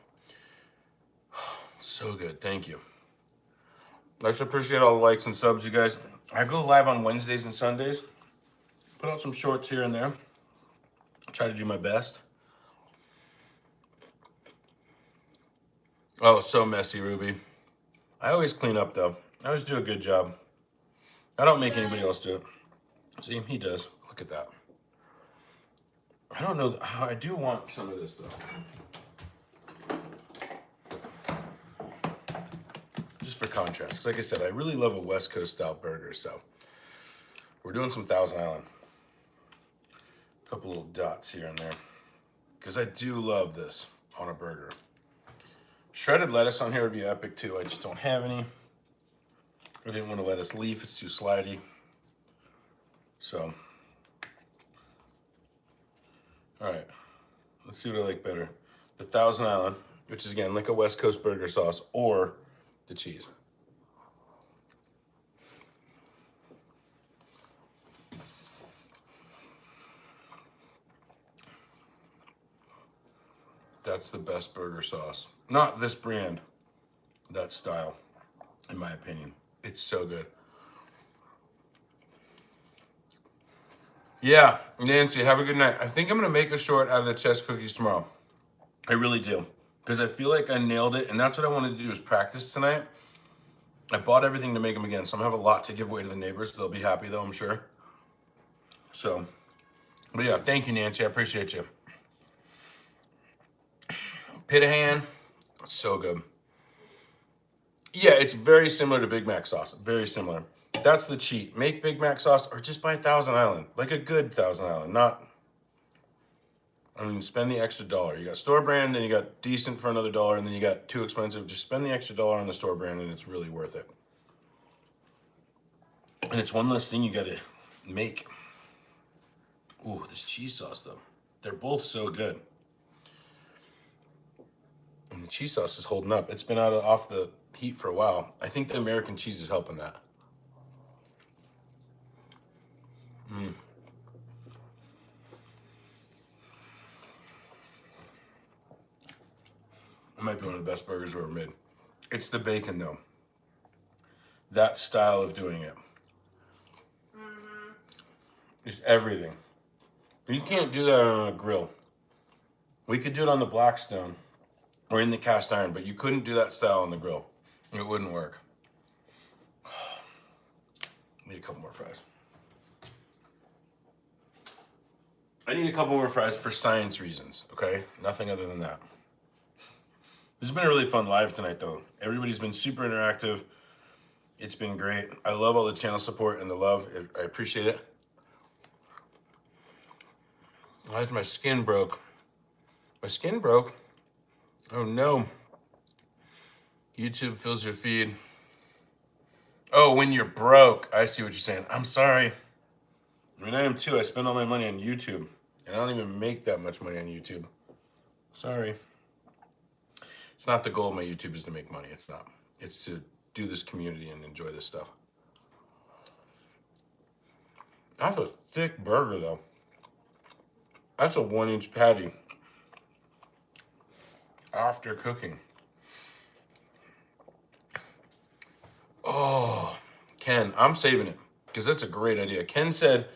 so good. Thank you. I just appreciate all the likes and subs, you guys. I go live on Wednesdays and Sundays. Put out some shorts here and there. Try to do my best. Oh, so messy, Ruby. I always clean up, though. I always do a good job. I don't make anybody else do it. See, he does. Look at that. I don't know. I do want some of this, though. Just for contrast. Because like I said, I really love a West Coast style burger, so we're doing some Thousand Island. A couple little dots here and there. Because I do love this on a burger. Shredded lettuce on here would be epic too. I just don't have any. I didn't want to lettuce leaf. It's too slidey. So, all right. Let's see what I like better. The Thousand Island, which is again like a West Coast burger sauce, or the cheese. That's the best burger sauce. Not this brand, that style, in my opinion. It's so good. Yeah, Nancy, have a good night. I think I'm gonna make a short out of the chess cookies tomorrow. I really do. Because I feel like I nailed it, and that's what I wanted to do is practice tonight. I bought everything to make them again, so I'm gonna have a lot to give away to the neighbors. They'll be happy though, I'm sure. So, but yeah, thank you, Nancy. I appreciate you. Pitahan, so good. Yeah, it's very similar to Big Mac sauce. Very similar. That's the cheat. Make Big Mac sauce or just buy Thousand Island. Like a good Thousand Island. Not, I mean, spend the extra dollar. You got store brand, then you got decent for another $1, and then you got too expensive. Just spend the extra $1 on the store brand and it's really worth it. And it's one less thing you gotta make. Ooh, this cheese sauce though. They're both so good. And the cheese sauce is holding up. It's been off the heat for a while. I think the American cheese is helping that. It might be one of the best burgers we've ever made. It's the bacon though. That style of doing it. It's everything. You can't do that on a grill. We could do it on the Blackstone or in the cast iron, but you couldn't do that style on the grill. It wouldn't work. Need a couple more fries. I need a couple more fries for science reasons, okay? Nothing other than that. This has been a really fun live tonight, though. Everybody's been super interactive. It's been great. I love all the channel support and the love. I appreciate it. Why is my skin broke? My skin broke? Oh, no. YouTube fills your feed. Oh, when you're broke. I see what you're saying. I'm sorry. I mean, I am too. I spend all my money on YouTube. And I don't even make that much money on YouTube. Sorry. It's not the goal of my YouTube is to make money. It's not. It's to do this community and enjoy this stuff. That's a thick burger, though. That's a 1-inch patty. After cooking. Oh, Ken, I'm saving it because that's a great idea. Ken said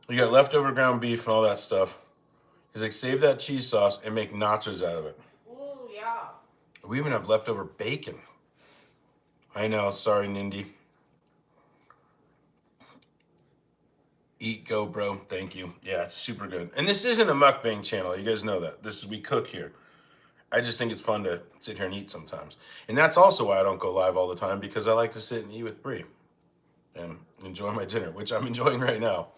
you got leftover ground beef and all that stuff. He's like, save that cheese sauce and make nachos out of it. Ooh, yeah. We even have leftover bacon. I know, sorry, Nindy. Eat, go, bro. Thank you. Yeah, it's super good. And this isn't a mukbang channel. You guys know that. This is, we cook here. I just think it's fun to sit here and eat sometimes. And that's also why I don't go live all the time, because I like to sit and eat with Bree and enjoy my dinner, which I'm enjoying right now.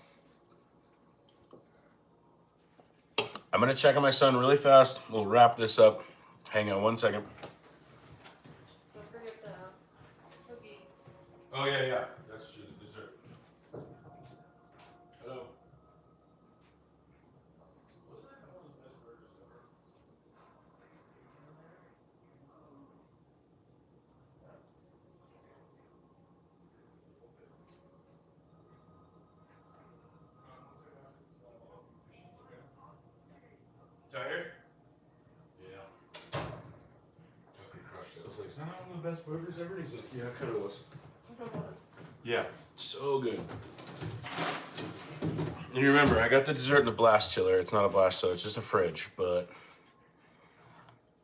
I'm going to check on my son really fast. We'll wrap this up. Hang on one second. Don't forget the cookie. Oh, yeah. That's true. The dessert. Hello. Tired? Yeah. Totally crushed it. I was like, is that not one of the best burgers ever? He's like, yeah, it kind of was. Yeah, so good. And you remember, I got the dessert in the blast chiller. It's not a blast chiller, it's just a fridge, but...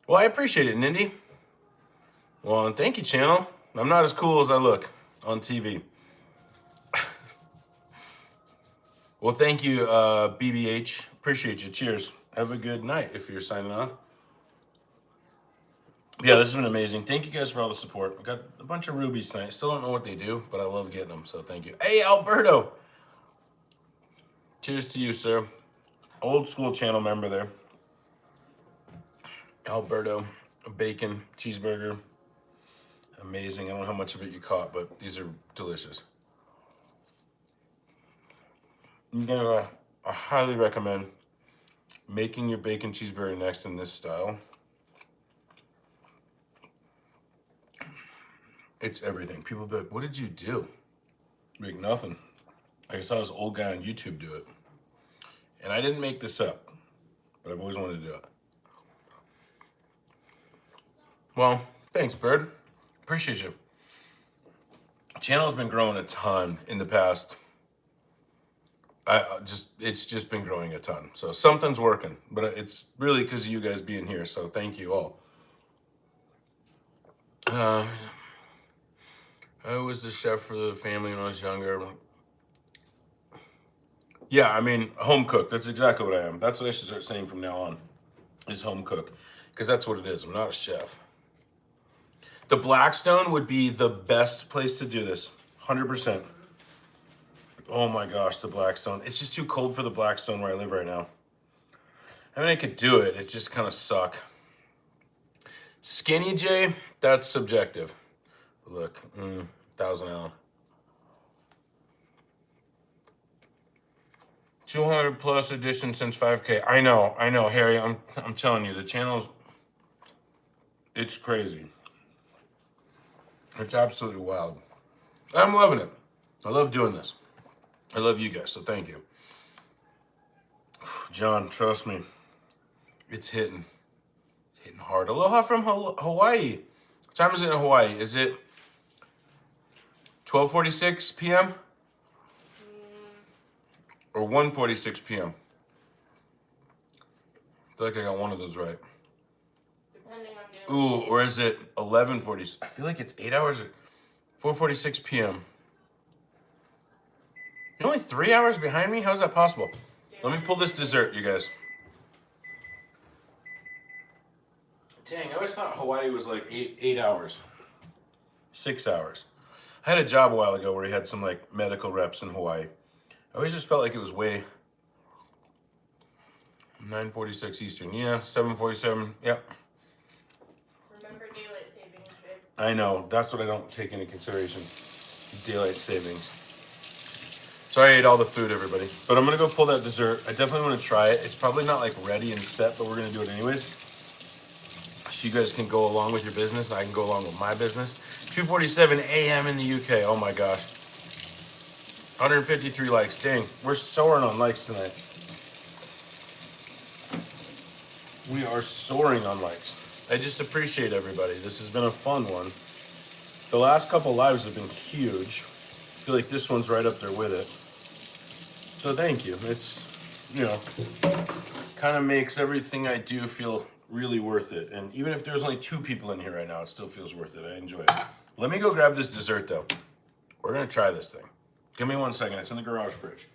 Well, I appreciate it, Nindy. Well, and thank you, channel. I'm not as cool as I look on TV. Well, thank you, BBH. Appreciate you. Cheers. Have a good night if you're signing on. Yeah, this has been amazing. Thank you guys for all the support. I got a bunch of rubies tonight. Still don't know what they do, but I love getting them, so thank you. Hey, Alberto. Cheers to you, sir. Old school channel member there. Alberto, a bacon cheeseburger. Amazing. I don't know how much of it you caught, but these are delicious. You know, I highly recommend making your bacon cheeseburger next in this style. It's everything. People be like, what did you do? Like, nothing. I saw this old guy on YouTube do it. And I didn't make this up, but I've always wanted to do it. Well, thanks, Bird. Appreciate you. Channel's been growing a ton in the past. It's just been growing a ton. So something's working, but it's really because of you guys being here. So thank you all. I was the chef for the family when I was younger. Yeah, I mean, home cook. That's exactly what I am. That's what I should start saying from now on, is home cook. Because that's what it is. I'm not a chef. The Blackstone would be the best place to do this. 100%. Oh my gosh, the Blackstone. It's just too cold for the Blackstone where I live right now. I mean, I could do it. It just kind of suck. Skinny J, that's subjective. Look, 1,000 Allen. 200 plus editions since 5K. I know, Harry. I'm telling you, the channel's, it's crazy. It's absolutely wild. I'm loving it. I love doing this. I love you guys, so thank you. John, trust me, it's hitting hard. Aloha from Hawaii. What time is it in Hawaii? Is it 12:46 p.m.? Or 1:46 p.m.? I feel like I got one of those right. Depending on the Ooh, or is it 11:40? I feel like it's 8 hours. 4:46 p.m. You're only 3 hours behind me? How's that possible? Let me pull this dessert, you guys. Dang, I always thought Hawaii was like 8 hours. 6 hours. I had a job a while ago where he had some like medical reps in Hawaii. I always just felt like it was way... 9:46 Eastern. Yeah, 7:47. Yep. Remember daylight savings, babe. I know. That's what I don't take into consideration. Daylight savings. Sorry I ate all the food, everybody. But I'm going to go pull that dessert. I definitely want to try it. It's probably not like ready and set, but we're going to do it anyways. So you guys can go along with your business. I can go along with my business. 2:47 a.m. in the UK. Oh my gosh. 153 likes. Dang, we're soaring on likes tonight. We are soaring on likes. I just appreciate everybody. This has been a fun one. The last couple lives have been huge. I feel like this one's right up there with it. So thank you. It's, you know, kind of makes everything I do feel really worth it. And even if there's only 2 people in here right now, it still feels worth it. I enjoy it. Let me go grab this dessert though. We're gonna try this thing. Give me 1 second. It's in the garage fridge.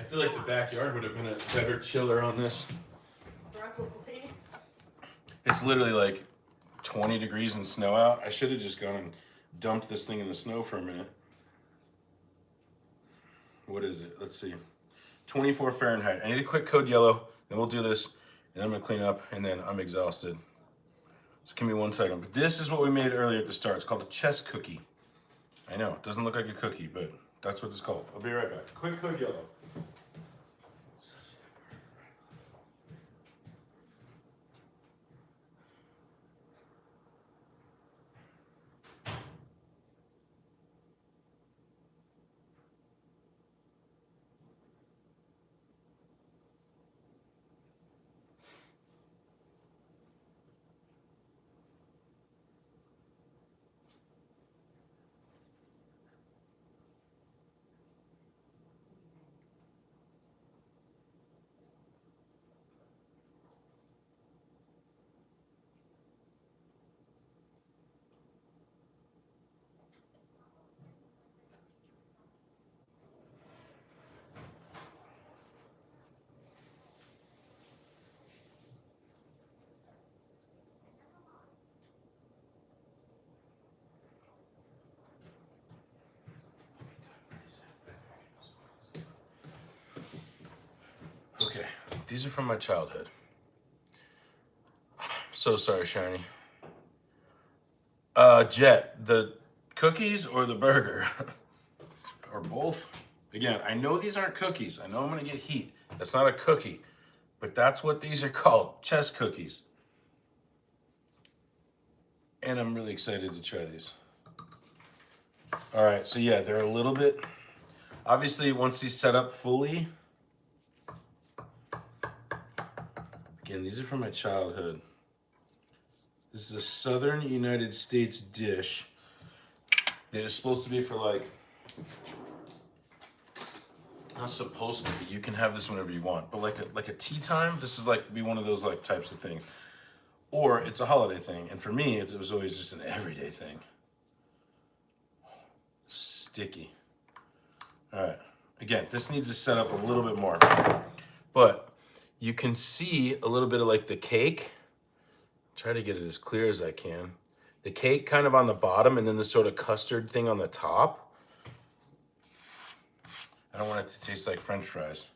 feel like the backyard would have been a better chiller on this. Probably. It's literally like 20 degrees and snow out. I should have just gone and dumped this thing in the snow for a minute. What is it? Let's see. 24 Fahrenheit. I need a quick code yellow, then we'll do this, and then I'm gonna clean up, and then I'm exhausted. So give me 1 second. But this is what we made earlier at the start. It's called a chess cookie. I know, it doesn't look like a cookie, but that's what it's called. I'll be right back. Quick code yellow. Okay, these are from my childhood. So sorry, Shiny. Jet, the cookies or the burger? Or both? Again, I know these aren't cookies. I know I'm gonna get heat. That's not a cookie, but that's what these are called, chess cookies. And I'm really excited to try these. All right, so yeah, they're a little bit, obviously once these set up fully, again, these are from my childhood. This is a Southern United States dish that is supposed to be for like, not supposed to be, you can have this whenever you want, but like a tea time, this is like be one of those like types of things. Or it's a holiday thing, and for me, it was always just an everyday thing. Sticky. All right, again, this needs to set up a little bit more, but you can see a little bit of like the cake. Try to get it as clear as I can. The cake kind of on the bottom and then the sort of custard thing on the top. I don't want it to taste like French fries.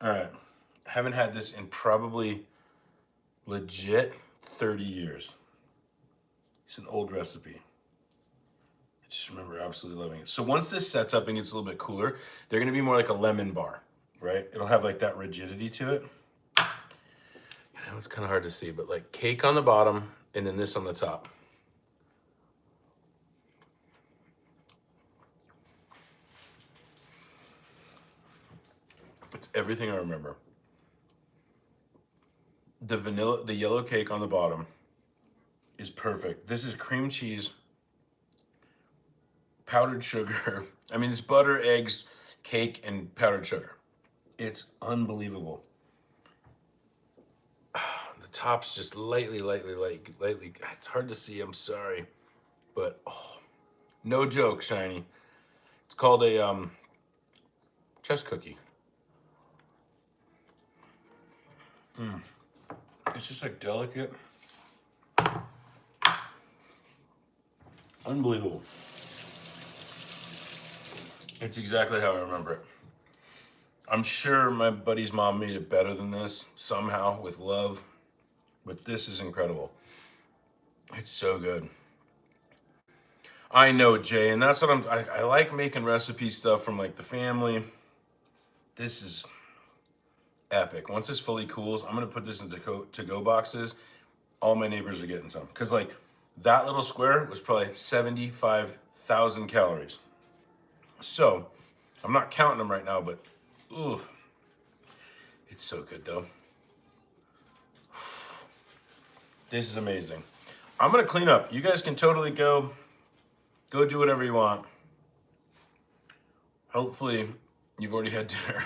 All right, I haven't had this in probably legit 30 years. It's an old recipe. I just remember absolutely loving it. So once this sets up and gets a little bit cooler, they're gonna be more like a lemon bar, right? It'll have like that rigidity to it. I know it's kind of hard to see, but like cake on the bottom and then this on the top. It's everything I remember. The yellow cake on the bottom is perfect. This is cream cheese, powdered sugar. I mean, it's butter, eggs, cake, and powdered sugar. It's unbelievable. The top's just lightly. It's hard to see, I'm sorry. But, oh, no joke, Shiny. It's called a chess cookie. It's just like delicate. Unbelievable. It's exactly how I remember it. I'm sure my buddy's mom made it better than this somehow with love, but this is incredible. It's so good. I know, Jay, and that's what I like making recipe stuff from like the family. This is epic. Once this fully cools, I'm gonna put this in to-go boxes. All my neighbors are getting some. Cause like that little square was probably 75,000 calories. So I'm not counting them right now, but ooh, it's so good though. This is amazing. I'm gonna clean up. You guys can totally go do whatever you want. Hopefully you've already had dinner.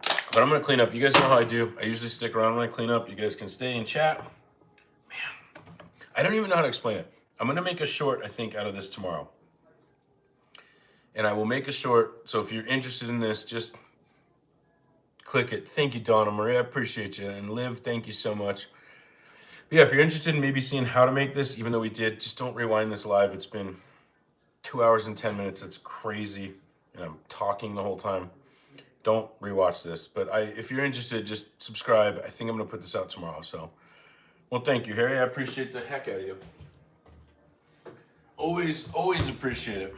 But I'm gonna clean up. You guys know how I do. I usually stick around when I clean up. You guys can stay and chat. Man, I don't even know how to explain it. I'm gonna make a short, I think, out of this tomorrow. and I will make a short. So if you're interested in this, just click it. Thank you, Donna Marie. I appreciate you. And Liv, thank you so much. But yeah, if you're interested in maybe seeing how to make this, even though we did, just don't rewind this live. It's been 2 hours and 10 minutes. It's crazy. And I'm talking the whole time. Don't rewatch this. But if you're interested, just subscribe. I think I'm going to put this out tomorrow. So, well, thank you, Harry. I appreciate the heck out of you. Always appreciate it.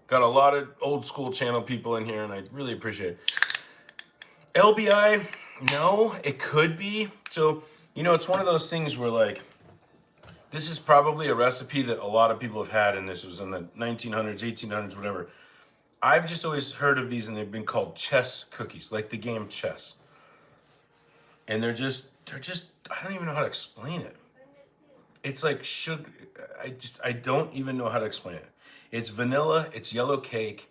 Got a lot of old school channel people in here, and I really appreciate it. LBI, no, it could be. So, it's one of those things where, like, this is probably a recipe that a lot of people have had, and this was in the 1900s, 1800s, whatever. I've just always heard of these, and they've been called chess cookies, like the game chess. And they're just, I don't even know how to explain it. It's like sugar. I don't even know how to explain it. It's vanilla, it's yellow cake,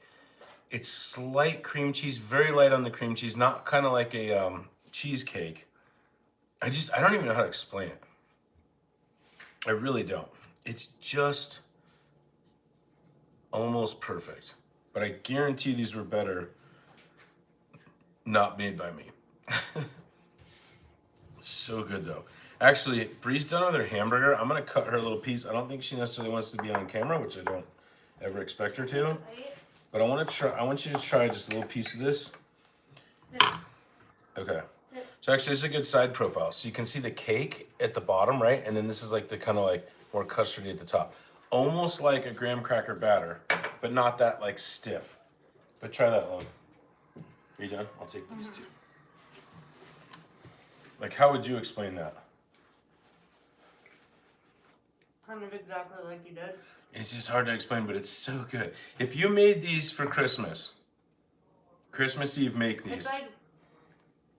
it's slight cream cheese, very light on the cream cheese, not kind of like a cheesecake. I don't even know how to explain it. I really don't. It's just almost perfect. But I guarantee you these were better not made by me. So good though. Actually, Bree's done with her hamburger. I'm gonna cut her a little piece. I don't think she necessarily wants to be on camera, which I don't ever expect her to. But I want you to try just a little piece of this. Okay. So actually, this is a good side profile. So you can see the cake at the bottom, right? And then this is like the kind of like more custardy at the top. Almost like a graham cracker batter, but not that like stiff. But try that one. Are you done? I'll take these two. Like, how would you explain that? Kind of exactly like you did. It's just hard to explain, but it's so good. If you made these for Christmas Eve, make these. It's like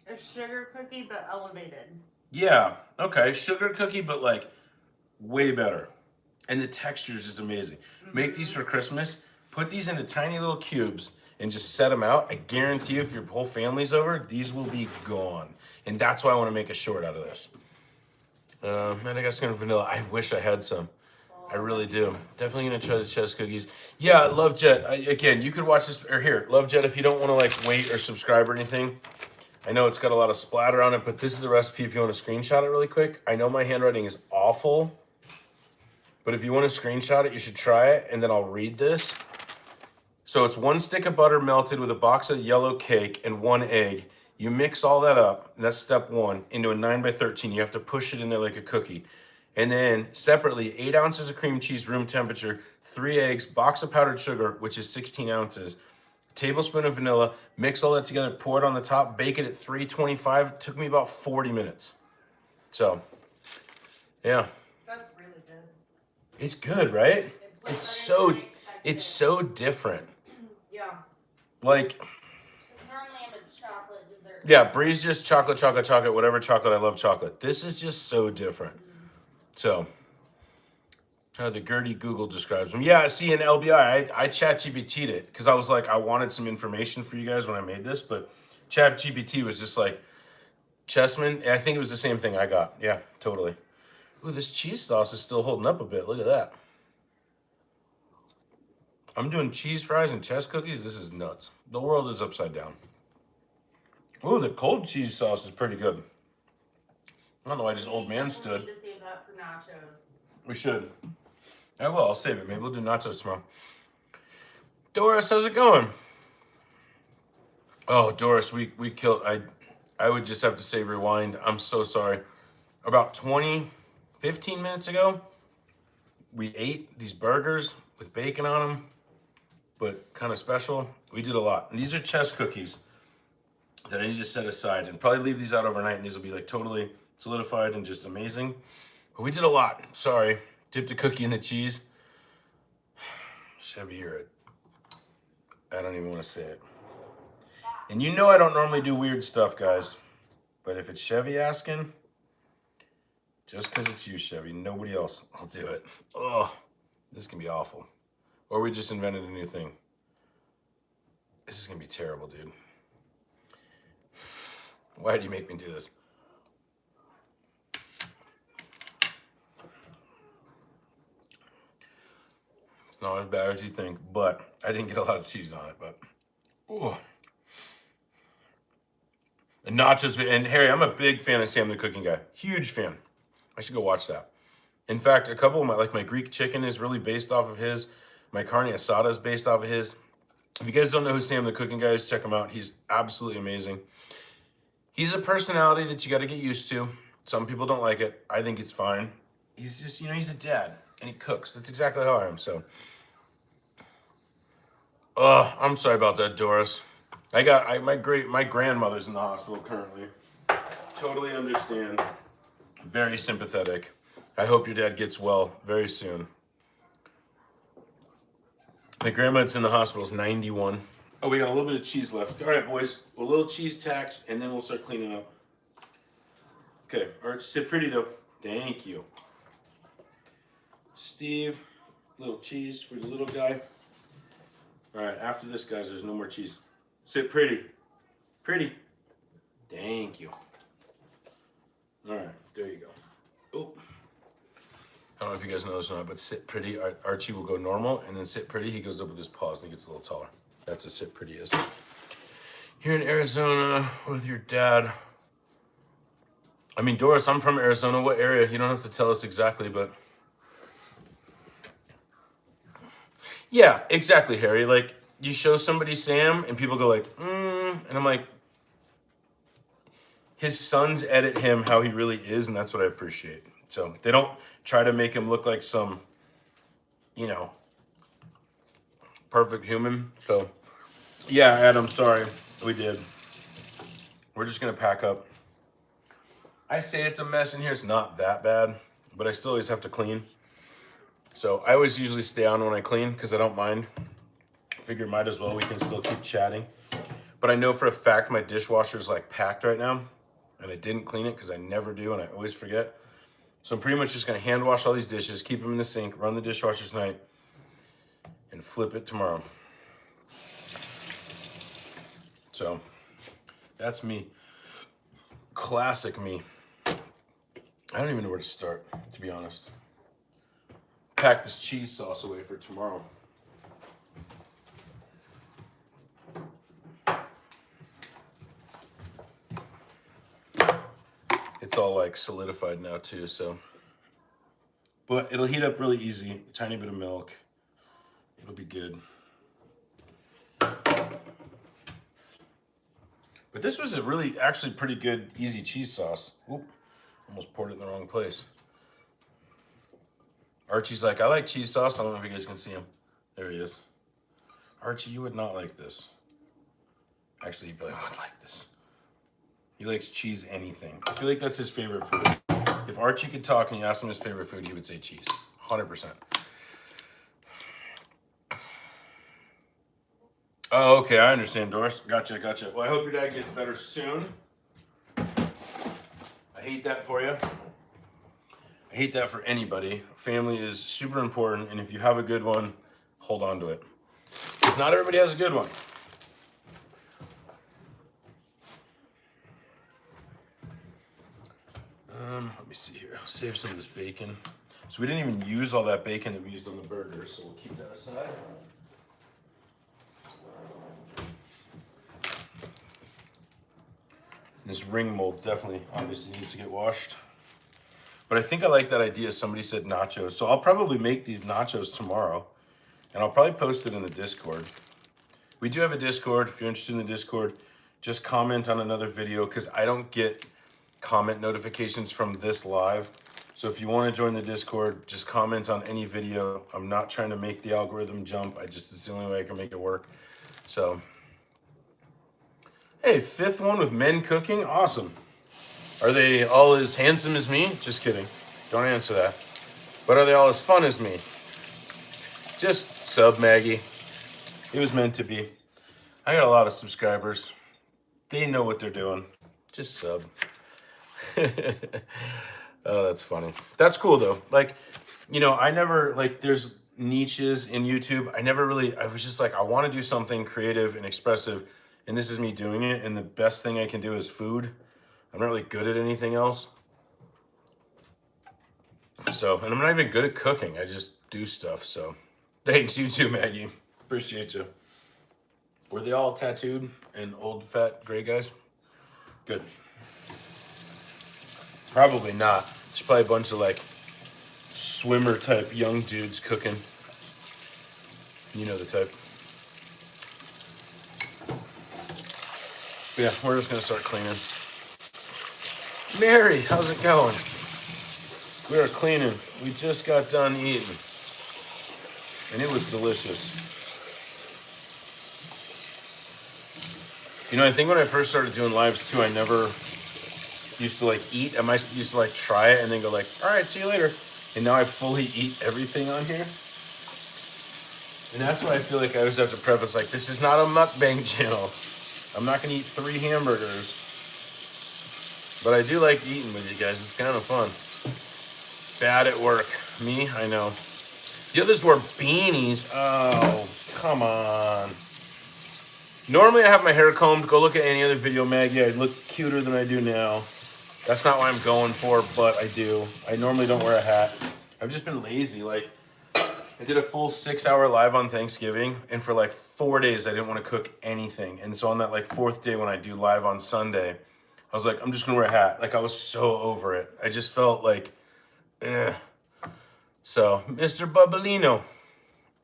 a sugar cookie, but elevated. Yeah, okay, sugar cookie, but like way better. And the texture is just amazing. Make these for Christmas. Put these into tiny little cubes and just set them out. I guarantee you, if your whole family's over, these will be gone. And that's why I want to make a short out of this. Madagascar vanilla. I wish I had some. I really do. Definitely gonna try the chess cookies. Yeah, Love Jet. Again, you could watch this, or here, Love Jet, if you don't want to like wait or subscribe or anything. I know it's got a lot of splatter on it, but this is the recipe if you want to screenshot it really quick. I know my handwriting is awful, but if you want to screenshot it, you should try it, and then I'll read this. So it's 1 stick of butter melted with a box of yellow cake and 1 egg. You mix all that up, and that's step 1, into a 9x13. You have to push it in there like a cookie. And then separately, 8 ounces of cream cheese, room temperature, 3 eggs, box of powdered sugar, which is 16 ounces, tablespoon of vanilla, mix all that together, pour it on the top, bake it at 325. It took me about 40 minutes. So, yeah. That's really good. It's good, right? It's so different. Yeah. Like, Normally I'm a chocolate dessert. yeah, Bree's just chocolate, whatever chocolate. I love chocolate. This is just so different. So, how the Gertie Google describes them. Yeah, see, in LBI, I ChatGPT'd it because I was like, I wanted some information for you guys when I made this, but ChatGPT was just like, Chessman, I think it was the same thing I got. Yeah, totally. Ooh, this cheese sauce is still holding up a bit. Look at that. I'm doing cheese fries and chess cookies. This is nuts. The world is upside down. Ooh, the cold cheese sauce is pretty good. I don't know why just old man stood. We need to save that for nachos. We should. I will. I'll save it. Maybe we'll do nachos tomorrow. Doris, how's it going? Oh, Doris, we killed. I would just have to say rewind. I'm so sorry. About 15 minutes ago, we ate these burgers with bacon on them, but kind of special. We did a lot. And these are chess cookies that I need to set aside and probably leave these out overnight, and these will be like totally solidified and just amazing. But we did a lot. Sorry. Dipped a cookie in the cheese. Chevy, I don't even want to say it. And you know I don't normally do weird stuff, guys. But if it's Chevy asking, just because it's you, Chevy, nobody else, I'll do it. Oh, this can be awful. Or we just invented a new thing. This is going to be terrible, dude. Why do you make me do this? not as bad as you think, but I didn't get a lot of cheese on it, but. Ooh. And nachos, and Harry, I'm a big fan of Sam the Cooking Guy. Huge fan. I should go watch that. In fact, a couple of my Greek chicken is really based off of his. My carne asada is based off of his. If you guys don't know who Sam the Cooking Guy is, check him out. He's absolutely amazing. He's a personality that you got to get used to. Some people don't like it. I think it's fine. He's just, he's a dad and he cooks. That's exactly how I am. So, I'm sorry about that, Doris. My grandmother's in the hospital currently. Totally understand. Very sympathetic. I hope your dad gets well very soon. My grandma's in the hospital, is 91. Oh, we got a little bit of cheese left. All right, boys. A little cheese tax, and then we'll start cleaning up. Okay, Arch, sit pretty though. Thank you. Steve, little cheese for the little guy. All right, after this, guys, there's no more cheese. Sit pretty. Pretty. Thank you. All right, there you go. Oh. I don't know if you guys know this or not, but sit pretty, Archie will go normal, and then sit pretty, he goes up with his paws and he gets a little taller. That's what sit pretty is. Here in Arizona with your dad. I mean, Doris, I'm from Arizona. What area? You don't have to tell us exactly, but. Yeah, exactly, Harry. Like, you show somebody Sam, and people go like, and I'm like, his sons edit him how he really is, and that's what I appreciate. So they don't try to make him look like some, perfect human. So, yeah, Adam, sorry. We did. We're just going to pack up. I say it's a mess in here. It's not that bad, but I still always have to clean. So I always usually stay on when I clean because I don't mind. Figure might as well. We can still keep chatting. But I know for a fact my dishwasher's like packed right now. And I didn't clean it because I never do and I always forget. So I'm pretty much just going to hand wash all these dishes, keep them in the sink, run the dishwasher tonight, and flip it tomorrow. So that's me. Classic me. I don't even know where to start, to be honest. Pack this cheese sauce away for tomorrow. It's all like solidified now too, so. But it'll heat up really easy. A tiny bit of milk. It'll be good. But this was a really, actually pretty good, easy cheese sauce. Oop, almost poured it in the wrong place. Archie's like, I like cheese sauce. I don't know if you guys can see him. There he is. Archie, you would not like this. Actually, you probably would like this. He likes cheese anything. I feel like that's his favorite food. If Archie could talk and you asked him his favorite food, he would say cheese. 100%. Oh, okay, I understand, Doris. Gotcha. Well, I hope your dad gets better soon. I hate that for you. I hate that for anybody. Family is super important, and if you have a good one, hold on to it. Because not everybody has a good one. Let me see here. I'll save some of this bacon. So we didn't even use all that bacon that we used on the burgers, so we'll keep that aside. This ring mold definitely, obviously needs to get washed. But I think I like that idea. Somebody said nachos. So I'll probably make these nachos tomorrow. And I'll probably post it in the Discord. We do have a Discord. If you're interested in the Discord, just comment on another video because I don't get comment notifications from this live. So if you want to join the Discord, just comment on any video. I'm not trying to make the algorithm jump. It's the only way I can make it work. So, hey, 5th one with men cooking. Awesome. Are they all as handsome as me? Just kidding. Don't answer that. But are they all as fun as me? Just sub, Maggie. It was meant to be. I got a lot of subscribers. They know what they're doing. Just sub. Oh, that's funny. That's cool though. Like, I never, there's niches in YouTube. I was just like, I want to do something creative and expressive, and this is me doing it, and the best thing I can do is food. I'm not really good at anything else. So, and I'm not even good at cooking. I just do stuff, so. Thanks, you too, Maggie. Appreciate you. Were they all tattooed and old, fat, gray guys? Good. Probably not. It's probably a bunch of like swimmer type young dudes cooking. You know the type. But yeah, we're just gonna start cleaning. Mary, how's it going? We are cleaning. We just got done eating. And it was delicious. You know, I think when I first started doing lives too, I never used to like eat. I used to like try it and then go like, all right, see you later. And now I fully eat everything on here. And that's why I feel like I always have to preface like, this is not a mukbang channel. I'm not gonna eat 3 hamburgers. But I do like eating with you guys. It's kind of fun. Bad at work. Me, I know. The others were beanies. Oh, come on. Normally I have my hair combed. Go look at any other video, Maggie. I look cuter than I do now. That's not what I'm going for, but I do. I normally don't wear a hat. I've just been lazy. Like, I did a full 6-hour live on Thanksgiving, and for like 4 days I didn't want to cook anything. And so on that like 4th day when I do live on Sunday, I was like, I'm just gonna wear a hat. Like, I was so over it. I just felt like, eh. So, Mr. Bubbalino.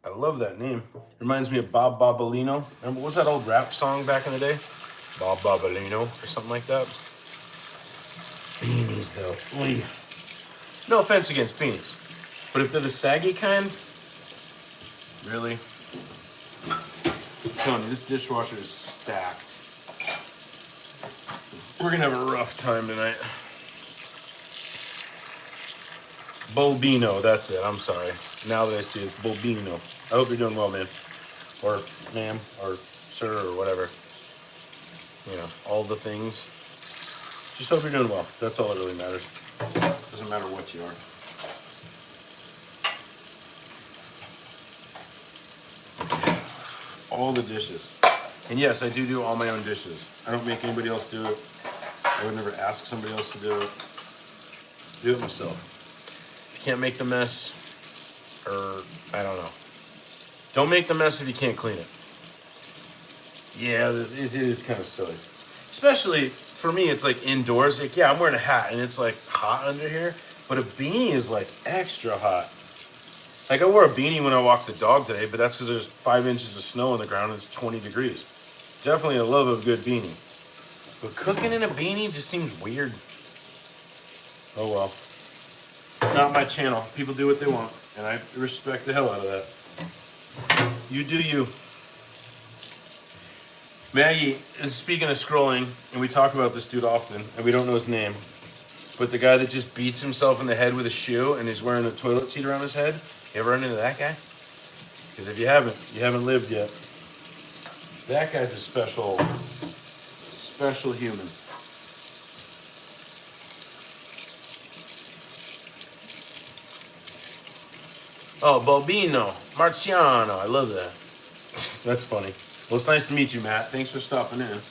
I love that name. Reminds me of Bob Bobbolino. Remember, what was that old rap song back in the day? Bob Bobbolino or something like that. Beanies, though. Oy. No offense against beanies. But if they're the saggy kind, really? I'm telling you, this dishwasher is stacked. We're gonna have a rough time tonight. Bulbino, that's it. I'm sorry. Now that I see it, Bulbino. I hope you're doing well, man. Or ma'am, or sir, or whatever. You know, all the things. Just hope you're doing well. That's all that really matters. Doesn't matter what you are. All the dishes. And yes, I do all my own dishes. I don't make anybody else do it. I would never ask somebody else to do it. Do it myself. Can't make the mess, or I don't know. Don't make the mess if you can't clean it. Yeah, it is kind of silly. Especially for me, it's like indoors. Like, yeah, I'm wearing a hat and it's like hot under here, but a beanie is like extra hot. Like, I wore a beanie when I walked the dog today, but that's because there's 5 inches of snow on the ground and it's 20 degrees. Definitely a love of a good beanie. But cooking in a beanie just seems weird. Oh well. Not my channel. People do what they want, and I respect the hell out of that. You do you. Maggie is speaking of scrolling, and we talk about this dude often, and we don't know his name. But the guy that just beats himself in the head with a shoe and he's wearing a toilet seat around his head. You ever run into that guy? Because if you haven't lived yet. That guy's a special human. Oh, Bobino, Marciano, I love that. That's funny. Well, it's nice to meet you, Matt. Thanks for stopping in.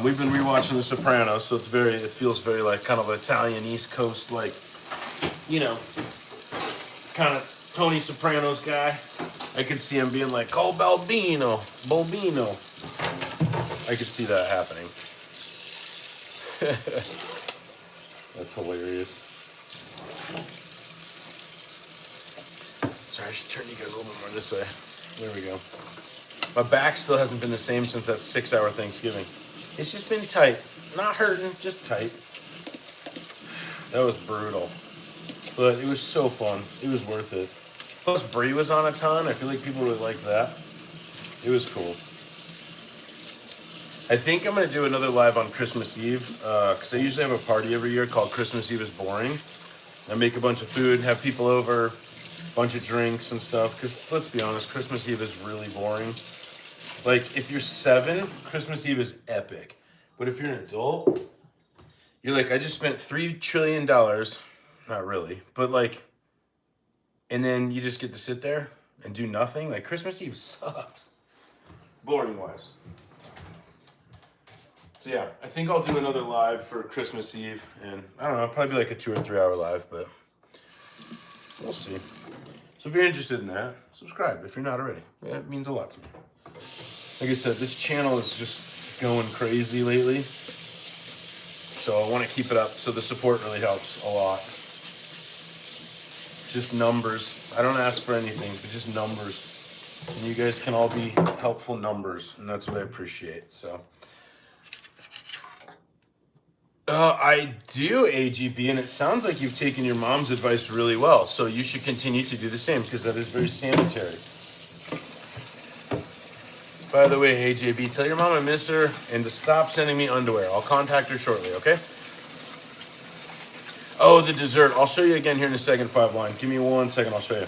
We've been rewatching The Sopranos, so it feels very like kind of Italian East Coast, like, you know, kind of Tony Soprano's guy. I could see him being like, "Oh, Bobino." I could see that happening. That's hilarious. Sorry, I should turn you guys a little bit more this way. There we go. My back still hasn't been the same since that 6-hour Thanksgiving. It's just been tight. Not hurting, just tight. That was brutal. But it was so fun. It was worth it. Plus, Brie was on a ton. I feel like people really liked that. It was cool. I think I'm going to do another live on Christmas Eve, because I usually have a party every year called Christmas Eve is Boring. I make a bunch of food, have people over, bunch of drinks and stuff, because let's be honest, Christmas Eve is really boring. Like, if you're 7, Christmas Eve is epic. But if you're an adult, you're like, I just spent $3 trillion. Not really, but like, and then you just get to sit there and do nothing. Like, Christmas Eve sucks. Boring wise. So yeah, I think I'll do another live for Christmas Eve, and I don't know, probably be like a 2 or 3 hour live, but we'll see. So if you're interested in that, subscribe if you're not already. Yeah, it means a lot to me. Like I said, this channel is just going crazy lately. So I want to keep it up. So the support really helps a lot. Just numbers. I don't ask for anything, but just numbers. And you guys can all be helpful numbers, and that's what I appreciate. So I do, AGB, and it sounds like you've taken your mom's advice really well. So you should continue to do the same because that is very sanitary. By the way, AJB, tell your mom I miss her and to stop sending me underwear. I'll contact her shortly, okay? Oh, the dessert. I'll show you again here in a second, 5 line. Give me 1 second, I'll show you.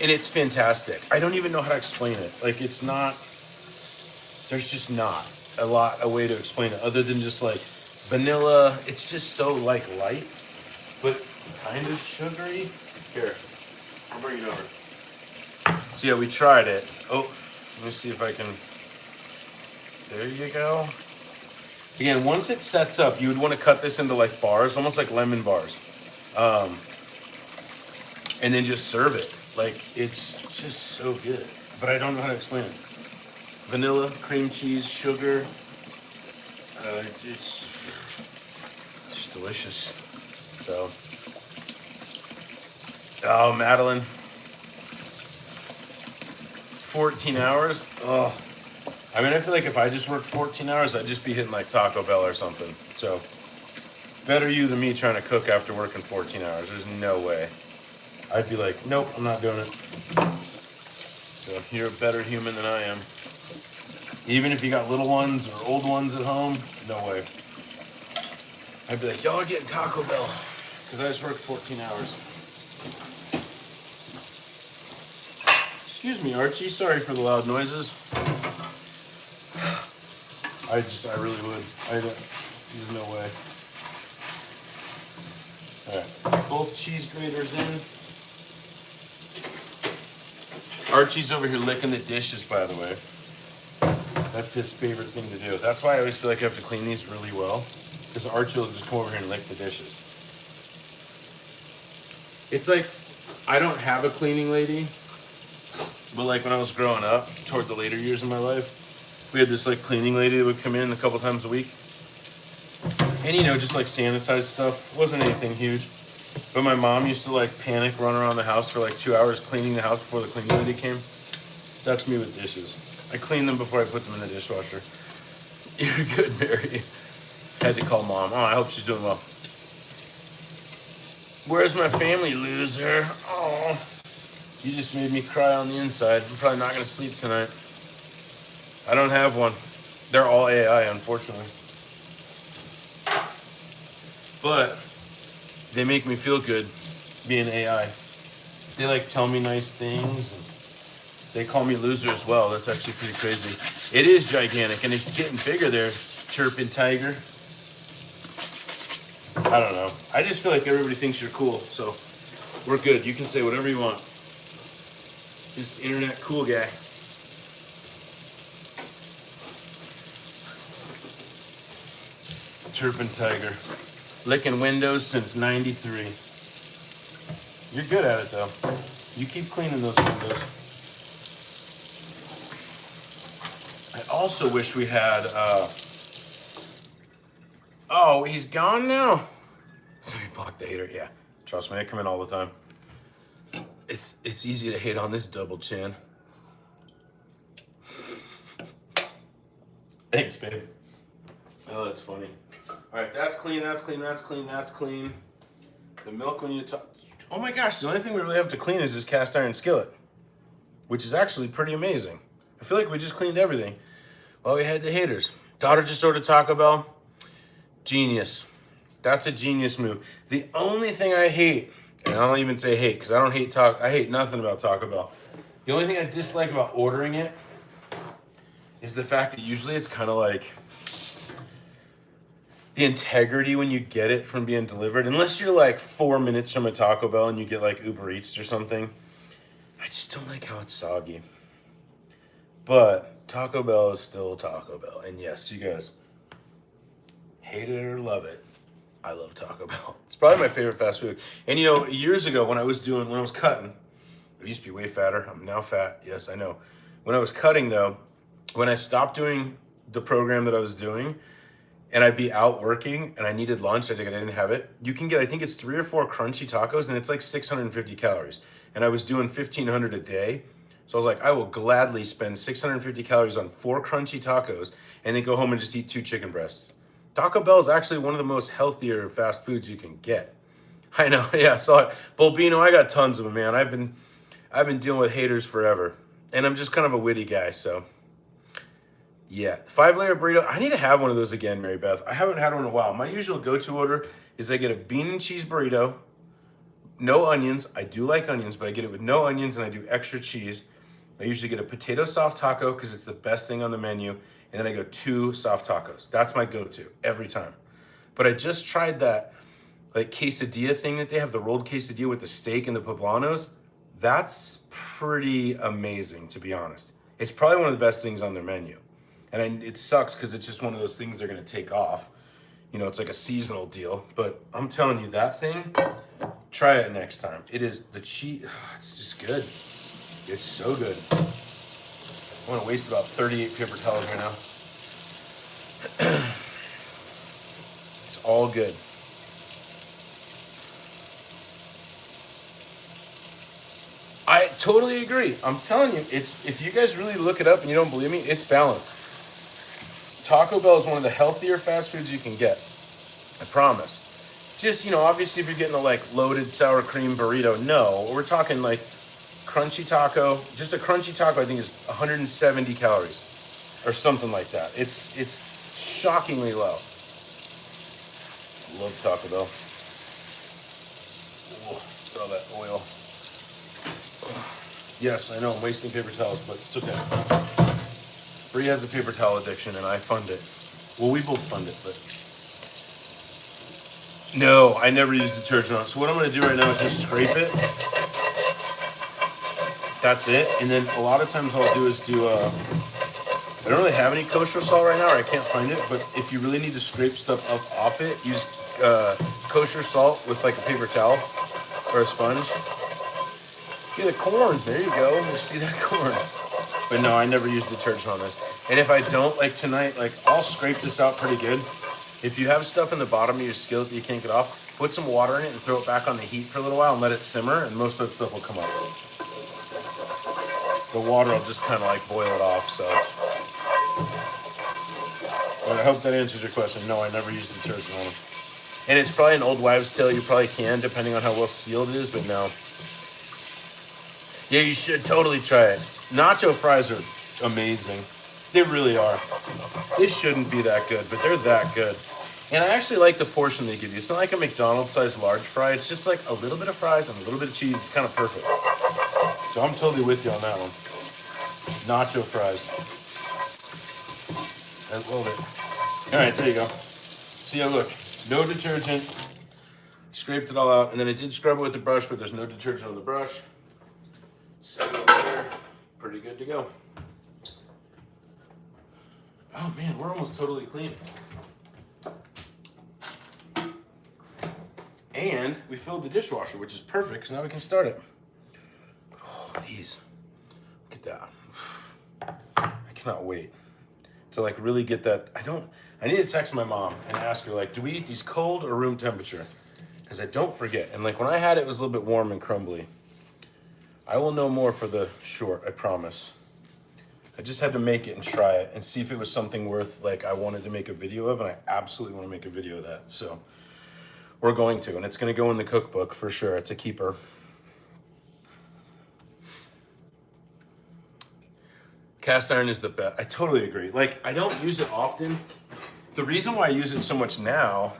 And it's fantastic. I don't even know how to explain it. Like, it's not, there's just not a way to explain it other than just like vanilla. It's just so like light, but kind of sugary. Here, I'll bring it over. So yeah, we tried it. Oh, let me see if I can, there you go. Again, once it sets up, you would want to cut this into like bars, almost like lemon bars. And then just serve it. Like, it's just so good. But I don't know how to explain it. Vanilla, cream cheese, sugar. It's just delicious. So, oh, Madeline. 14 hours? Oh. I mean, I feel like if I just worked 14 hours, I'd just be hitting like Taco Bell or something. So, better you than me trying to cook after working 14 hours. There's no way. I'd be like, nope, I'm not doing it. So, you're a better human than I am. Even if you got little ones or old ones at home, no way. I'd be like, y'all are getting Taco Bell. Because I just worked 14 hours. Excuse me, Archie. Sorry for the loud noises. I really would. There's no way. All right, both cheese graters in. Archie's over here licking the dishes, by the way. That's his favorite thing to do. That's why I always feel like I have to clean these really well, because Archie will just come over here and lick the dishes. It's like, I don't have a cleaning lady, but like when I was growing up, toward the later years of my life, we had this like cleaning lady that would come in a couple times a week. And you know, just like sanitize stuff. Wasn't anything huge. But my mom used to like panic, run around the house for like 2 hours cleaning the house before the cleaning lady came. That's me with dishes. I clean them before I put them in the dishwasher. You're good, Mary. Had to call mom. Oh, I hope she's doing well. Where's my family, loser? Oh, you just made me cry on the inside. I'm probably not going to sleep tonight. I don't have one. They're all AI, unfortunately. But they make me feel good being AI. They like tell me nice things. And they call me loser as well. That's actually pretty crazy. It is gigantic, and it's getting bigger there. Chirping tiger. I don't know. I just feel like everybody thinks you're cool, so we're good. You can say whatever you want. Just internet cool guy. Chirping tiger. Licking windows since '93. You're good at it, though. You keep cleaning those windows. I also wish we had, oh, he's gone now? So he blocked the hater. Yeah, trust me, I come in all the time. It's easy to hate on this double chin. Thanks, babe. Oh, that's funny. All right, that's clean, that's clean, that's clean, that's clean. The milk when you talk. Oh my gosh, the only thing we really have to clean is this cast iron skillet, which is actually pretty amazing. I feel like we just cleaned everything. Well, we had the haters. Daughter just ordered Taco Bell. Genius. That's a genius move. The only thing I hate, and I don't even say hate, because I don't hate I hate nothing about Taco Bell. The only thing I dislike about ordering it is the fact that usually it's kind of like the integrity when you get it from being delivered, unless you're like 4 minutes from a Taco Bell and you get like Uber Eats or something. I just don't like how it's soggy. But Taco Bell is still Taco Bell. And yes, you guys hate it or love it, I love Taco Bell. It's probably my favorite fast food. And you know, years ago when I was cutting, I used to be way fatter. I'm now fat. Yes, I know. When I was cutting though, when I stopped doing the program that I was doing and I'd be out working and I needed lunch, I didn't have it. You can get, I think it's 3 or 4 crunchy tacos and it's like 650 calories. And I was doing 1,500 a day. So I was like, I will gladly spend 650 calories on 4 crunchy tacos and then go home and just eat 2 chicken breasts. Taco Bell is actually one of the most healthier fast foods you can get. I know, yeah, I saw it. Bulbino, I got tons of them, man. I've been dealing with haters forever. And I'm just kind of a witty guy, so. Yeah, 5-layer burrito. I need to have one of those again, Mary Beth. I haven't had one in a while. My usual go-to order is I get a bean and cheese burrito, no onions. I do like onions, but I get it with no onions and I do extra cheese. I usually get a potato soft taco because it's the best thing on the menu. And then I go 2 soft tacos. That's my go-to every time. But I just tried that like quesadilla thing that they have, the rolled quesadilla with the steak and the poblanos. That's pretty amazing, to be honest. It's probably one of the best things on their menu. And it sucks because it's just one of those things they're gonna take off. You know, it's like a seasonal deal. But I'm telling you, that thing, try it next time. It is the cheese, it's just good. It's so good. I'm gonna waste about 38 paper towels right now. It's all good. I totally agree. I'm telling you, it's if you guys really look it up and you don't believe me, it's balanced. Taco Bell is one of the healthier fast foods you can get. I promise. Just, you know, obviously if you're getting a like loaded sour cream burrito, no. We're talking like crunchy taco. Just a crunchy taco I think is 170 calories or something like that. It's shockingly low. Love Taco Bell. Ooh, look at all that oil. Yes, I know I'm wasting paper towels, but it's okay. Bree has a paper towel addiction and I fund it. Well, we both fund it, but. No, I never use detergent on it. So what I'm gonna do right now is just scrape it. That's it. And then a lot of times what I'll do is do, I don't really have any kosher salt right now, or I can't find it, but if you really need to scrape stuff up off it, use kosher salt with like a paper towel or a sponge. See the corns, there you go. You see that corn. But no, I never use detergent on this. And if I don't, like tonight, like I'll scrape this out pretty good. If you have stuff in the bottom of your skillet that you can't get off, put some water in it and throw it back on the heat for a little while and let it simmer, and most of that stuff will come up. The water will just kind of like boil it off, so. Well, I hope that answers your question. No, I never use detergent on them. And it's probably an old wives' tale. You probably can, depending on how well sealed it is, but no. Yeah, you should totally try it. Nacho fries are amazing. They really are. They shouldn't be that good, but they're that good. And I actually like the portion they give you. It's not like a McDonald's size large fry. It's just like a little bit of fries and a little bit of cheese. It's kind of perfect. So I'm totally with you on that one. Nacho fries. I love it. All right, there you go. See, look, no detergent. Scraped it all out, and then I did scrub it with the brush, but there's no detergent on the brush. Set it over there. Pretty good to go. Oh man, we're almost totally clean. And we filled the dishwasher, which is perfect, because now we can start it. Oh, these. Look at that. I cannot wait to like really get that. I need to text my mom and ask her, like, do we eat these cold or room temperature? Because I don't forget. And like when I had it, it was a little bit warm and crumbly. I will know more for the short, I promise. I just had to make it and try it and see if it was something worth, like, I wanted to make a video of, and I absolutely want to make a video of that. So we're going to, and it's going to go in the cookbook for sure. It's a keeper. Cast iron is the best. I totally agree. Like, I don't use it often. The reason why I use it so much now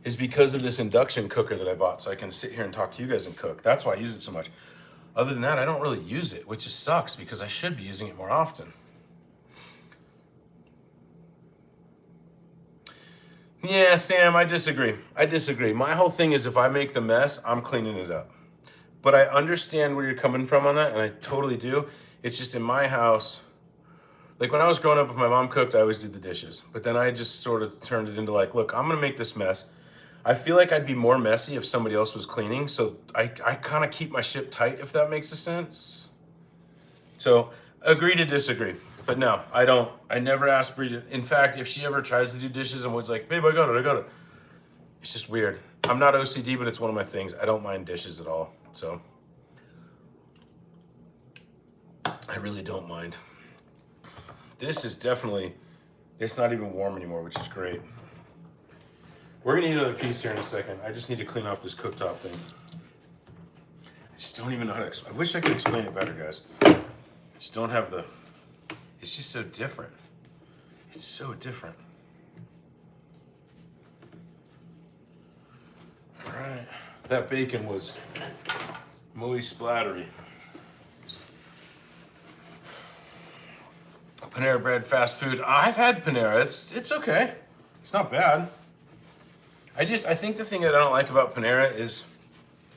is because of this induction cooker that I bought, so I can sit here and talk to you guys and cook. That's why I use it so much. Other than that, I don't really use it, which just sucks because I should be using it more often. Yeah, Sam, I disagree. My whole thing is if I make the mess, I'm cleaning it up. But I understand where you're coming from on that, and I totally do. It's just in my house, like when I was growing up, if my mom cooked, I always did the dishes. But then I just sort of turned it into like, look, I'm gonna make this mess. I feel like I'd be more messy if somebody else was cleaning, so I kind of keep my ship tight, if that makes a sense. So agree to disagree. But no, I don't. I never ask Brie to. In fact, if she ever tries to do dishes, I'm always like, babe, I got it. It's just weird. I'm not OCD, but it's one of my things. I don't mind dishes at all. So I really don't mind. This is definitely, it's not even warm anymore, which is great. We're gonna eat another piece here in a second. I just need to clean off this cooktop thing. I just don't even know how to explain. I wish I could explain it better, guys. I just don't have the, it's just so different. It's so different. All right. That bacon was muy splattery. Panera Bread fast food. I've had Panera. It's okay. It's not bad. I think the thing that I don't like about Panera is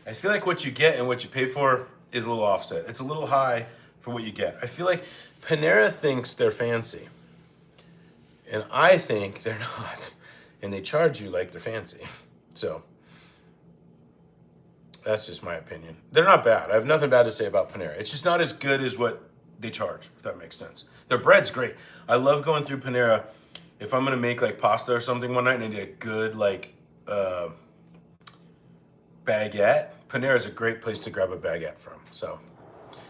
I feel like what you get and what you pay for is a little offset. It's a little high for what you get. I feel like Panera thinks they're fancy. And I think they're not. And they charge you like they're fancy. So that's just my opinion. They're not bad. I have nothing bad to say about Panera. It's just not as good as what they charge, if that makes sense. Their bread's great. I love going through Panera. If I'm gonna make like pasta or something one night and I need a good like baguette, Panera is a great place to grab a baguette from. So,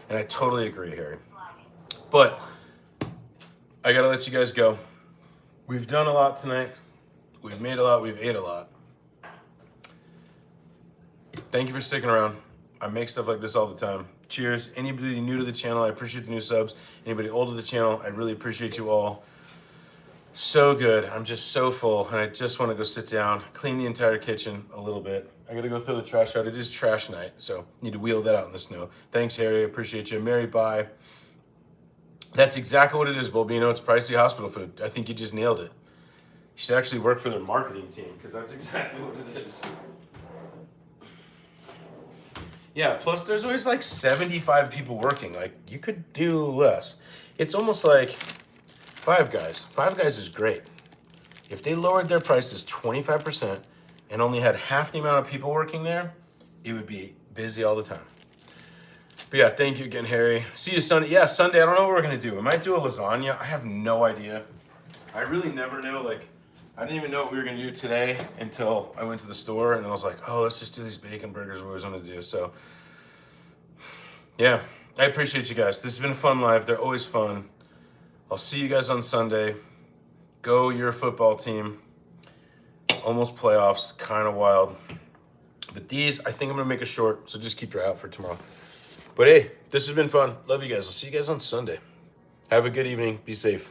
and I totally agree, Harry. But I gotta let you guys go. We've done a lot tonight. We've made a lot. We've ate a lot. Thank you for sticking around. I make stuff like this all the time. Cheers. Anybody new to the channel, I appreciate the new subs. Anybody old to the channel, I really appreciate you all. So good. I'm just so full, and I just want to go sit down, clean the entire kitchen a little bit. I got to go throw the trash out. It is trash night, so need to wheel that out in the snow. Thanks, Harry. I appreciate you. Mary, bye. That's exactly what it is, Bulbino. It's pricey hospital food. I think you just nailed it. You should actually work for their marketing team, because that's exactly what it is. Yeah, plus there's always like 75 people working. Like, you could do less. It's almost like Five Guys. Five Guys is great. If they lowered their prices 25% and only had half the amount of people working there, it would be busy all the time. But yeah, thank you again, Harry. See you Sunday. Yeah, Sunday, I don't know what we're going to do. We might do a lasagna. I have no idea. I really never know. Like, I didn't even know what we were going to do today until I went to the store, and then I was like, oh, let's just do these bacon burgers we always want to do. So, yeah, I appreciate you guys. This has been a fun live. They're always fun. I'll see you guys on Sunday. Go your football team. Almost playoffs, kind of wild. But these, I think I'm going to make a short, so just keep your eye out for tomorrow. But hey, this has been fun. Love you guys. I'll see you guys on Sunday. Have a good evening. Be safe.